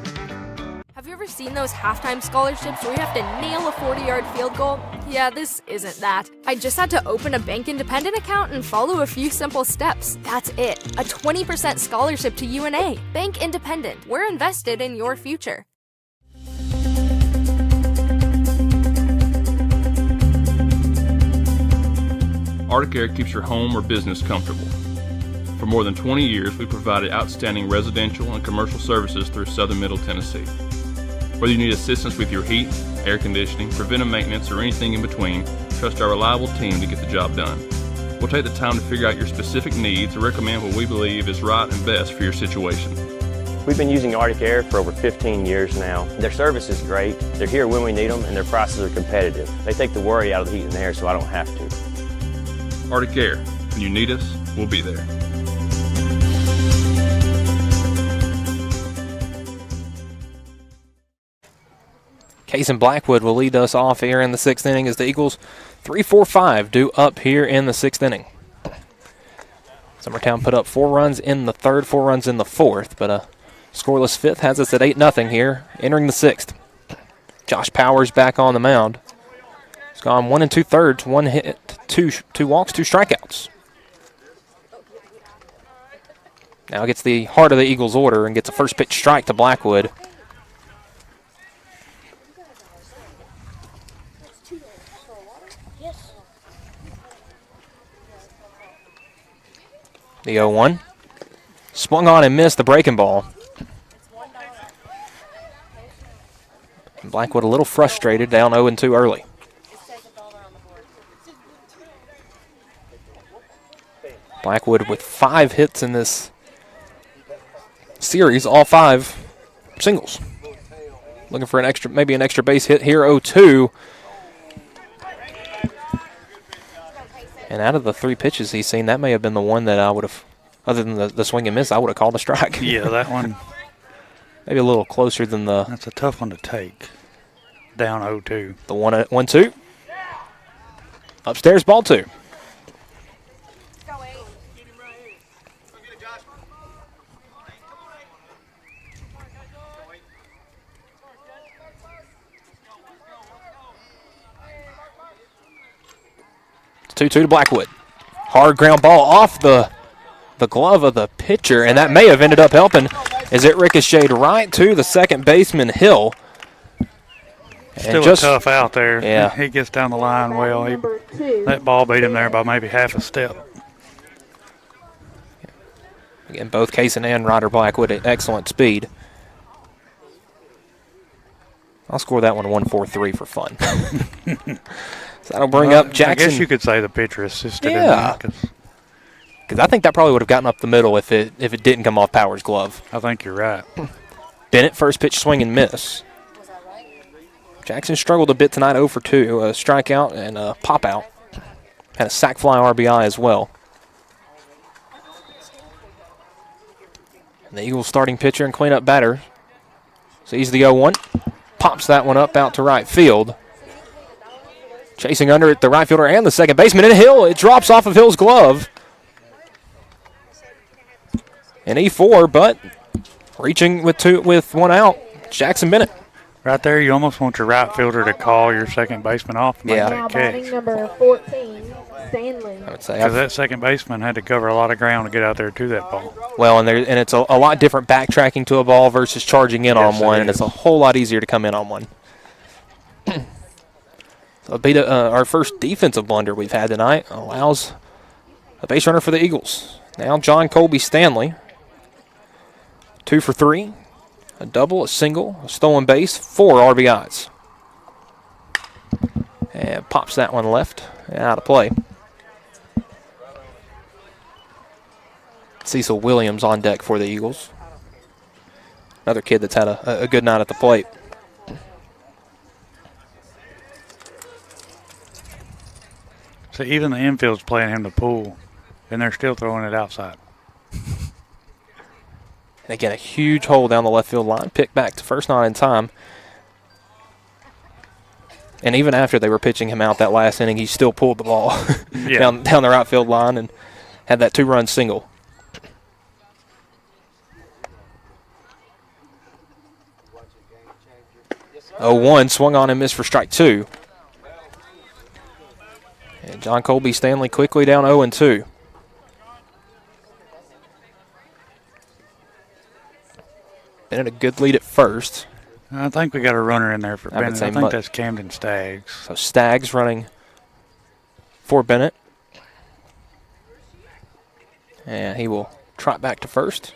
Have you ever seen those halftime scholarships where you have to nail a 40-yard field goal? Yeah, this isn't that. I just had to open a bank independent account and follow a few simple steps. That's it. A 20% scholarship to UNA. Bank Independent. We're invested in your future. Arctic Air keeps your home or business comfortable. For more than 20 years, we provided outstanding residential and commercial services through southern Middle Tennessee. Whether you need assistance with your heat, air conditioning, preventive maintenance, or anything in between, trust our reliable team to get the job done. We'll take the time to figure out your specific needs and recommend what we believe is right and best for your situation. We've been using Arctic Air for over 15 years now. Their service is great, they're here when we need them, and their prices are competitive. They take the worry out of the heat and air so I don't have to. Arctic Air. When you need us, we'll be there. Case and Blackwood will lead us off here in the 6th inning as the Eagles 3-4-5 due up here in the 6th inning. Summertown put up 4 runs in the 3rd, 4 runs in the 4th, but a scoreless 5th has us at 8-0 here, entering the 6th. Josh Powers back on the mound. He's gone 1 2/3, 1 hit, 2 walks, 2 strikeouts. Now gets the heart of the Eagles order and gets a first pitch strike to Blackwood. The 0-1. Swung on and missed the breaking ball. And Blackwood a little frustrated, down 0-2 early. Blackwood with 5 hits in this series, all 5 singles. Looking for maybe an extra base hit here, 0-2. And out of the 3 pitches he's seen, that may have been the one that I would have, other than the swing and miss, I would have called a strike. Yeah, that one. Maybe a little closer than the. That's a tough one to take. Down 0-2. The 1-2. Upstairs, ball 2. It's 2-2 to Blackwood. Hard ground ball off the glove of the pitcher, and that may have ended up helping as it ricocheted right to the second baseman, Hill. Still just tough out there. Yeah. He gets down the line well. That ball beat him there by maybe half a step. Again, both Kaysen and Ryder Blackwood at excellent speed. I'll score that one 1-4-3 for fun. So that'll bring up Jackson. I guess you could say the pitcher assisted in that. that. Because I think that probably would have gotten up the middle if it didn't come off Powers' glove. I think you're right. Bennett, first pitch swing and miss. Jackson struggled a bit tonight, 0 for 2. A strikeout and a pop out. Had a sac fly RBI as well. And the Eagles starting pitcher and cleanup batter. So he's the 0-1. Pops that one up out to right field. Chasing under it, the right fielder and the second baseman. And Hill, it drops off of Hill's glove. An E4, but reaching with 1 out, Jackson Bennett. Right there, you almost want your right fielder to call your second baseman off and make that catch. Number 14, Stanley. I would say because that second baseman had to cover a lot of ground to get out there to that ball. Well, and it's a lot different backtracking to a ball versus charging in on one, and it's a whole lot easier to come in on one. So our first defensive blunder we've had tonight allows a base runner for the Eagles. Now John Colby Stanley, 2 for 3, a double, a single, a stolen base, 4 RBIs. And pops that one left, out of play. Cecil Williams on deck for the Eagles. Another kid that's had a good night at the plate. So even the infield's playing him to pull, and they're still throwing it outside. And again, a huge hole down the left field line. Picked back to first, not in time. And even after they were pitching him out that last inning, he still pulled the ball down the right field line and had that 2-run single. Oh, 1 swung on and missed for strike 2. And John Colby Stanley quickly down 0-2. Bennett a good lead at first. I think we got a runner in there for I would Bennett. say I think that's Camden Staggs. So Staggs running for Bennett. And he will trot back to first.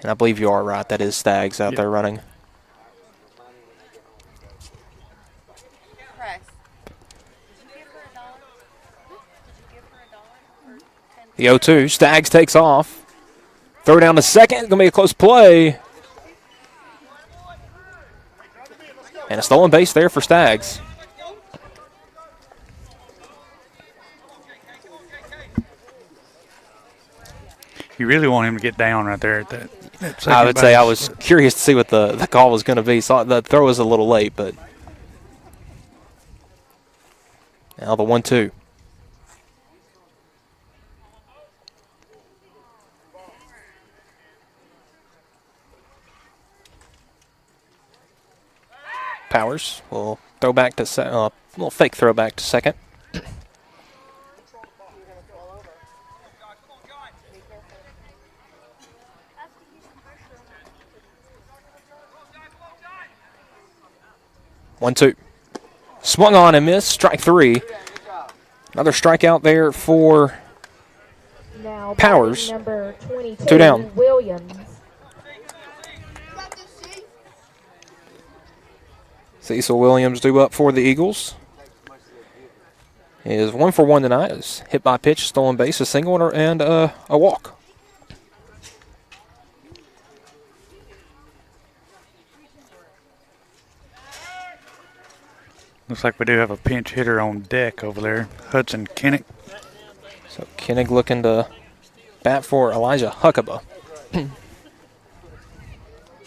And I believe you are right. That is Staggs out there running. The 0-2. Staggs takes off. Throw down to second. It's going to be a close play. And a stolen base there for Staggs. You really want him to get down right there at that second I would base. say I was curious to see what the call was going to be. So the throw was a little late, but now the 1-2. Powers will throw back to little fake throw back to second. One, two. Swung on and missed. Strike 3. Another strikeout there for Powers. Number 22, 2 down. Williams. Cecil Williams due up for the Eagles. He is 1 for 1 tonight. Is hit by pitch, stolen base, a single, and a walk. Looks like we do have a pinch hitter on deck over there, Hudson Kinnick. So Kinnick looking to bat for Elijah Huckabee.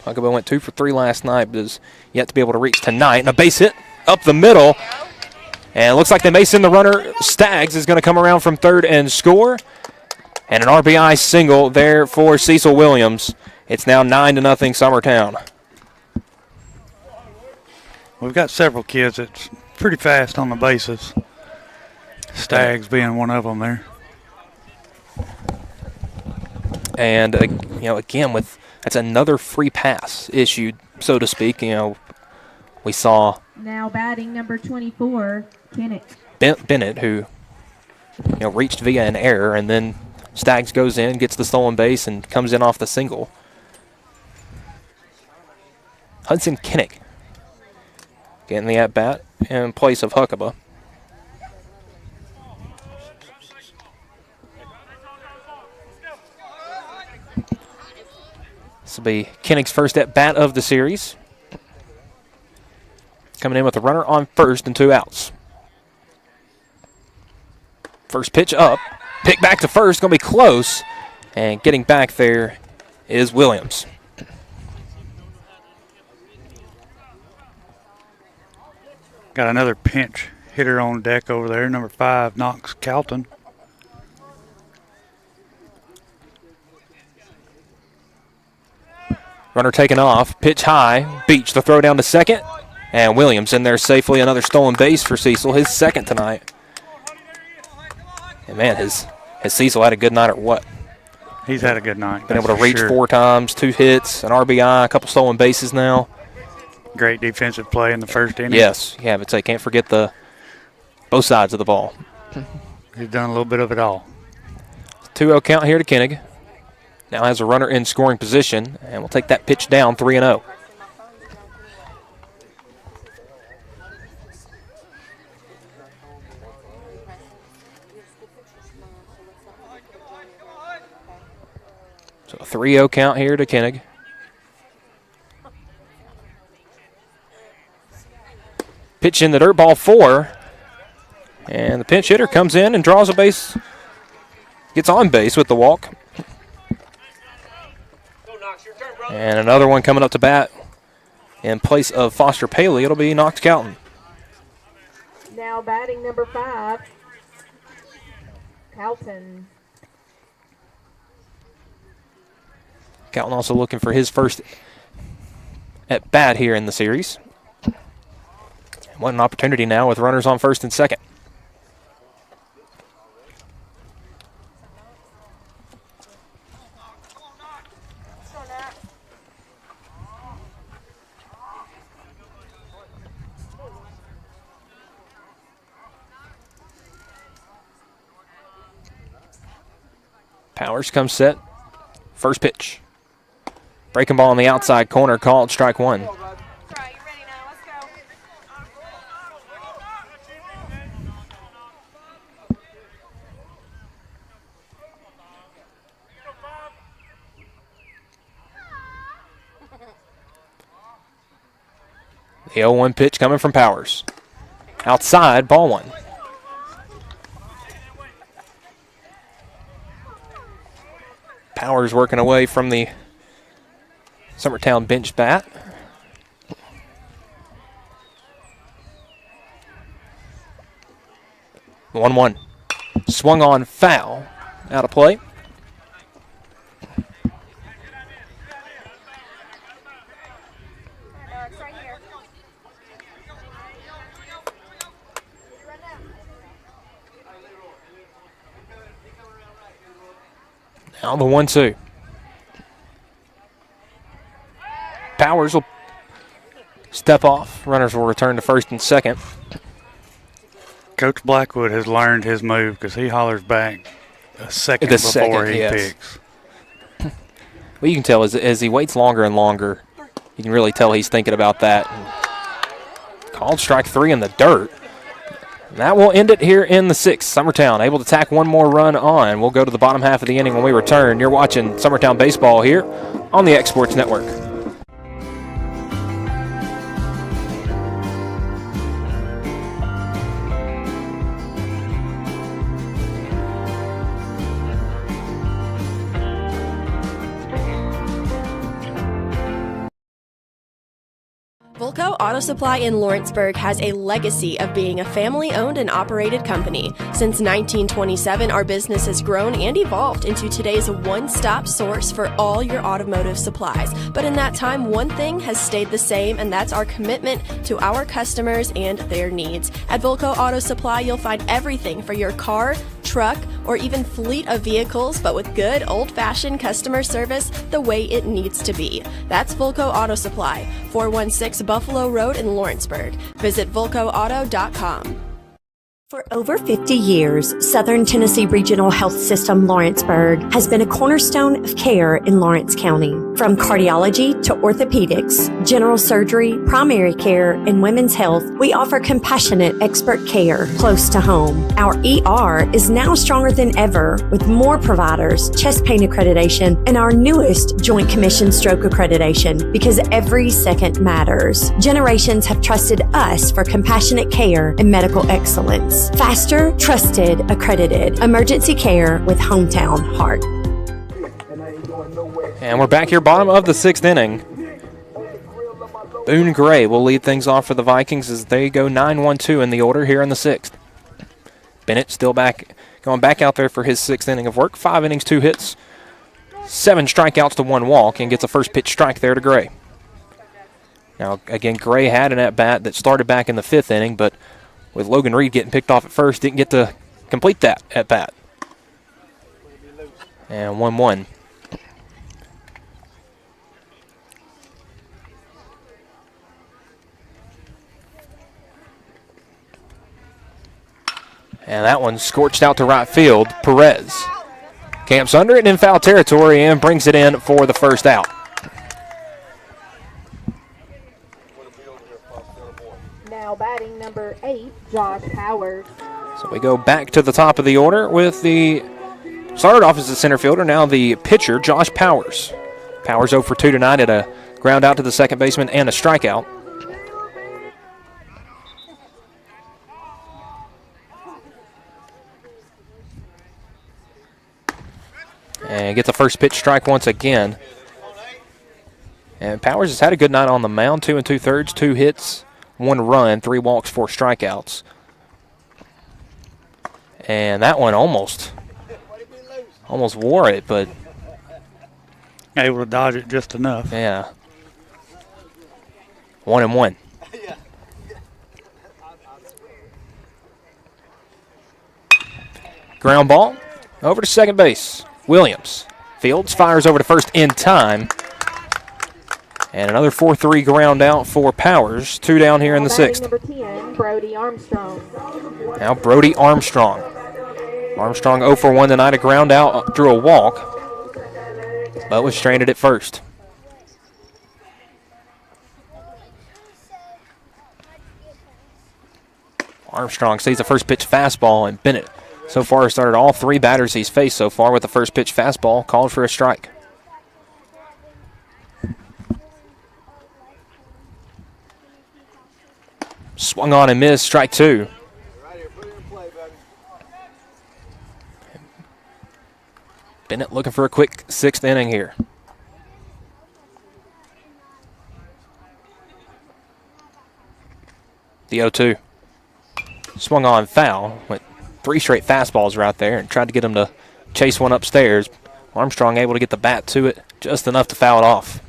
Huckabee went 2 for 3 last night, but is yet to be able to reach tonight. And a base hit up the middle. And it looks like they may send the runner. Staggs is going to come around from third and score. And an RBI single there for Cecil Williams. It's now 9-0 Summertown. We've got several kids that's pretty fast on the bases. Staggs being one of them there. And, again, that's another free pass issued, so to speak. We saw Now batting number 24, Kinnick. Bennett, who reached via an error, and then Staggs goes in, gets the stolen base, and comes in off the single. Hudson Kinnick getting the at-bat in place of Huckabee. This will be Kinnick's first at-bat of the series. Coming in with a runner on first and 2 outs. First pitch up. Pick back to first. Going to be close. And getting back there is Williams. Got another pinch hitter on deck over there, number 5, Knox Calton. Runner taken off. Pitch high. Beach the throw down to second. And Williams in there safely. Another stolen base for Cecil. His second tonight. And, man, has Cecil had a good night or what? He's had a good night. Been able to reach 4 times, 2 hits, an RBI, a couple stolen bases now. Great defensive play in the first inning. Yes, yeah, but can't forget both sides of the ball. He's done a little bit of it all. 2-0 count here to Kinnick. Now has a runner in scoring position, and we'll take that pitch down 3-0. So a 3-0 count here to Kinnick. Pitch in the dirt, ball 4. And the pinch hitter comes in and draws a base, gets on base with the walk. And another one coming up to bat in place of Foster Paley. It'll be Knox Calton. Now batting number 5, Calton. Calton also looking for his first at bat here in the series. What an opportunity now with runners on first and second. Powers comes set. First pitch. Breaking ball on the outside corner, called strike one. The 0-1 pitch coming from Powers. Outside, ball one. Powers working away from the Summertown bench bat. The 1-1. Swung on, foul. Out of play. Now the 1-2. Powers will step off. Runners will return to first and second. Coach Blackwood has learned his move because he hollers back a second before he picks. Well, you can tell as he waits longer and longer, you can really tell he's thinking about that. And called strike 3 in the dirt. And that will end it here in the 6th. Summertown able to tack one more run on. We'll go to the bottom half of the inning when we return. You're watching Summertown Baseball here on the X Sports Network. Volco Auto Supply in Lawrenceburg has a legacy of being a family-owned and operated company. Since 1927, our business has grown and evolved into today's one-stop source for all your automotive supplies. But in that time, one thing has stayed the same, and that's our commitment to our customers and their needs. At Volco Auto Supply, you'll find everything for your car, truck, or even fleet of vehicles, but with good old-fashioned customer service the way it needs to be. That's Volco Auto Supply, 416 Buffalo Road in Lawrenceburg. Visit VolcoAuto.com. For over 50 years, Southern Tennessee Regional Health System Lawrenceburg has been a cornerstone of care in Lawrence County. From cardiology to orthopedics, general surgery, primary care, and women's health, we offer compassionate expert care close to home. Our ER is now stronger than ever with more providers, chest pain accreditation, and our newest Joint Commission stroke accreditation because every second matters. Generations have trusted us for compassionate care and medical excellence. Faster, trusted, accredited. Emergency care with hometown heart. And we're back here, bottom of the 6th inning. Boone Gray will lead things off for the Vikings as they go 9-1-2 in the order here in the 6th. Bennett still going back out there for his 6th inning of work. 5 innings, 2 hits, 7 strikeouts to 1 walk, and gets a first pitch strike there to Gray. Now, again, Gray had an at-bat that started back in the 5th inning, but with Logan Reed getting picked off at first, didn't get to complete that at-bat. And 1-1. And that one scorched out to right field. Perez camps under it in foul territory and brings it in for the first out. Now batting number 8, Josh Powers. So we go back to the top of the order with the started off as the center fielder, now the pitcher, Josh Powers. Powers 0 for 2 tonight at a ground out to the second baseman and a strikeout. And gets a first pitch strike once again. And Powers has had a good night on the mound, 2 2/3, 2 hits, 1 run, 3 walks, 4 strikeouts. And that one almost wore it, but able to dodge it just enough. yeah. 1-1. Ground ball over to second base. Williams. Fields fires over to first in time. And another 4-3 ground out for Powers. 2 down here in the 6th. Number 10, Brody Armstrong. Now Brody Armstrong. Armstrong 0 for 1 tonight. A ground out, drew a walk, but was stranded at first. Armstrong sees the first pitch fastball, and Bennett so far has started all 3 batters he's faced so far with the first pitch fastball called for a strike. Swung on and missed, strike 2. Bennett looking for a quick 6th inning here. The 0-2. Swung on foul. Went 3 straight fastballs right there and tried to get him to chase one upstairs. Armstrong able to get the bat to it just enough to foul it off.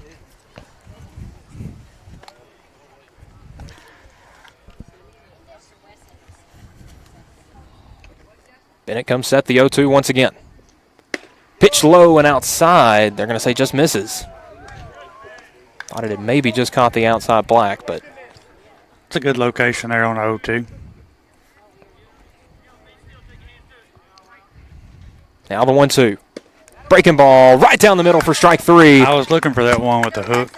Bennett comes set, the 0-2 once again. Pitch low and outside. They're going to say just misses. Thought it had maybe just caught the outside black, but it's a good location there on 0-2. Now the 1-2. Breaking ball right down the middle for strike 3. I was looking for that one with the hook.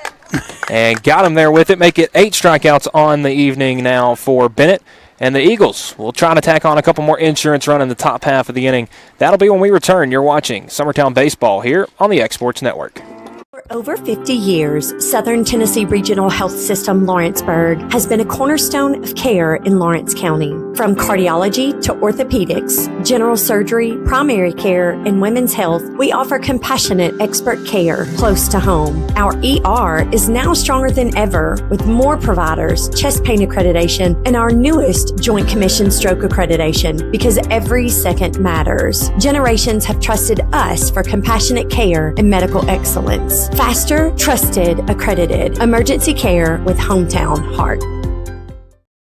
And got him there with it. Make it 8 strikeouts on the evening now for Bennett. And the Eagles will try to tack on a couple more insurance run in the top half of the inning. That'll be when we return. You're watching Summertown Baseball here on the X Sports Network. For over 50 years, Southern Tennessee Regional Health System Lawrenceburg has been a cornerstone of care in Lawrence County. From cardiology to orthopedics, general surgery, primary care, and women's health, we offer compassionate expert care close to home. Our ER is now stronger than ever with more providers, chest pain accreditation, and our newest Joint Commission stroke accreditation because every second matters. Generations have trusted us for compassionate care and medical excellence. Faster, trusted, accredited. Emergency care with hometown heart.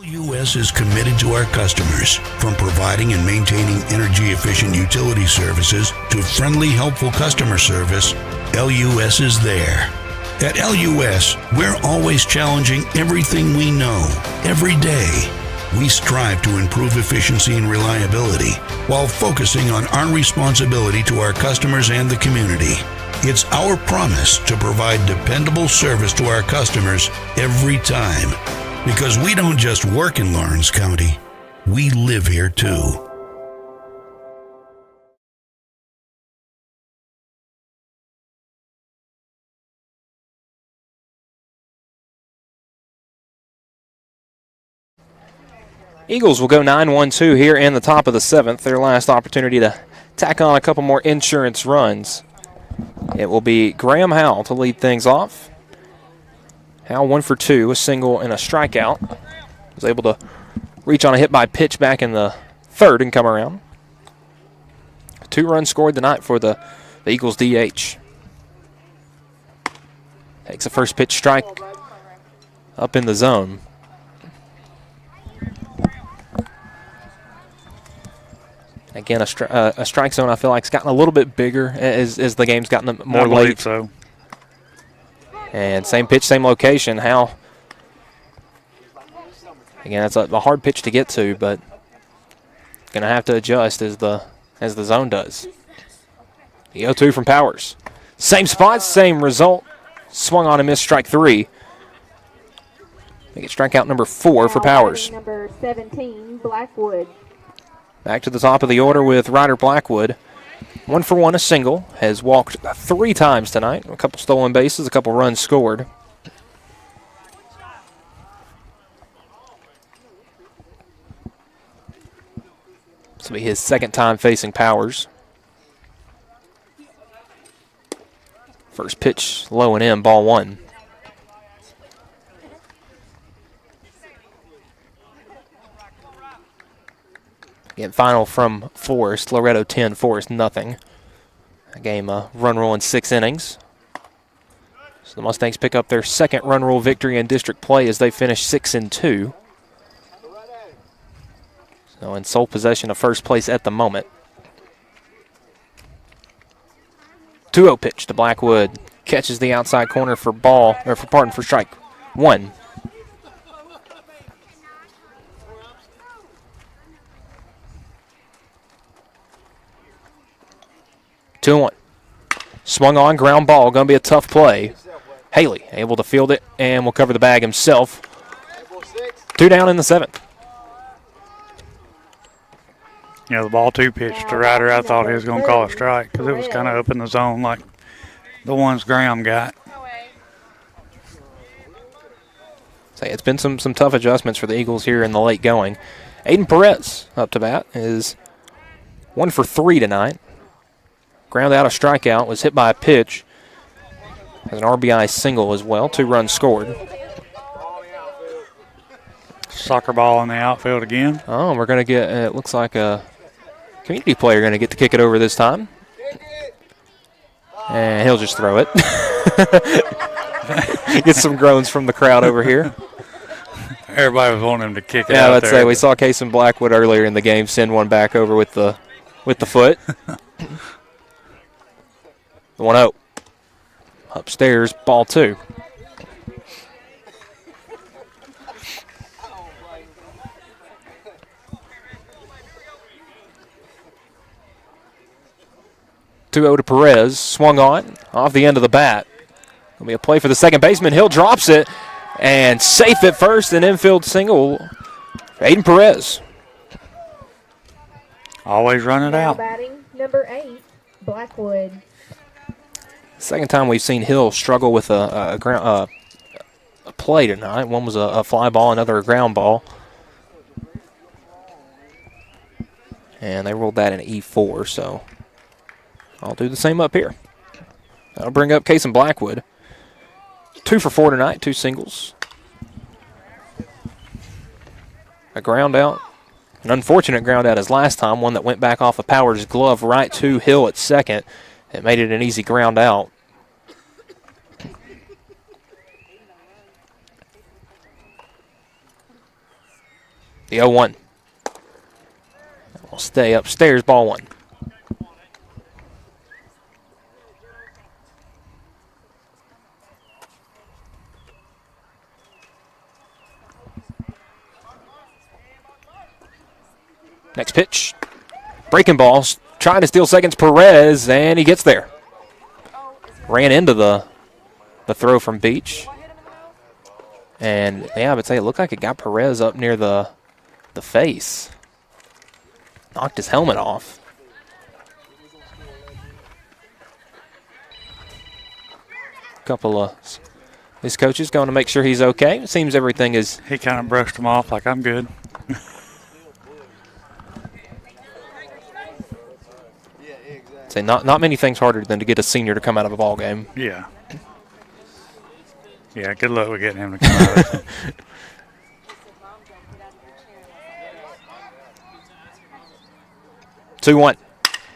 LUS is committed to our customers, from providing and maintaining energy-efficient utility services to friendly, helpful customer service. LUS is there. At LUS, we're always challenging everything we know, every day. We strive to improve efficiency and reliability while focusing on our responsibility to our customers and the community. It's our promise to provide dependable service to our customers every time. Because we don't just work in Lawrence County, we live here too. Eagles will go 9-1-2 here in the top of the 7th. Their last opportunity to tack on a couple more insurance runs. It will be Graham Howell to lead things off. Howell 1 for 2, a single and a strikeout. Was able to reach on a hit by pitch back in the 3rd and come around. 2 runs scored tonight for the Eagles DH. Takes a first pitch strike up in the zone. Again, a strike zone I feel like has gotten a little bit bigger as the game's gotten more late. I believe so. And same pitch, same location. How? Again, that's a hard pitch to get to, but going to have to adjust as the zone does. The 0-2 from Powers. Same spot, same result. Swung on and missed strike 3. Make it strikeout number 4 for Powers. Number 17, Blackwood. Back to the top of the order with Ryder Blackwood. 1 for 1, a single. Has walked 3 times tonight. A couple stolen bases, a couple runs scored. This will be his 2nd time facing Powers. First pitch low and in, ball one. Again, final from Forest. Loretto 10, Forest nothing. A game run rule in 6 innings. So the Mustangs pick up their second run rule victory in district play as they finish 6-2. So in sole possession of first place at the moment. 2-0 pitch to Blackwood. Catches the outside corner for for strike one. Two and one. Swung on, ground ball. Going to be a tough play. Haley able to field it and will cover the bag himself. 2 down in the 7th. Yeah, the ball 2 pitch to Ryder. I thought he was going to call a strike because it was kind of up in the zone like the ones Graham got. So it's been some tough adjustments for the Eagles here in the late going. Aiden Perez up to bat is 1 for 3 tonight. Ground out a strikeout, was hit by a pitch. Has an RBI single as well, 2 runs scored. Soccer ball in the outfield again. Oh, we're going to get, it looks like a community player going to get to kick it over this time. And he'll just throw it. Get some groans from the crowd over here. Everybody was wanting him to kick it out there. Yeah, let's say we saw Kason Blackwood earlier in the game send one back over with the foot. 1-0. Upstairs, ball 2. To Perez, swung on, off the end of the bat. There'll be a play for the second baseman. Hill drops it, and safe at first, an infield single. Aiden Perez. Always run it out. Batting number 8, Blackwood. Second time we've seen Hill struggle with a play tonight. One was a fly ball, another a ground ball. And they rolled that in E4, so I'll do the same up here. That'll bring up Kason Blackwood. 2 for 4 tonight, 2 singles. A ground out. An unfortunate ground out as last time, one that went back off of Power's glove right to Hill at second. It made it an easy ground out. The 0-1. We'll stay upstairs, ball 1. Next pitch. Breaking balls. Trying to steal seconds, Perez, and he gets there. Ran into the throw from Beach. And, yeah, I would say it looked like it got Perez up near the face. Knocked his helmet off. Couple of these coaches going to make sure he's okay. It seems everything is. He kind of brushed him off like, I'm good. Say not many things harder than to get a senior to come out of a ball game. Yeah. Yeah, good luck with getting him to come out. 2-1.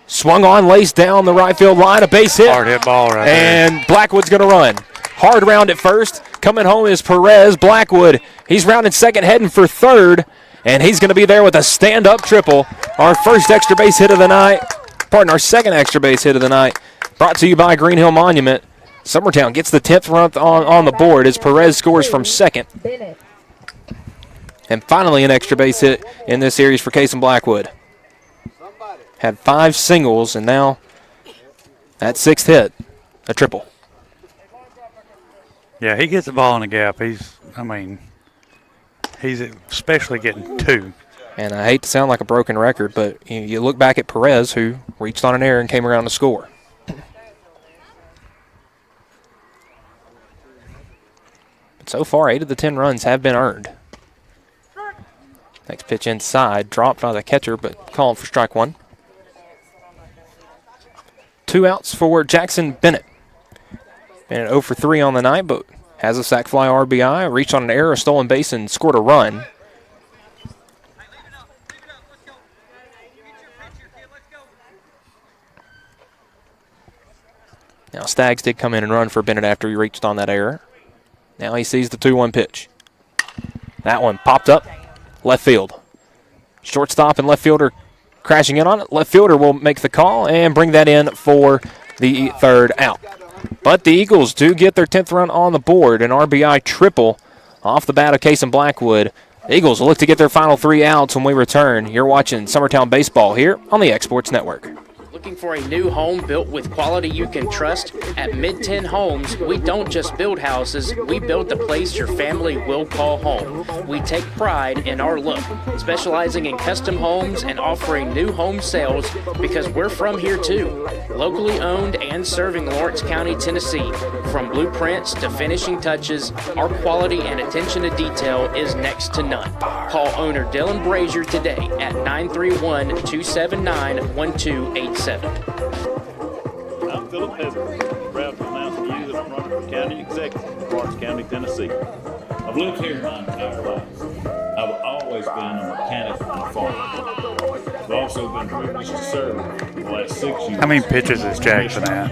Swung on, laced down the right field line, a base hit. Hard hit ball right and there. Blackwood's going to run. Hard round at first. Coming home is Perez. Blackwood, he's rounding second, heading for third, and he's going to be there with a stand-up triple. Our first extra base hit of the night. Our second extra base hit of the night. Brought to you by Green Hill Monument. Summertown gets the 10th run on the board as Perez scores from second. And finally an extra base hit in this series for Kason Blackwood. Had 5 singles, and now that 6th hit, a triple. Yeah, he gets the ball in the gap. He's especially getting 2. And I hate to sound like a broken record, but you look back at Perez, who reached on an error and came around to score. But so far, 8 of the 10 runs have been earned. Next pitch inside, dropped by the catcher, but called for strike 1. 2 outs for Jackson Bennett. Bennett 0 for 3 on the night, but has a sac fly RBI, reached on an error, stolen base, and scored a run. Now Staggs did come in and run for Bennett after he reached on that error. Now he sees the 2-1 pitch. That one popped up, left field. Shortstop and left fielder crashing in on it. Left fielder will make the call and bring that in for the third out. But the Eagles do get their 10th run on the board, an RBI triple off the bat of Cason Blackwood. The Eagles will look to get their final 3 outs when we return. You're watching Summertown Baseball here on the Exports Network. Looking for a new home built with quality you can trust? At Mid-10 Homes, we don't just build houses, we build the place your family will call home. We take pride in our look, specializing in custom homes and offering new home sales because we're from here too. Locally owned and serving Lawrence County, Tennessee. From blueprints to finishing touches, our quality and attention to detail is next to none. Call owner Dylan Brazier today at 931-279-1287. I'm Philip Heather, proud to announce to you that I'm running for county executive in Lawrence County, Tennessee. I've lived here my entire life. I've always been a mechanic and a farmer. I've also been privileged to serve for the last 6 years. How many pitches is Jackson at?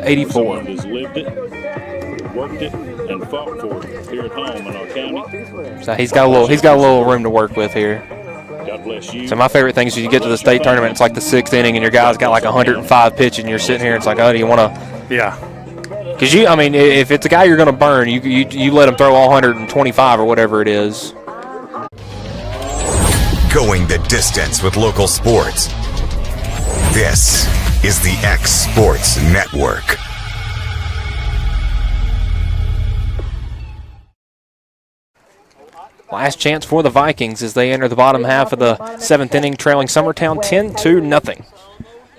84. Someone who's lived it, worked it, and fought for it here at home in our county. So he's got a little room to work with here. God bless you. So my favorite thing is you get to the state tournament, it's like the 6th inning, and your guy's got like 105 pitches, and you're sitting here, it's like, oh, do you want to? Yeah. Because if it's a guy you're going to burn, you let him throw all 125 or whatever it is. Going the distance with local sports. This is the X Sports Network. Last chance for the Vikings as they enter the bottom half of the 7th inning, trailing Summertown 10-0.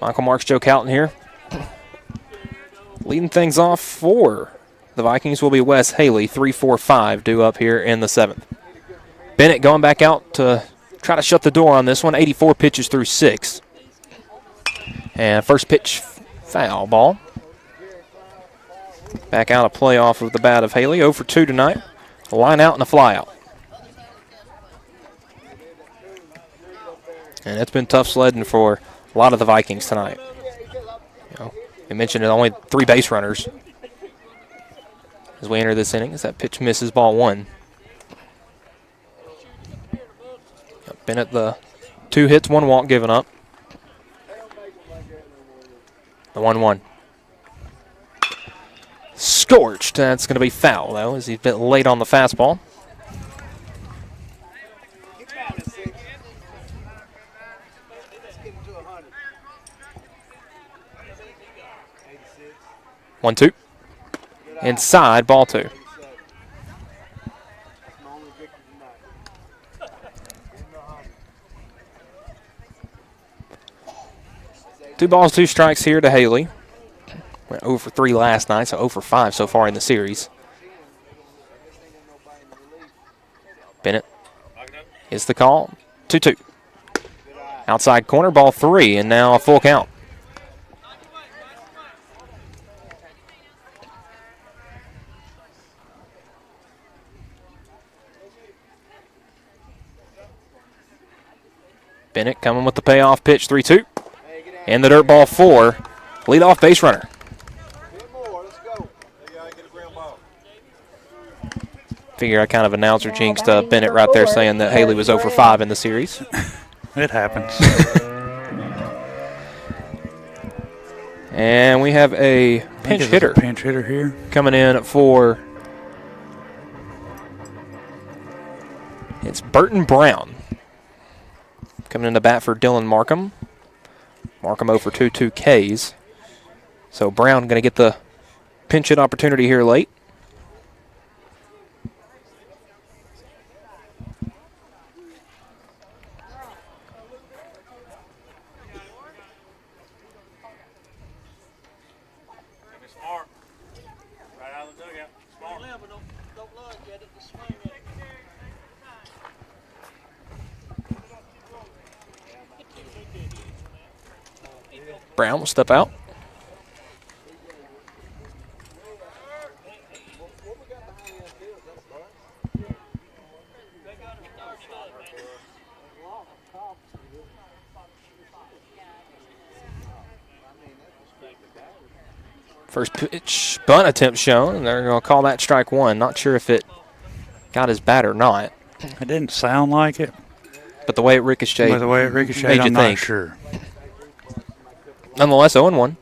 Michael Marks, Joe Calton here. Leading things off for the Vikings will be Wes Haley, 3-4-5, due up here in the 7th. Bennett going back out to try to shut the door on this one. 84 pitches through 6. And first pitch, foul ball. Back out of play off of the bat of Haley. 0 for 2 tonight. A line out and a fly out. And it's been tough sledding for a lot of the Vikings tonight. We mentioned only 3 base runners as we enter this inning. As that pitch misses, ball 1. Bennett, the 2 hits, 1 walk given up. The 1-1. Scorched. That's going to be foul, though, as he's a bit late on the fastball. 1-2. Inside, ball 2. Two balls, 2 strikes here to Haley. Went 0 for 3 last night, so 0 for 5 so far in the series. Bennett is the call. 2-2. Outside corner, ball 3, and now a full count. Bennett coming with the payoff pitch, 3-2. And the dirt ball 4, leadoff base runner. Figure I kind of announcer jinxed Bennett right there saying that Haley was 0 for 5 in the series. It happens. And we have a pinch hitter. Pinch hitter here. Coming in for, it's Burton Brown. Coming in to bat for Dylan Markham. Markham 0 for 2 Ks. So Brown going to get the pinch hit opportunity here late. Brown will step out. First pitch, bunt attempt shown, and they're going to call that strike one. Not sure if it got his bat or not. It didn't sound like it. But the way it ricocheted, made you I'm think. not sure. Nonetheless, 0-1.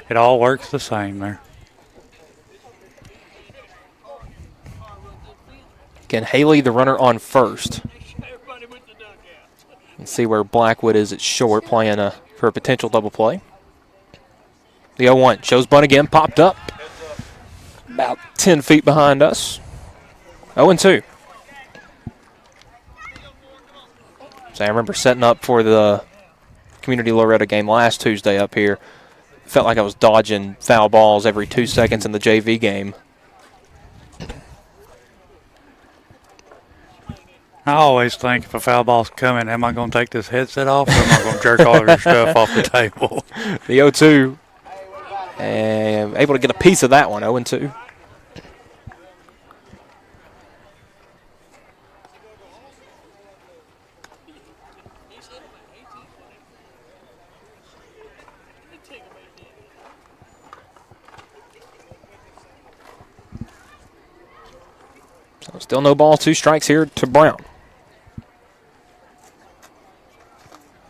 It all works the same there. Again, Haley, the runner on first. And see where Blackwood is at short, playing for a potential double play. The 0-1 shows bunt again, popped up about 10 feet behind us. 0-2. So I remember setting up for the Community Loretta game last Tuesday up here. Felt like I was dodging foul balls every 2 seconds in the JV game. I always think if a foul ball's coming, am I going to take this headset off or am I going to jerk all of your stuff off the table? The 0-2. And able to get a piece of that one, 0-2. So still no balls, 2 strikes here to Brown.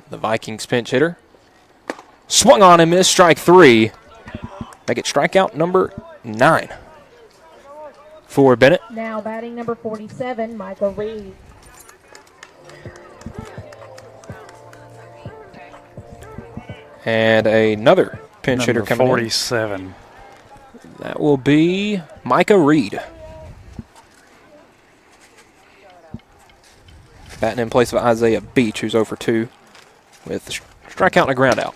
The Vikings pinch hitter. Swung on and missed, strike 3. Make it strikeout number 9 for Bennett. Now batting number 47, Michael Reed. And another pinch hitter coming 47. in. That will be Micah Reed. Batting in place of Isaiah Beach, who's 0 for 2 with strikeout and a ground out.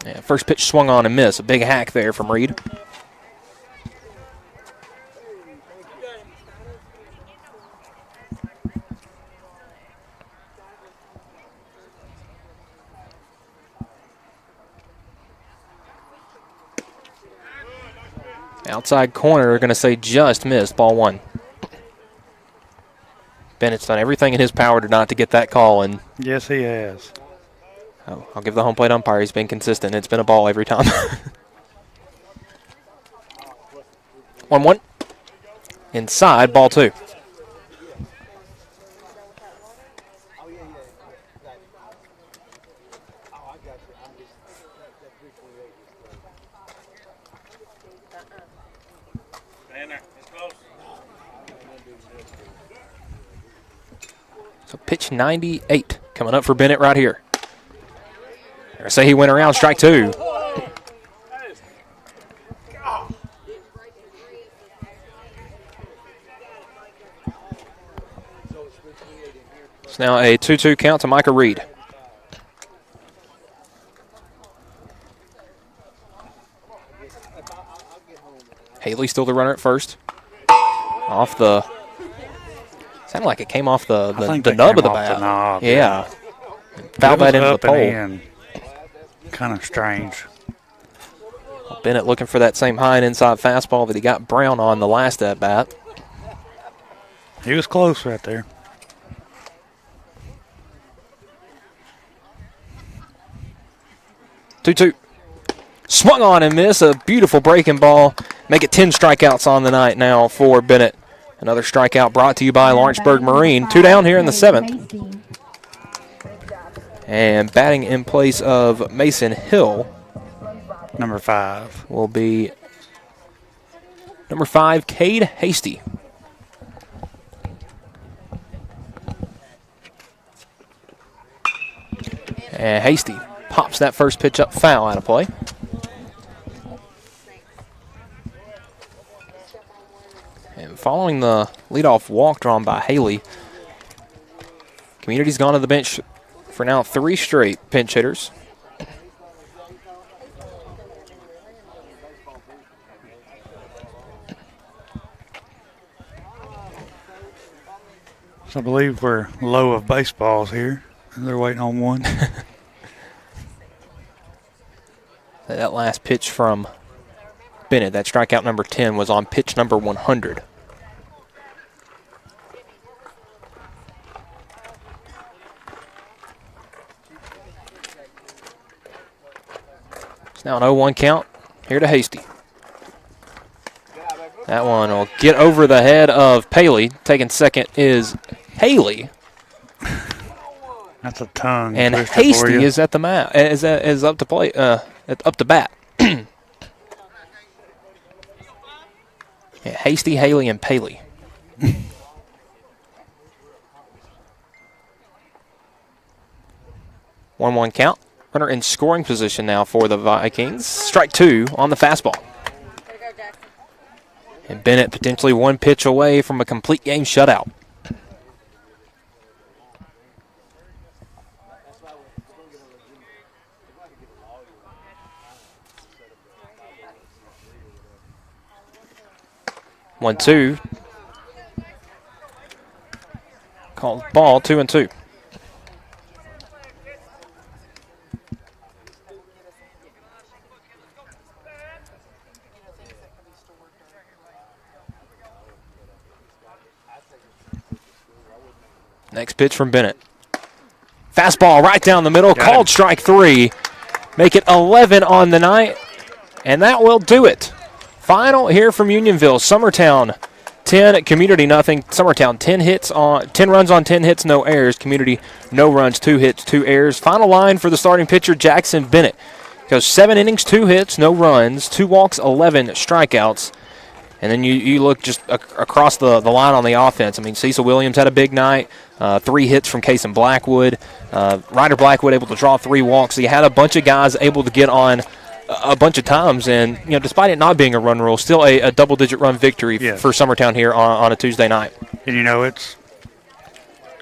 Yeah, first pitch swung on and missed. A big hack there from Reed. Outside corner, going to say just missed. Ball 1. Bennett's done everything in his power to get that call. And yes, he has. I'll give the home plate umpire. He's been consistent. It's been a ball every time. 1-1. Inside, ball 2. So pitch 98 coming up for Bennett right here. I say he went around, strike 2. It's now a 2-2 count to Micah Reed. Haley still the runner at first. Off the... Sounded like it came off the nub of the bat. Knob, yeah. Foul that into the pole. Kind of strange. Bennett looking for that same high and inside fastball that he got Brown on the last at bat. He was close right there. Two. Swung on and missed. A beautiful breaking ball. Make it 10 strikeouts on the night now for Bennett. Another strikeout brought to you by Lawrenceburg Marine. 2 down here in the 7th. And batting in place of Mason Hill. Number 5. Will be number 5, Cade Hasty. And Hasty pops that first pitch up foul out of play. And following the leadoff walk drawn by Haley, Community's gone to the bench for now 3 straight pinch hitters. So I believe we're low of baseballs here. They're waiting on one. That last pitch from Bennett, that strikeout number 10, was on pitch number 100. Now an 0-1 count here to Hasty. That one will get over the head of Paley. Taking second is Haley. That's a tongue. And twister Hasty for you. is at the mat. Is up to play. Up to bat. Yeah, Hasty, Haley, and Paley. 1-1 count. Runner in scoring position now for the Vikings. Strike 2 on the fastball. And Bennett potentially one pitch away from a complete game shutout. One, two. Called ball, 2-2. Next pitch from Bennett. Fastball right down the middle, called strike 3. Make it 11 on the night, and that will do it. Final here from Unionville. Summertown 10, Community nothing. Summertown 10 runs on 10 hits, no errors. Community no runs, 2 hits, 2 errors. Final line for the starting pitcher, Jackson Bennett. Goes 7 innings, 2 hits, no runs, 2 walks, 11 strikeouts. And then you look just across the line on the offense. I mean, Cecil Williams had a big night. 3 hits from Case and Blackwood. Ryder Blackwood able to draw 3 walks. So you had a bunch of guys able to get on a bunch of times. And, you know, despite it not being a run rule, still a double-digit run victory for Summertown here on a Tuesday night. And, you know, it's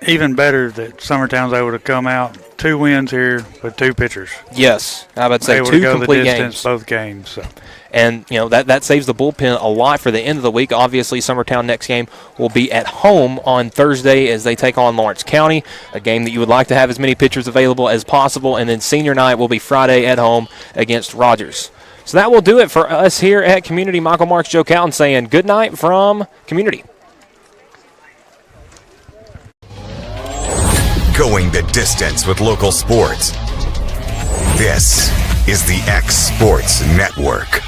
even better that Summertown's able to come out 2 wins here with 2 pitchers. Yes, I would say able 2 to go complete the distance games. Both games. So. And, you know, that saves the bullpen a lot for the end of the week. Obviously, Summertown next game will be at home on Thursday as they take on Lawrence County, a game that you would like to have as many pitchers available as possible. And then senior night will be Friday at home against Rogers. So that will do it for us here at Community. Michael Marks, Joe Cowton saying good night from Community. Going the distance with local sports. This is the X Sports Network.